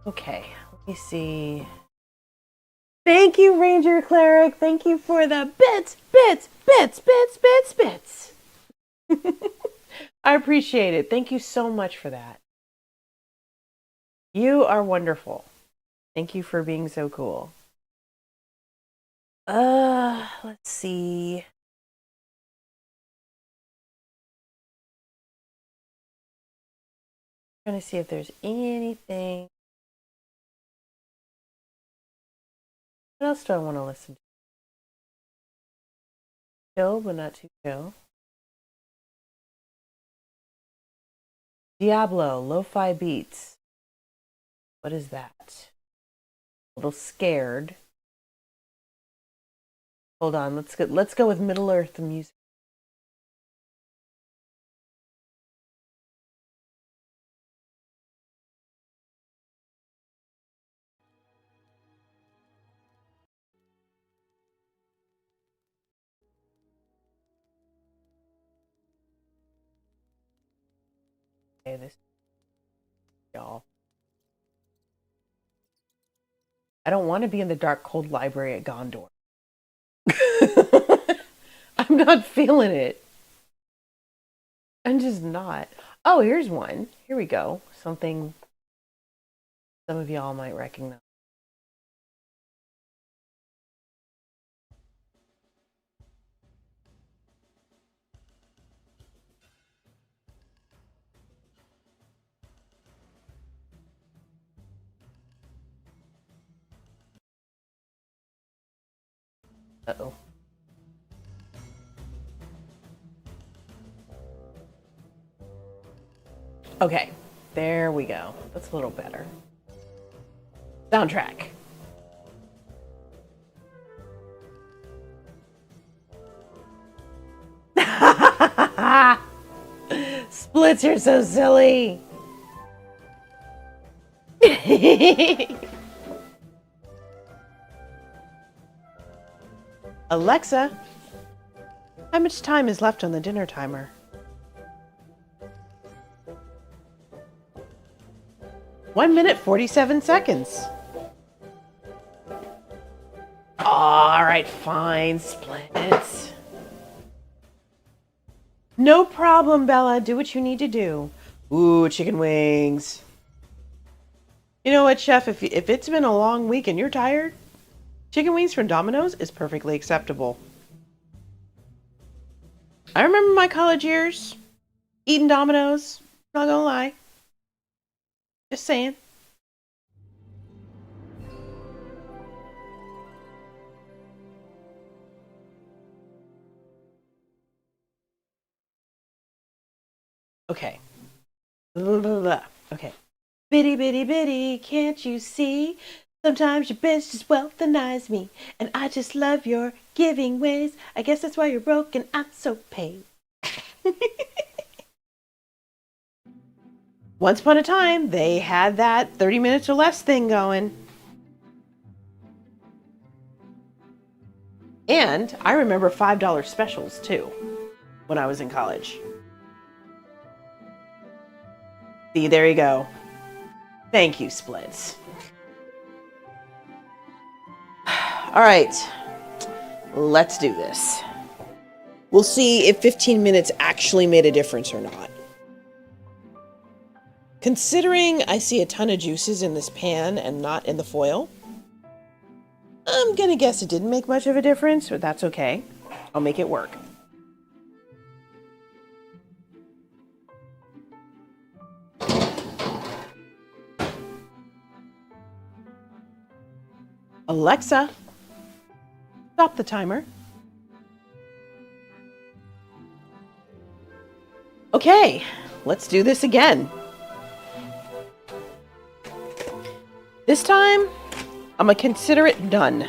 Okay, let me see. Thank you, Ranger Cleric. Thank you for the bits. I appreciate it. Thank you so much for that. You are wonderful. Thank you for being so cool. Let's see. I'm trying to see if there's anything. What else do I want to listen to? Chill, but not too chill. Diablo, lo-fi beats. What is that? A little scared. Hold on, let's go with Middle Earth music. Okay, this y'all. I don't want to be in the dark, cold library at Gondor. I'm not feeling it. I'm just not. Oh, here's one. Here we go. Something some of y'all might recognize. Uh-oh. Okay, there we go. That's a little better. Soundtrack. Splits, you're so silly. Alexa, how much time is left on the dinner timer? 1 minute, 47 seconds. All right, fine, Splits. No problem, Bella. Do what you need to do. Ooh, chicken wings. You know what, Chef? If it's been a long week and you're tired, chicken wings from Domino's is perfectly acceptable. I remember my college years eating Domino's. Not gonna lie. Just saying. Okay. Blah, blah, blah. Okay. Bitty, bitty, bitty, can't you see? Sometimes your bitch just wealthanize me. And I just love your giving ways. I guess that's why you're broke and I'm so paid. Once upon a time, they had that 30 minutes or less thing going. And I remember $5 specials too when I was in college. See, there you go. Thank you, Splits. All right, let's do this. We'll see if 15 minutes actually made a difference or not. Considering I see a ton of juices in this pan and not in the foil, I'm gonna guess it didn't make much of a difference, but that's okay. I'll make it work. Alexa, stop the timer. Okay, let's do this again. This time, I'm gonna consider it done.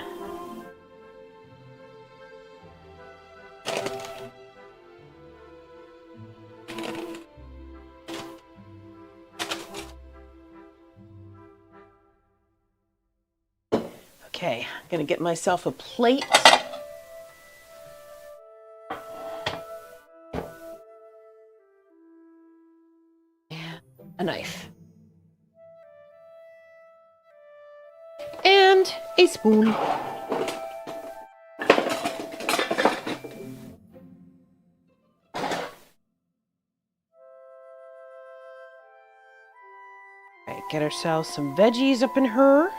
Okay, I'm gonna get myself a plate. And a knife. And a spoon. Alright, get ourselves some veggies up in her.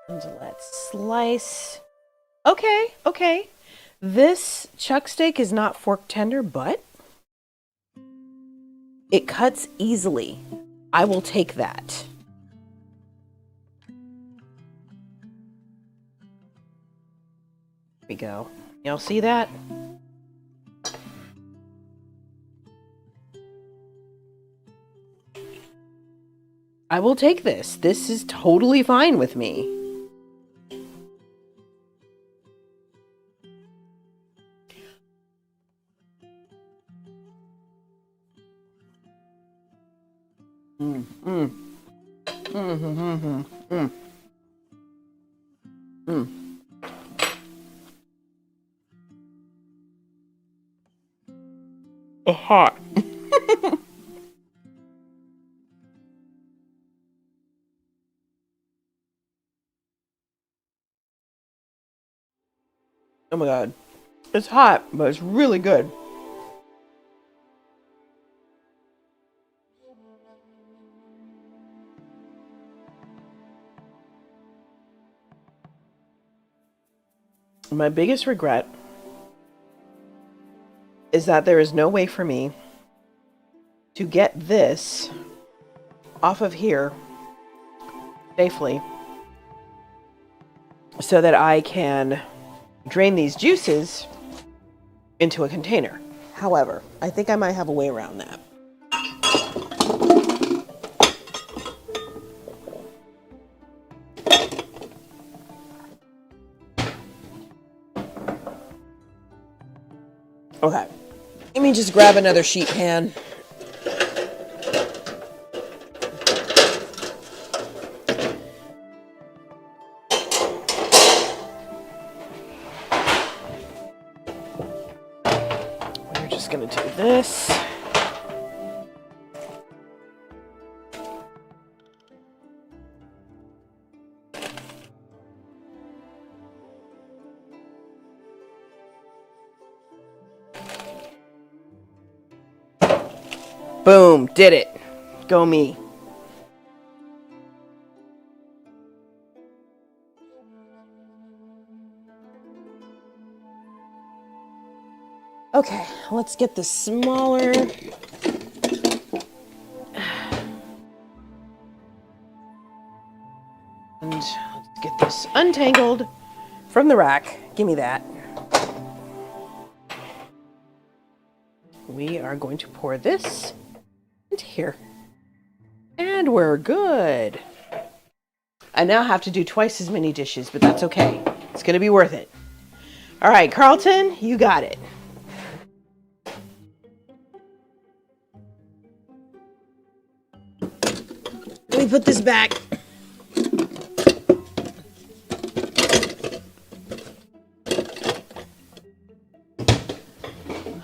And let's slice. Okay, okay. This chuck steak is not fork tender, but it cuts easily. I will take that. Here we go. Y'all see that? I will take this. This is totally fine with me. Oh, hot. Oh my god. It's hot, but it's really good. My biggest regret is that there is no way for me to get this off of here safely so that I can drain these juices into a container. However, I think I might have a way around that. Okay, let me just grab another sheet pan. We're just gonna do this. Boom, did it. Go me. Okay, let's get this smaller. And let's get this untangled from the rack. Give me that. We are going to pour this into here. And we're good. I now have to do twice as many dishes, but that's okay. It's going to be worth it. All right, Carlton, you got it. Let me put this back.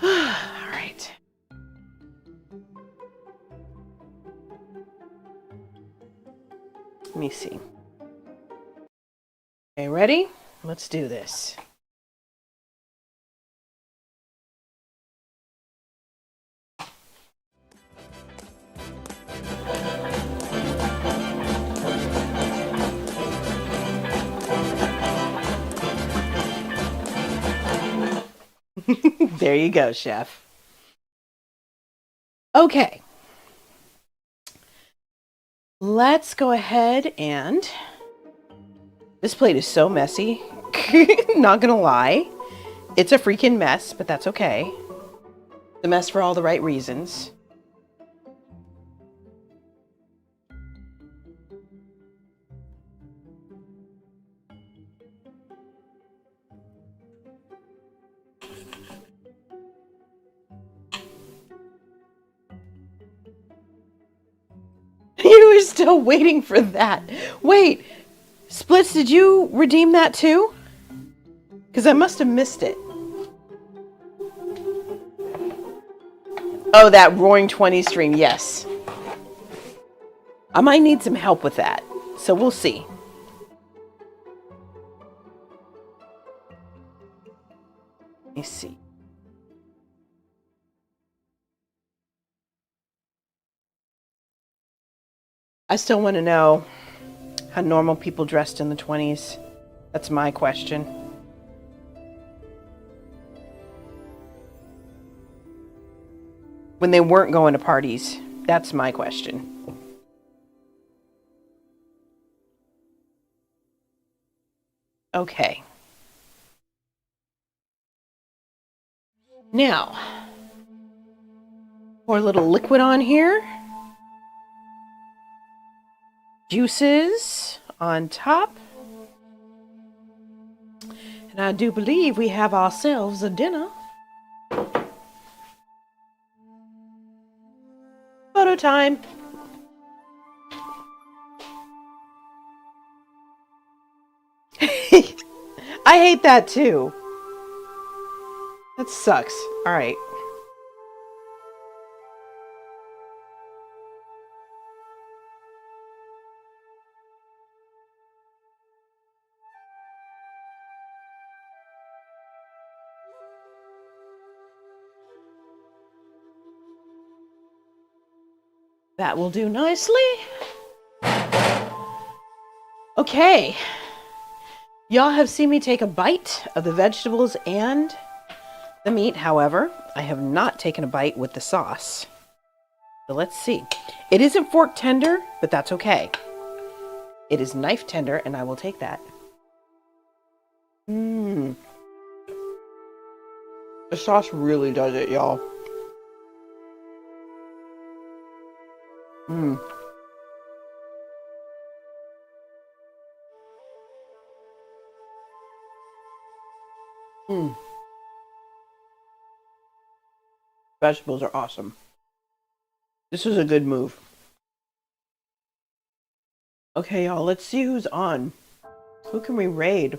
All right. Let me see. Okay, ready? Let's do this. There you go, chef. Okay. Let's go ahead and... This plate is so messy. Not gonna lie. It's a freaking mess, but that's okay. It's a mess for all the right reasons. You were still waiting for that. Wait, Splits, did you redeem that too? Because I must have missed it. Oh, that Roaring 20s stream, yes. I might need some help with that, so we'll see. Let me see. I still want to know how normal people dressed in the 20s. That's my question. When they weren't going to parties. That's my question. Okay. Now, pour a little liquid on here. Juices on top. And I do believe we have ourselves a dinner. Photo time. I hate that too. That sucks. All right. That will do nicely. Okay. Y'all have seen me take a bite of the vegetables and the meat. However, I have not taken a bite with the sauce. So let's see. It isn't fork tender, but that's okay. It is knife tender, and I will take that. The sauce really does it, y'all. Vegetables are awesome. This is a good move. Okay, y'all, let's see who's on. Who can we raid?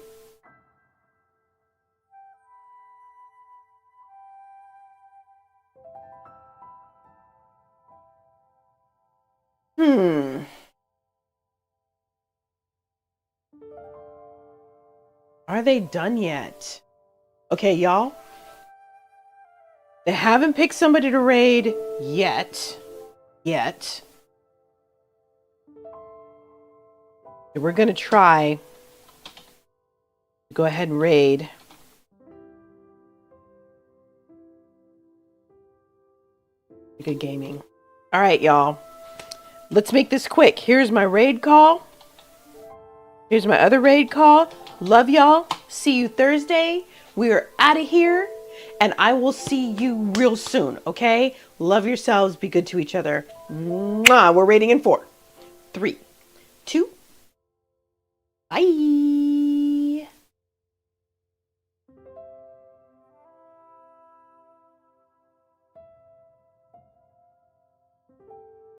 Are they done yet? Okay, y'all. They haven't picked somebody to raid yet. So we're going to try to go ahead and raid. Good gaming. All right, y'all. Let's make this quick. Here's my raid call. Here's my other raid call. Love y'all. See you Thursday. We are out of here. And I will see you real soon, okay? Love yourselves. Be good to each other. Mwah. We're raiding in 4, 3, 2. Bye.